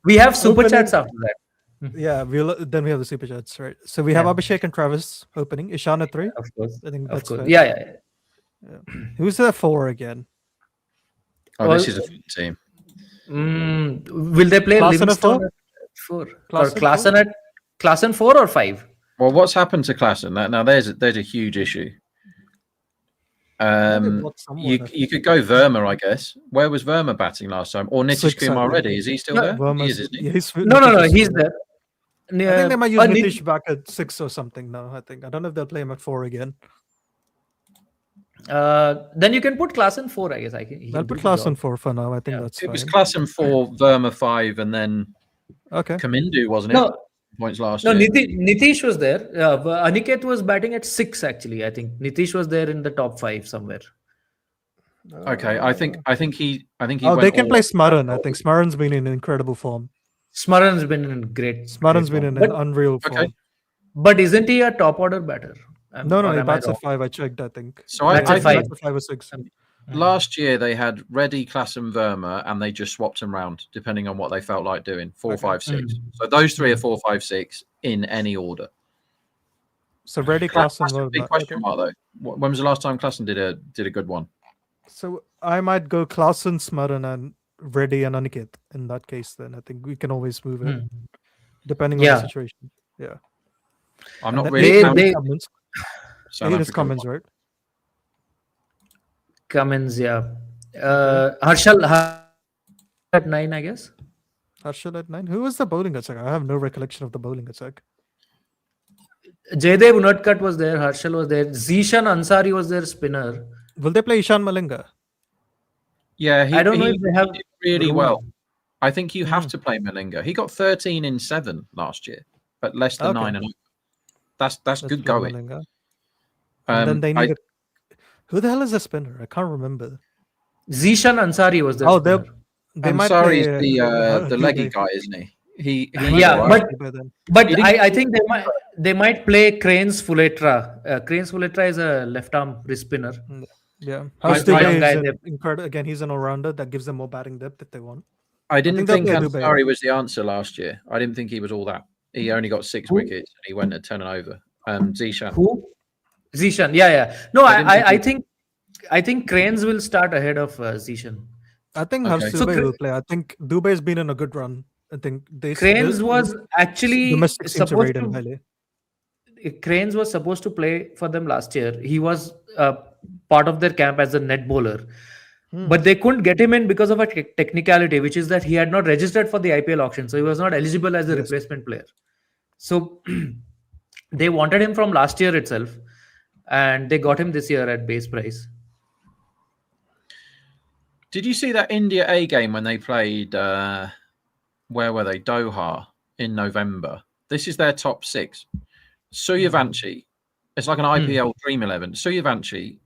We have super chats after that. Yeah, then we have the super chats, right? So we have Abhishek and Travis opening. Ishan at 3. Of course. I think that's fair. Yeah. Who's there 4 again? This is a fun team. Will they play Livingstone at 4? Classen 4 or 5? Well, what's happened to Classen? Now there's a huge issue. You could go Verma, I guess. Where was Verma batting last time? Or Nitish Kumar Reddy? Is he still there? He is, isn't he? No, he's there. I think they might use Nitish back at 6 or something now. I don't know if they'll play him at 4 again. Then you can put Klassen 4, I guess. He'll I'll do put the job. Klassen 4 for now. I think that's It was fine. Klassen 4, Verma 5, and then Okay. Kamindu, wasn't it? No, Points last no, year. Nitish was there. Aniket was batting at 6, actually. I think Nitish was there in the top 5 somewhere. Okay, I think he Oh, went they can all play out. Smaran. I think Smaran's been in incredible form. Smaran's been in great Smaran's been form. in an unreal form. But isn't he a top order batter? No, Or he am I bats wrong? at 5. I checked, I think. So I Bats at think five. he bats at 5 or 6. last year they had Reddy, Klassen, Verma, and they just swapped them round depending on what they felt like doing. 4, 5, 6. So those three are 4, 5, 6 in any order. So Reddy, Klassen, Klassen, big question mark though. When was the last time Klassen did a good one? So I might go Klassen, Smaran, and Reddy and Aniket in that case. Then I think we can always move it depending on the situation. Yeah. I'm And not then really. eight they- comments. South 8 is African comments, one. right? Cummins, yeah. Harshal at 9, I guess. Harshal at 9. Who was the bowling attack? I have no recollection of the bowling attack. Jaydev Unadkat was there. Harshal was there. Zishan Ansari was their spinner. Will they play Ishan Malinga? Yeah, I don't know he if they have did really room. well. I think you have to play Malinga. He got 13 in 7 last year, but less than Okay. 9 and 0. That's Let's good play going. Malinga. And then they need who the hell is a spinner? I can't remember. Zishan Ansari was their Oh, spinner. they might Ansari's play the leggy guy, isn't he? He's Yeah, all right. but He didn't- I think they might play Cranes Fuletra. Cranes Fuletra is a left arm wrist spinner. Yeah. He's Harsh the young Dubey guy is there. incredible. Again, he's an all-rounder that gives them more batting depth if they want. I didn't think think they'll play Dubey. Ansari was the answer last year. I didn't think he was all that. He only got 6 wickets and he went at 10 and over. Zishan. Who? Zishan. Yeah. No, I didn't I think Cranes will start ahead of Zishan. I think Okay. Harsh So Dubey will play. I think Dubey's been in a good run. I think Cranes was actually domestic seems to supposed rate him to. highly. Cranes was supposed to play for them last year. He was part of their camp as a net bowler. But they couldn't get him in because of a technicality, which is that he had not registered for the IPL auction. So he was not eligible as a replacement player. So they wanted him from last year itself. And they got him this year at base price. Did you see that India A game when they played, where were they? Doha in November. This is their top 6. Suryavanshi. It's like an IPL Dream 11. Suryavanshi,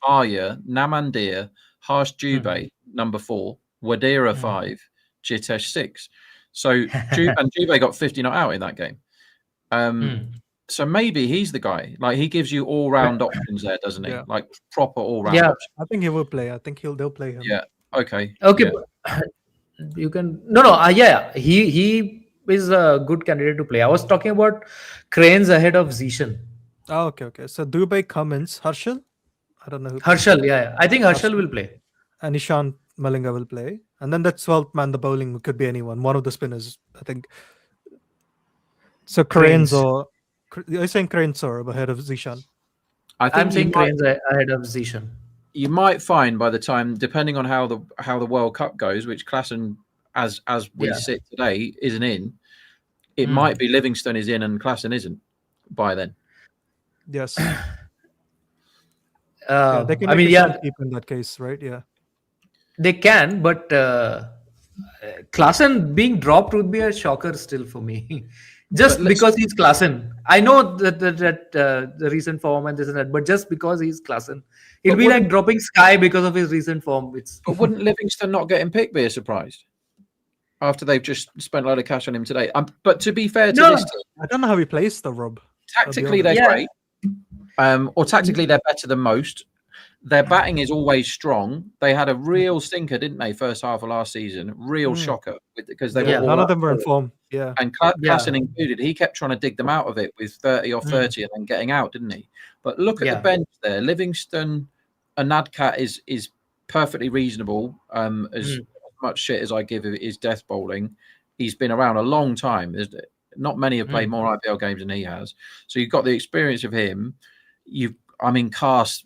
Arya, Namandir, Harsh Dubey, number 4, Wadira 5, Jitesh 6. So and Dubey got 50 not out in that game. So maybe he's the guy. Like he gives you all-round options there, doesn't he? Yeah. Like proper all-round Yeah. options. I think he will play. I think they'll play him. Yeah. Okay. Okay. Yeah. You can yeah. He is a good candidate to play. I was talking about Cranes ahead of Zishan. Oh, okay. So Dubey, Cummins, Harshal? I don't know who. Harshal, yeah. I think Harshal will play. And Ishan Malinga will play. And then that 12th man, the bowling could be anyone. One of the spinners, I think. So Cranes or... You're saying Cranes are ahead of Zishan? I'm saying Cranes ahead of Zishan. You might find by the time, depending on how the World Cup goes, which Klassen, as we sit today, isn't in, it might be Livingston is in and Klassen isn't by then. Yes. They They can keep in that case, right? Yeah. They can, but Klassen being dropped would be a shocker still for me. Just because he's Klassen. I know that the recent form and this and that, but just because he's Klassen. It'll be like dropping Sky because of his recent form. But wouldn't Livingston not getting picked be a surprise? After they've just spent a lot of cash on him today. But to be fair to this team, I don't know how he plays though, Rob. tactically they're great. Or tactically they're better than most. Their batting is always strong. They had a real stinker, didn't they? First half of last season, real shocker because they were all none of them were in form. Yeah, and Klassen included. He kept trying to dig them out of it with 30 or 30 and then getting out, didn't he? But look at the bench there. Livingston, Anadkat is perfectly reasonable. As much shit as I give his death bowling, he's been around a long time. There's not many have played more IPL games than he has. So you've got the experience of him. Cast.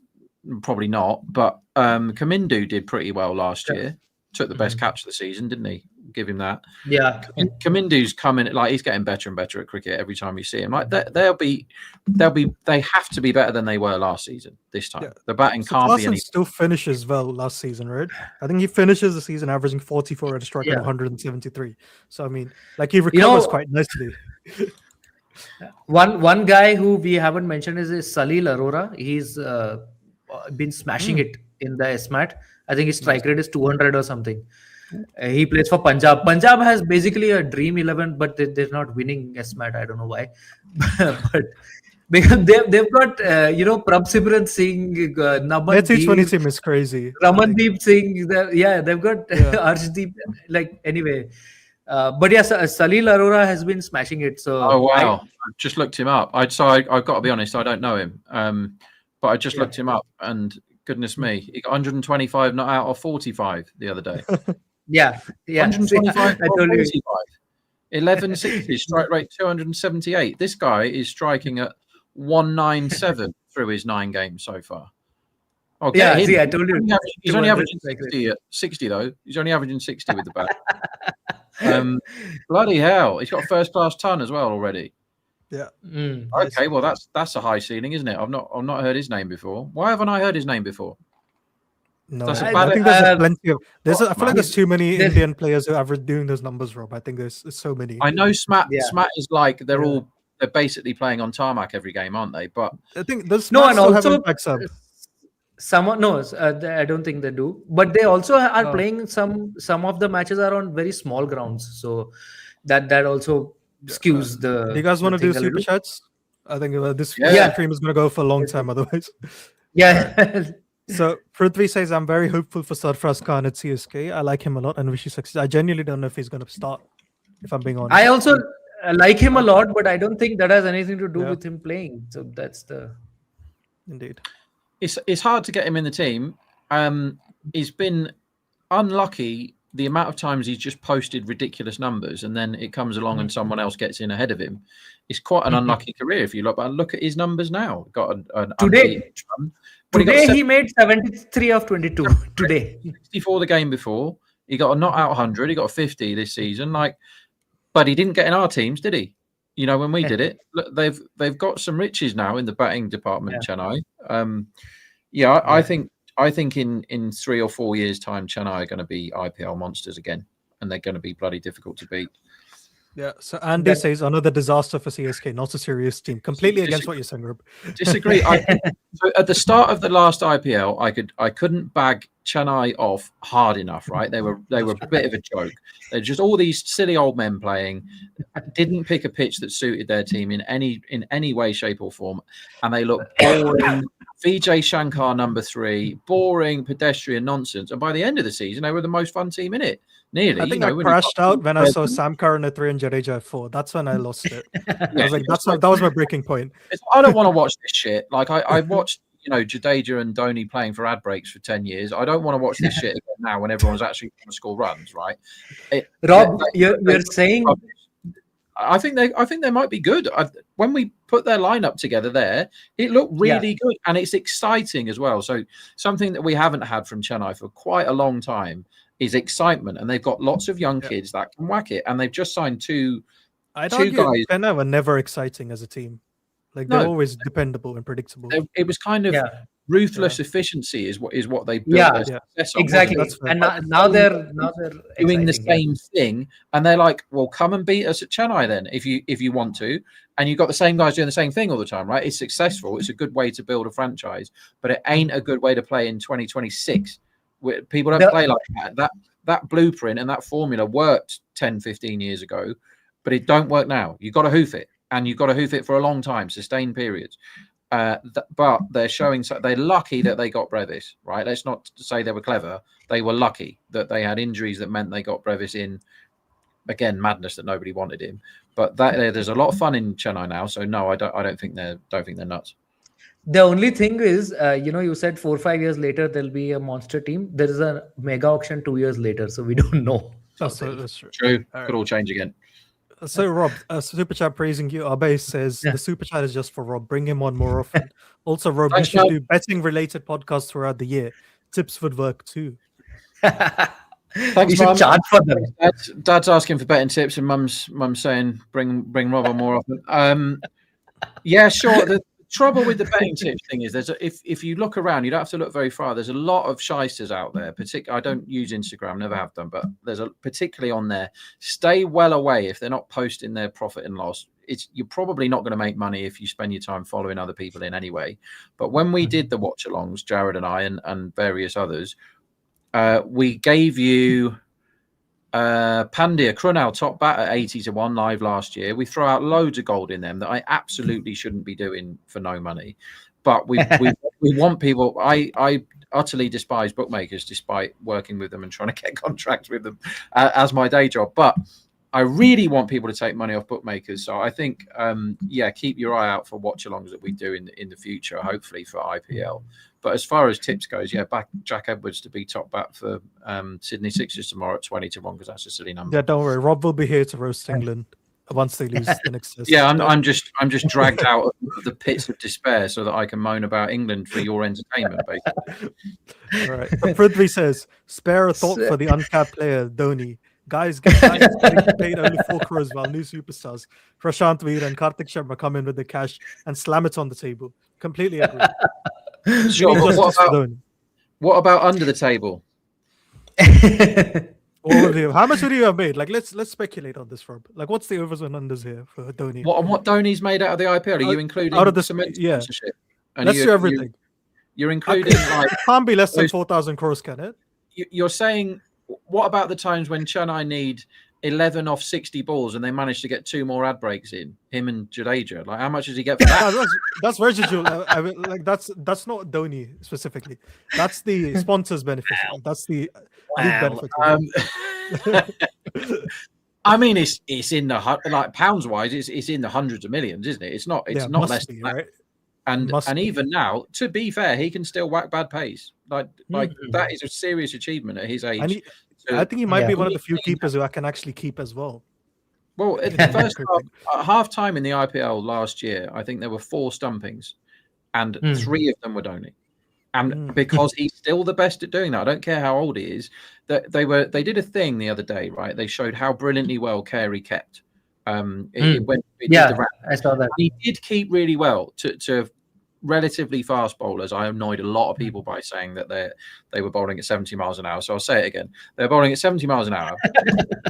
Probably not, but Kamindu did pretty well last year. took the best catch of the season, didn't he? Give him that. Yeah. Kamindu's coming, like he's getting better and better at cricket every time you see him. Like they have to be better than they were last season. This time, the batting can't be Classen any. still finishes well last season, right? I think he finishes the season averaging 44 at a strike of 173. So I mean, like he recovers quite nicely. One guy who we haven't mentioned is Salil Arora. He's been smashing it in the SMAT. I think his strike rate is 200 or something. He plays for Punjab. Punjab has basically a dream 11, but they're not winning SMAT. I don't know why, but because they've got Prabh Simran Singh, Naman Their T20 team is crazy. Ramandeep Singh. They've got Arshdeep. Like anyway. But yes, Salil Arora has been smashing it. So I just looked him up. I've got to be honest, I don't know him. But I just looked him up, and goodness me, he got 125 not out of 45 the other day. Yeah. 125 I told you. 1160 strike rate 278. This guy is striking at 197 through his 9 games so far. I told you. He's only averaging 60 though. He's only averaging 60 with the bat. Bloody hell! He's got first class ton as well already. Yeah. Okay, well that's a high ceiling, isn't it? I've not heard his name before. Why haven't I heard his name before? No, I think there's plenty of. I feel like there's too many Indian players who average doing those numbers, Rob. I think there's so many. I know Smat is like they're basically playing on tarmac every game, aren't they? But I think there's and also someone knows. I don't think they do, but they also are playing some of the matches are on very small grounds, so that also skews the. Do you guys want to do super chats? I think this stream is going to go for a long time otherwise. Yeah. So Prithvi says, I'm very hopeful for Sarfraz Khan at CSK. I like him a lot and wish he succeeds. I genuinely don't know if he's going to start, if I'm being honest. I also like him a lot, but I don't think that has anything to do with him playing. So that's the... Indeed. It's hard to get him in the team. He's been unlucky the amount of times he's just posted ridiculous numbers and then it comes along and someone else gets in ahead of him. It's quite an unlucky career if you look at his numbers now. Got an today he made 73 of 22 today. 64 the game before. He got a not out 100. He got a 50 this season. But he didn't get in our teams, did he? You know, when we did it, look, they've got some riches now in the batting department, Chennai. I think in 3 or 4 years' time, Chennai are going to be IPL monsters again, and they're going to be bloody difficult to beat. Yeah. So Andy says another disaster for CSK, not a serious team. Completely against what you're saying, Rob. Disagree. So at the start of the last IPL, I couldn't bag Chennai off hard enough. Right? They were a bit of a joke. They're just all these silly old men playing. Didn't pick a pitch that suited their team in any way, shape, or form, and they look boring. Vijay Shankar number 3, boring, pedestrian nonsense. And by the end of the season, they were the most fun team in it. Nearly. I think I crashed out when I saw Sam Curran at 3 and Jadeja at 4. That's when I lost it. I was like, that was my breaking point. I don't want to watch this shit. Like I've watched, Jadeja and Dhoni playing for ad breaks for 10 years. I don't want to watch this shit again now when everyone's actually going to score runs, right? Rob, you're saying. I think they might be good. When we put their lineup together there, it looked really good and it's exciting as well. So something that we haven't had from Chennai for quite a long time is excitement, and they've got lots of young kids that can whack it, and they've just signed two guys. Chennai were never exciting as a team. Like they're always dependable and predictable. It was kind of ruthless efficiency is what they built. Exactly. And now they're doing the same thing, and they're like, well, come and beat us at Chennai then if you want to. And you've got the same guys doing the same thing all the time, right? It's successful. It's a good way to build a franchise, but it ain't a good way to play in 2026. People don't play like that. That blueprint and that formula worked 10, 15 years ago, but it don't work now. You've got to hoof it, and you've got to hoof it for a long time, sustained periods. But they're showing they're lucky that they got Brevis, right? Let's not say they were clever. They were lucky that they had injuries that meant they got Brevis in. Again, madness that nobody wanted him. But there's a lot of fun in Chennai now. So no, I don't think they're nuts. The only thing is, you said 4 or 5 years later there'll be a monster team. There is a mega auction 2 years later, so we don't know. That's true. True. Could all change again. So Rob, super chat praising you. Abe says the super chat is just for Rob. Bring him on more often. Also, Rob, you should do betting related podcasts throughout the year. Tips would work too. Thanks, You should Mum. charge for them. Dad's asking for betting tips, and Mum's saying bring Rob on more often. Yeah, sure. The trouble with the betting tips thing is if you look around, you don't have to look very far. There's a lot of shysters out there. I don't use Instagram, never have done, but there's particularly on there. Stay well away if they're not posting their profit and loss. You're probably not going to make money if you spend your time following other people in anyway. But when we did the watch alongs, Jared and I and various others, we gave you Pandya Krunal top bat at 80-1 live last year. We throw out loads of gold in them that I absolutely shouldn't be doing for no money. But we want people. I utterly despise bookmakers, despite working with them and trying to get contracts with them as my day job. But I really want people to take money off bookmakers. So I think, keep your eye out for watch-alongs that we do in the future, hopefully for IPL. But as far as tips goes, back Jack Edwards to be top bat for Sydney Sixers tomorrow at 20-1 because that's a silly number. Yeah, don't worry. Rob will be here to roast England once they lose the next test. Yeah, I'm just dragged out of the pits of despair so that I can moan about England for your entertainment, basically. All right. Prithvi says, spare a thought for the uncapped player, Dhoni. Guys getting paid only 4 crores while new superstars Prashant Veer and Karthik Sharma come in with the cash and slam it on the table. Completely agree. Sure, but what about under the table? How much would you have made? Like, let's speculate on this, Rob. Like, what's the overs and unders here for Dhoni? What Dhoni's made out of the IPL? Are you including out of the cement sponsorship? And let's do everything. You're including like it can't be less than 4,000 crores, can it? You're saying, what about the times when Chennai need 11 off 60 balls and they manage to get 2 more ad breaks in, him and Jadeja? Like, how much does he get for that? That's Rajaju. I mean, like that's not Dhoni specifically. That's the sponsors benefit. That's the benefit. I mean, it's in the like pounds wise, it's in the hundreds of millions, isn't it? It's not less than that. Right? And even now, to be fair, he can still whack bad pace. Like that is a serious achievement at his age. I think he might be one of the few keepers who I can actually keep as well. Well, at the first half time in the IPL last year, I think there were 4 stumpings, and 3 of them were Dhoni. And because he's still the best at doing that, I don't care how old he is. That they did a thing the other day, right? They showed how brilliantly well Carey kept. I saw that. He did keep really well to relatively fast bowlers. I annoyed a lot of people by saying that they were bowling at 70 miles an hour. So I'll say it again. They're bowling at 70 miles an hour.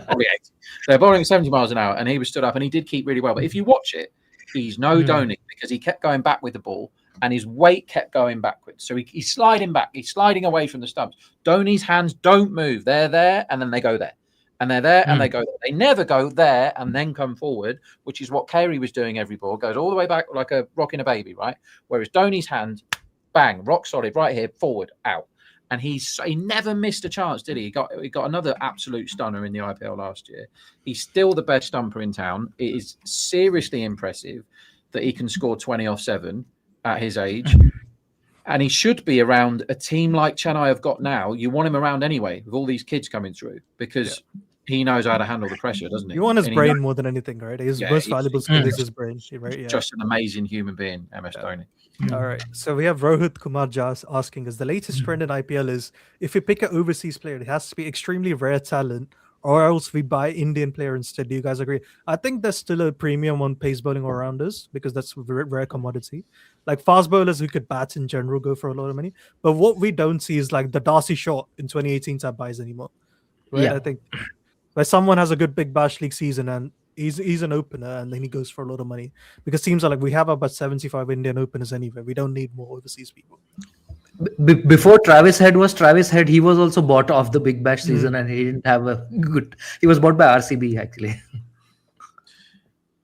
Probably 80. They're bowling at 70 miles an hour, and he was stood up, and he did keep really well. But if you watch it, he's no Dhoni because he kept going back with the ball, and his weight kept going backwards. So he's sliding back. He's sliding away from the stumps. Dhoni's hands don't move. They're there, and then they go there. And they're there and they go there. They never go there and then come forward, which is what Carey was doing every ball. Goes all the way back like a rocking a baby, right? Whereas Dhoni's hand, bang, rock solid, right here, forward, out. And he never missed a chance, did he? He got another absolute stunner in the IPL last year. He's still the best stumper in town. It is seriously impressive that he can score 20 off 7 at his age. And he should be around a team like Chennai have got now. You want him around anyway with all these kids coming through because he knows how to handle the pressure, doesn't he? You want his brain more than anything, right? His most valuable skill is his brain, right? Yeah. Just an amazing human being, MS Dhoni. All right. So we have Rohit Kumar Jas asking us, the latest trend in IPL is if you pick an overseas player, it has to be extremely rare talent or else we buy Indian player instead. Do you guys agree? I think there's still a premium on pace bowling all-rounders because that's a rare commodity. Like fast bowlers who could bat in general go for a lot of money. But what we don't see is like the Darcy shot in 2018 type buys anymore. Right? Yeah. I think where someone has a good Big Bash League season and he's an opener and then he goes for a lot of money. Because teams are like, we have about 75 Indian openers anyway. We don't need more overseas people. Before Travis Head, he was also bought off the Big Bash season and he didn't have a good... He was bought by RCB actually.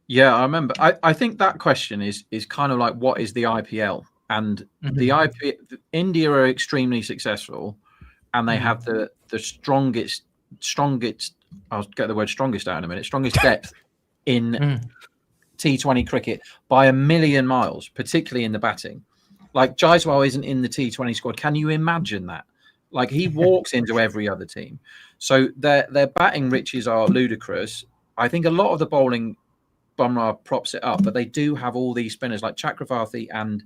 Yeah, I remember. I think that question is kind of like, what is the IPL? And the IPL, India are extremely successful and they have the strongest, I'll get the word strongest out in a minute, strongest depth in T20 cricket by a million miles, particularly in the batting. Like Jaiswal isn't in the T20 squad. Can you imagine that? Like he walks into every other team. So their batting riches are ludicrous. I think a lot of the bowling, Bumrah props it up, but they do have all these spinners like Chakravarti and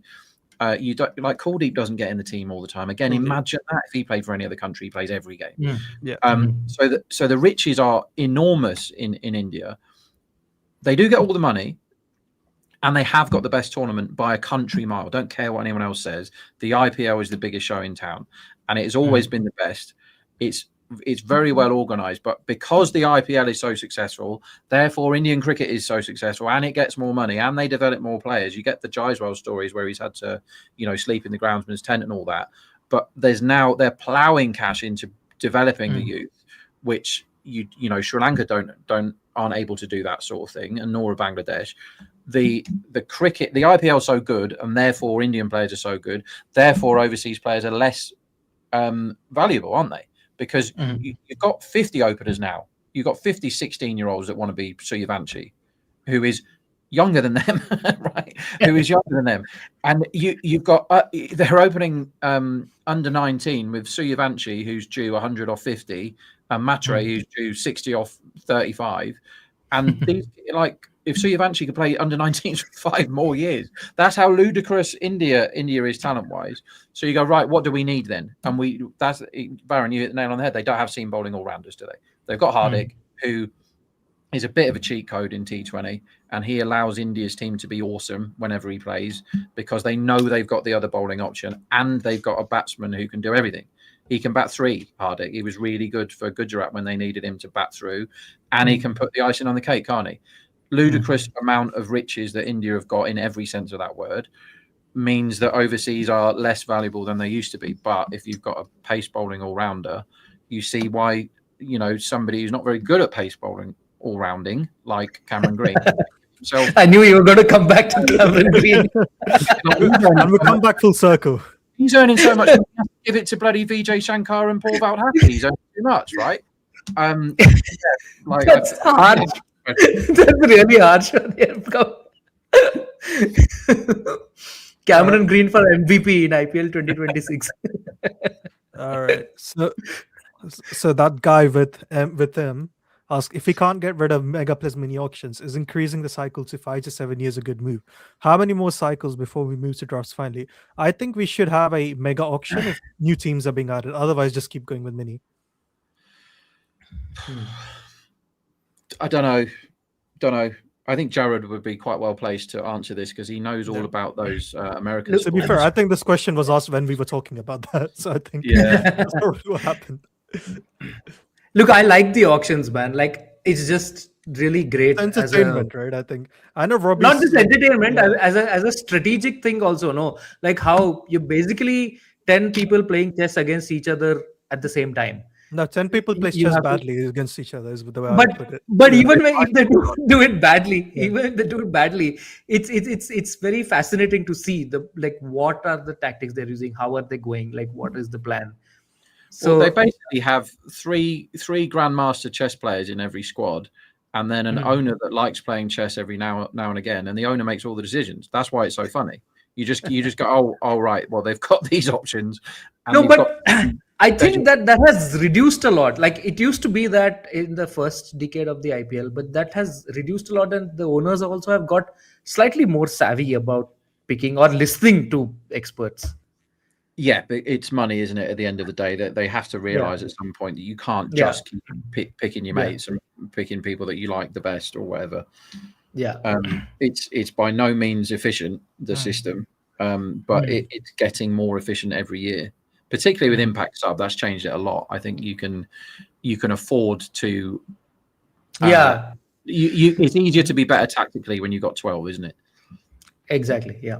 You don't like Kuldeep doesn't get in the team all the time. Again, imagine that if he played for any other country, he plays every game. Yeah. So the riches are enormous in India. They do get all the money, and they have got the best tournament by a country mile. Don't care what anyone else says. The IPL is the biggest show in town, and it has always been the best. It's very well organised, but because the IPL is so successful, therefore Indian cricket is so successful, and it gets more money, and they develop more players. You get the Jaiswal stories where he's had to, sleep in the groundsman's tent and all that. But they're ploughing cash into developing the youth, which Sri Lanka aren't able to do that sort of thing, and nor are Bangladesh. The cricket, the IPL is so good, and therefore Indian players are so good. Therefore, overseas players are less valuable, aren't they? Because you've got 50 openers now. You've got 50 16-year-olds that want to be Suryavanshi, who is younger than them, right? Who is younger than them. And you've got, they're opening under 19 with Suryavanshi, who's due 100 off 50, and Matre, who's due 60 off 35. And these, if Suryavanshi could play under 19s for 5 more years, that's how ludicrous India is talent-wise. So you go, right, what do we need then? And Varun, you hit the nail on the head. They don't have seam bowling all-rounders, do they? They've got Hardik, who is a bit of a cheat code in T20, and he allows India's team to be awesome whenever he plays because they know they've got the other bowling option, and they've got a batsman who can do everything. He can bat 3, Hardik. He was really good for Gujarat when they needed him to bat through, and he can put the icing on the cake, can't he? Ludicrous amount of riches that India have got in every sense of that word means that overseas are less valuable than they used to be. But if you've got a pace bowling all-rounder, you see why, somebody who's not very good at pace bowling all-rounding, like Cameron Green. So I knew you were going to come back to Cameron Green. And we'll come back full circle. He's earning so much money, you have to give it to bloody Vijay Shankar and Paul Valdhappy. He's earning too much, right? That's hard. That's really harsh. Cameron Green for MVP in IPL 2026. All right. So that guy with him asked if he can't get rid of mega plus mini auctions, is increasing the cycle to 5 to 7 years a good move? How many more cycles before we move to drafts finally? I think we should have a mega auction if new teams are being added. Otherwise, just keep going with mini. I don't know. I think Jared would be quite well placed to answer this because he knows all about those American To be fair, I think this question was asked when we were talking about that. So I think that's probably what happened. Look, I like the auctions, man. It's just really great. It's entertainment, right? I think. I know Robbie. Not just entertainment, as a strategic thing also, no? Like how you basically 10 people playing chess against each other at the same time. No, 10 people play chess badly against each other is the way I put it. But even if they do it badly, it's very fascinating to see what are the tactics they're using, how are they going, what is the plan. So they basically have three grandmaster chess players in every squad, and then an owner that likes playing chess every now and again, and the owner makes all the decisions. That's why it's so funny. You just go, oh right, well they've got these options. I think that has reduced a lot. It used to be that in the first decade of the IPL, but that has reduced a lot, and the owners also have got slightly more savvy about picking or listening to experts. Yeah, but it's money, isn't it? At the end of the day, that they have to realize at some point that you can't just keep picking your mates and picking people that you like the best or whatever. Yeah, it's by no means efficient, the system, but it's getting more efficient every year. Particularly with Impact Sub, that's changed it a lot. I think you can afford to. It's easier to be better tactically when you've got 12, isn't it? Exactly. Yeah.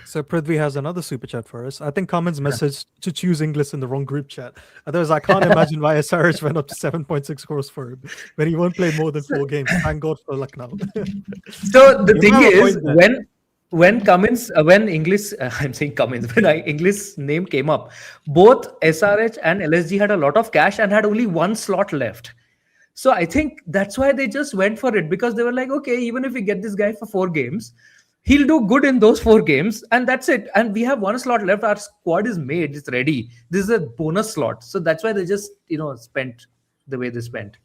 So Prithvi has another super chat for us. I think Kaman's message to choose English in the wrong group chat. Otherwise, I can't imagine why SRH went up to 7.6 crores for him when he won't play more than 4 games. Thank God for Lucknow. So the thing is, when Cummins, when English, I'm saying Cummins, when English name came up, both SRH and LSG had a lot of cash and had only 1 slot left. So I think that's why they just went for it, because they were like, okay, even if we get this guy for 4 games, he'll do good in those 4 games, and that's it. And we have 1 slot left. Our squad is made, it's ready. This is a bonus slot. So that's why they just, spent the way they spent.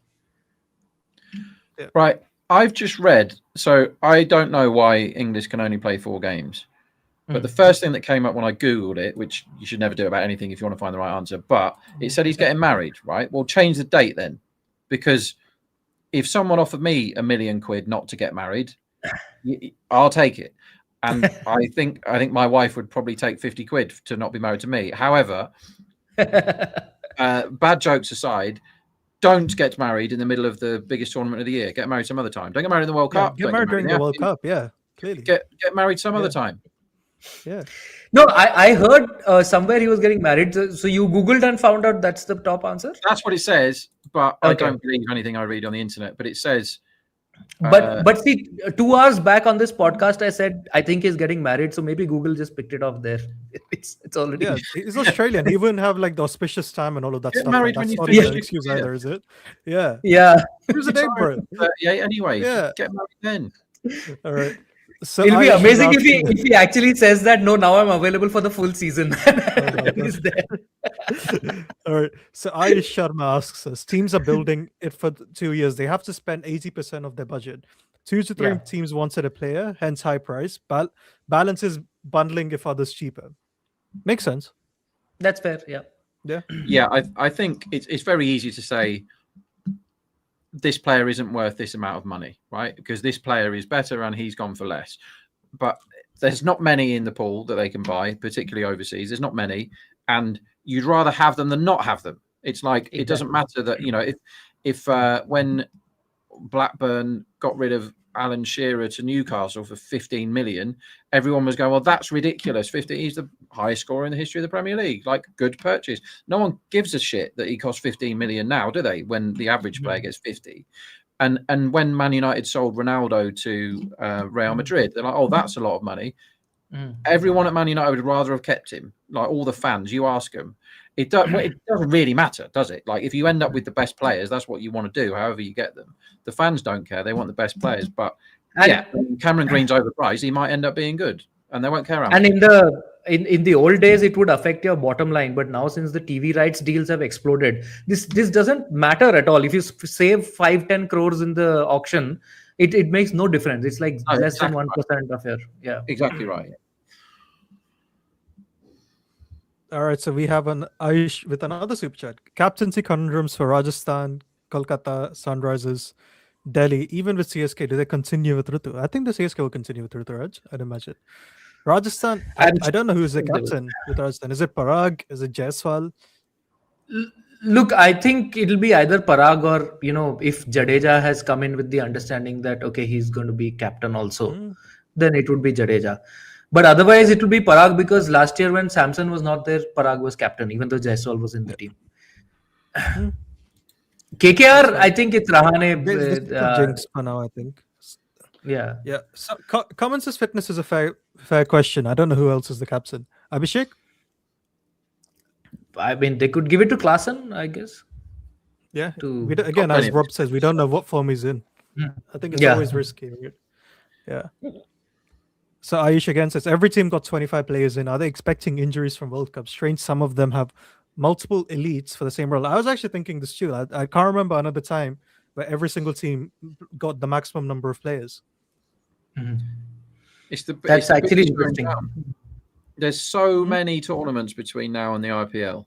Yeah. Right. I've just read, so I don't know why English can only play 4 games. But the first thing that came up when I Googled it, which you should never do about anything if you want to find the right answer, but it said he's getting married, right? Well, change the date then. Because if someone offered me £1 million not to get married, I'll take it. And I think my wife would probably take 50 quid to not be married to me. However, bad jokes aside, don't get married in the middle of the biggest tournament of the year. Get married some other time. Don't get married in the World Cup. Get married during the World Cup. Yeah, clearly. Get married some other time. Yeah. No, I heard somewhere he was getting married. So you Googled and found out that's the top answer? That's what it says, but I don't believe anything I read on the internet. But it says. But see, 2 hours back on this podcast, I said I think he's getting married. So maybe Google just picked it off there. It's already. Yeah, he's Australian. He wouldn't have like the auspicious time and all of that Get stuff. married That's when you not finish an excuse either, is it? Yeah. Yeah. Here's a date, bro. Yeah. Anyway. Yeah. Get married then. All right. So It'll be Ayush is amazing asking- if he actually says that, no, now I'm available for the full season. He's there. All right. So Ayush Sharma asks us, teams are building it for 2 years. They have to spend 80% of their budget. 2 to 3 teams wanted a player, hence high price. Balance is bundling if others cheaper. Makes sense. That's fair. Yeah. Yeah. Yeah, I think it's very easy to say this player isn't worth this amount of money, right? Because this player is better and he's gone for less. But there's not many in the pool that they can buy, particularly overseas. There's not many. And you'd rather have them than not have them. It's like, it doesn't matter that, if when Blackburn got rid of Alan Shearer to Newcastle for 15 million, everyone was going, well, that's ridiculous. 50, he's the highest scorer in the history of the Premier League. Like, good purchase. No one gives a shit that he costs 15 million now, do they? When the average player gets 50. And when Man United sold Ronaldo to Real Madrid, they're like, oh, that's a lot of money. Everyone at Man United would rather have kept him. Like, all the fans, you ask them. It doesn't really matter, does it? Like, if you end up with the best players, that's what you want to do, however you get them. The fans don't care. They want the best players. But, Cameron Green's overpriced. He might end up being good, and they won't care how much. And in the old days, it would affect your bottom line. But now, since the TV rights deals have exploded, this doesn't matter at all. If you save 5-10 crores in the auction, it makes no difference. It's like less than 1% of your... Yeah. Exactly right. All right, so we have an Ayush with another super chat. Captaincy conundrums for Rajasthan, Kolkata, Sunrisers, Delhi. Even with CSK, do they continue with Ritu? I think the CSK will continue with Ritu, Raj. I'd imagine. Rajasthan, I don't know who's the captain with Rajasthan. Is it Parag? Is it Jaiswal? Look, I think it'll be either Parag or, if Jadeja has come in with the understanding that, okay, he's going to be captain also, then it would be Jadeja. But otherwise, it will be Parag, because last year when Samson was not there, Parag was captain, even though Jaiswal was in the team. KKR, I think it's Rahane. Jinx for now, I think. Yeah. Yeah. So, Cummins' fitness is a fair question. I don't know who else is the captain. Abhishek? I mean, they could give it to Klassen, I guess. Yeah. Again, as Rob says, we don't know what form he's in. I think it's always risky. Right? Yeah. So Ayush again says, every team got 25 players in. Are they expecting injuries from World Cup? Strange, some of them have multiple elites for the same role. I was actually thinking this too. I can't remember another time where every single team got the maximum number of players. That's actually interesting. There's so many tournaments between now and the IPL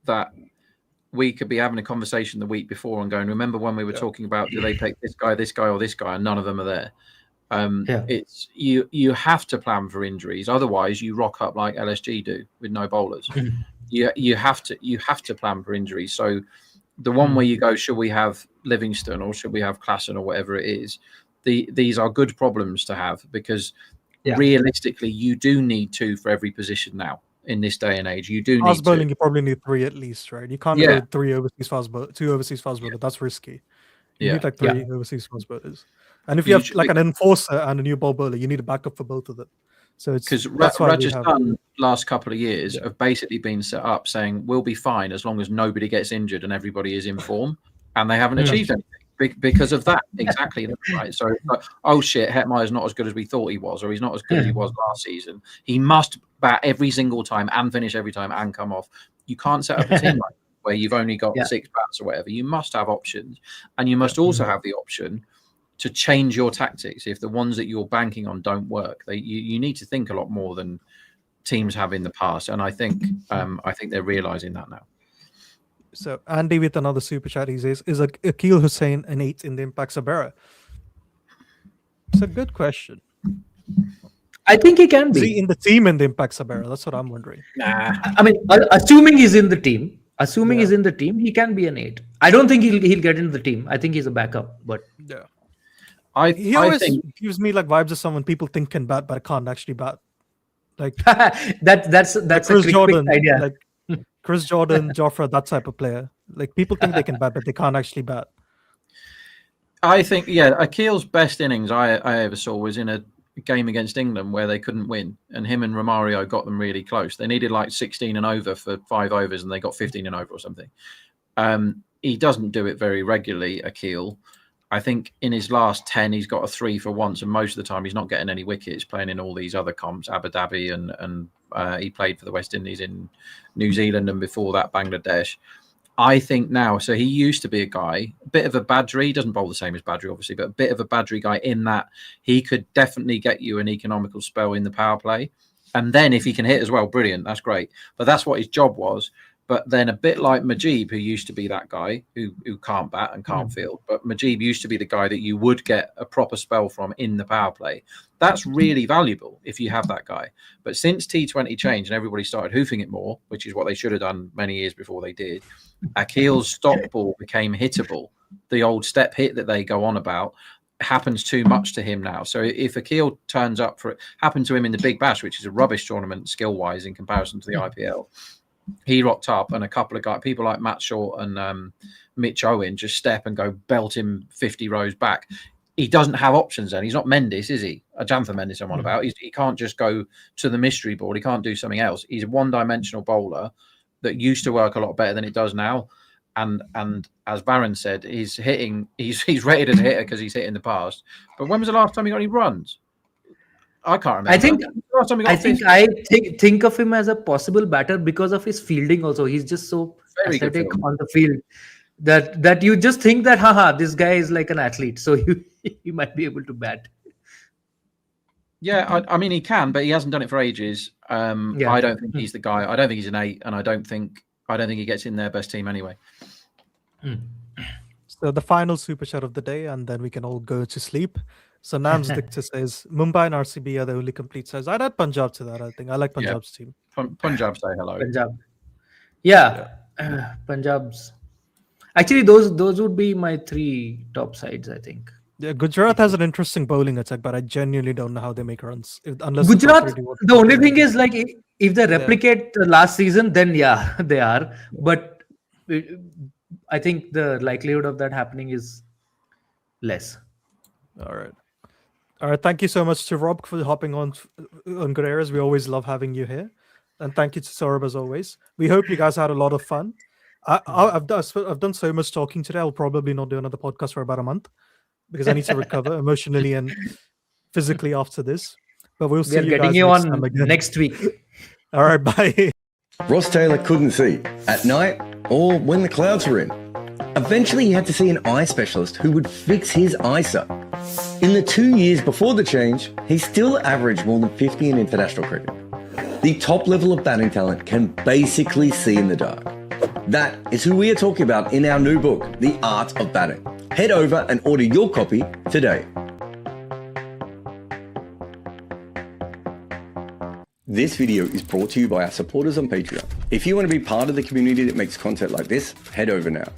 that we could be having a conversation the week before and going, remember when we were talking about, do they pick this guy, or this guy, and none of them are there. It's you have to plan for injuries, otherwise you rock up like LSG do with no bowlers. You have to plan for injuries. So the one where you go, should we have Livingston or should we have Klassen or whatever it is, these are good problems to have, because realistically you do need 2 for every position now in this day and age. You do need fast bowling. You probably need 3 at least, right? You can't go 3 overseas fast bowlers, 2 overseas fast bowlers. That's risky. You need like 3 overseas fast bowlers. And if you have like an enforcer and a new ball bowler, you need a backup for both of them. So it's because Rajasthan last couple of years have basically been set up saying we'll be fine as long as nobody gets injured and everybody is in form, and they haven't achieved anything because of that. Exactly right. So oh shit, Hetmeyer's not as good as we thought he was, or he's not as good as he was last season. He must bat every single time and finish every time and come off. You can't set up a team like where you've only got 6 bats or whatever. You must have options, and you must also have the option. to change your tactics if the ones that you're banking on don't work. You need to think a lot more than teams have in the past, and I think they're realizing that now. So Andy with another super chat, he says, is Akil Hussain an 8 in the Impact Sabera? It's a good question. I think he can Is be. he in the team in the Impact Sabera? That's what I'm wondering. Nah. I mean, assuming he's in the team, Yeah. he can be an 8. I don't think he'll get into the team. I think he's a backup, but Yeah. I He always think gives me like vibes of someone people think can bat but can't actually bat. Like that's Chris a quick Jordan idea. Like Chris Jordan, Joffre, that type of player. Like people think they can bat, but they can't actually bat. I think, yeah, Akil's best innings I ever saw was in a game against England where they couldn't win, and him and Romario got them really close. They needed like 16 and over for 5 overs, and they got 15 and over or something. He doesn't do it very regularly, Akil. I think in his last 10, he's got a 3 for once, and most of the time he's not getting any wickets, playing in all these other comps, Abu Dhabi, and he played for the West Indies in New Zealand, and before that, Bangladesh. I think now, so he used to be a guy, a bit of a Badri, he doesn't bowl the same as Badri, obviously, but a bit of a Badri guy in that he could definitely get you an economical spell in the power play. And then if he can hit as well, brilliant, that's great. But that's what his job was. But then a bit like Majib, who used to be that guy who can't bat and can't field. But Majib used to be the guy that you would get a proper spell from in the power play. That's really valuable if you have that guy. But since T20 changed and everybody started hoofing it more, which is what they should have done many years before they did, Akil's stop ball became hittable. The old step hit that they go on about happens too much to him now. So if Akil turns up for it, happened to him in the Big Bash, which is a rubbish tournament skill-wise in comparison to the IPL, he rocked up and a couple of guys, people like Matt Short and Mitch Owen, just step and go belt him 50 rows back. He doesn't have options then. He's not Mendes, is he? Ajantha Mendes I'm on about. He can't just go to the mystery board. He can't do something else. He's a one-dimensional bowler that used to work a lot better than it does now. And as Varun said, he's rated as a hitter because he's hit in the past. But when was the last time he got any runs? I can't remember. I think of him as a possible batter because of his fielding also. He's just so Very good aesthetic field. on the field that you just think that this guy is like an athlete, so you might be able to bat. Yeah, I mean he can, but he hasn't done it for ages. Yeah. I don't think he's the guy. I don't think he's an 8, and I don't think he gets in their best team anyway. So the final super chat of the day, and then we can all go to sleep. So Nams Dicta says Mumbai and RCB are the only complete sides. I'd add Punjab to that. I think I like Punjab's team. Punjab say hello. Punjab, Punjab's. Actually, those would be my 3 top sides, I think. Yeah, Gujarat has an interesting bowling attack, but I genuinely don't know how they make runs. Unless Gujarat, the only thing is like if they replicate the last season, then yeah, they are. But I think the likelihood of that happening is less. All right. Thank you so much to Rob for hopping on Good Areas. We always love having you here, and thank you to Saurabh as always. We hope you guys had a lot of fun. I've done so much talking today. I'll probably not do another podcast for about a month because I need to recover emotionally and physically after this. But we'll see you guys next time again. Next week. All right, bye. Ross Taylor couldn't see at night or when the clouds were in. Eventually, he had to see an eye specialist who would fix his eyesight. In the 2 years before the change, he still averaged more than 50 in international cricket. The top level of batting talent can basically see in the dark. That is who we are talking about in our new book, The Art of Batting. Head over and order your copy today. This video is brought to you by our supporters on Patreon. If you want to be part of the community that makes content like this, head over now.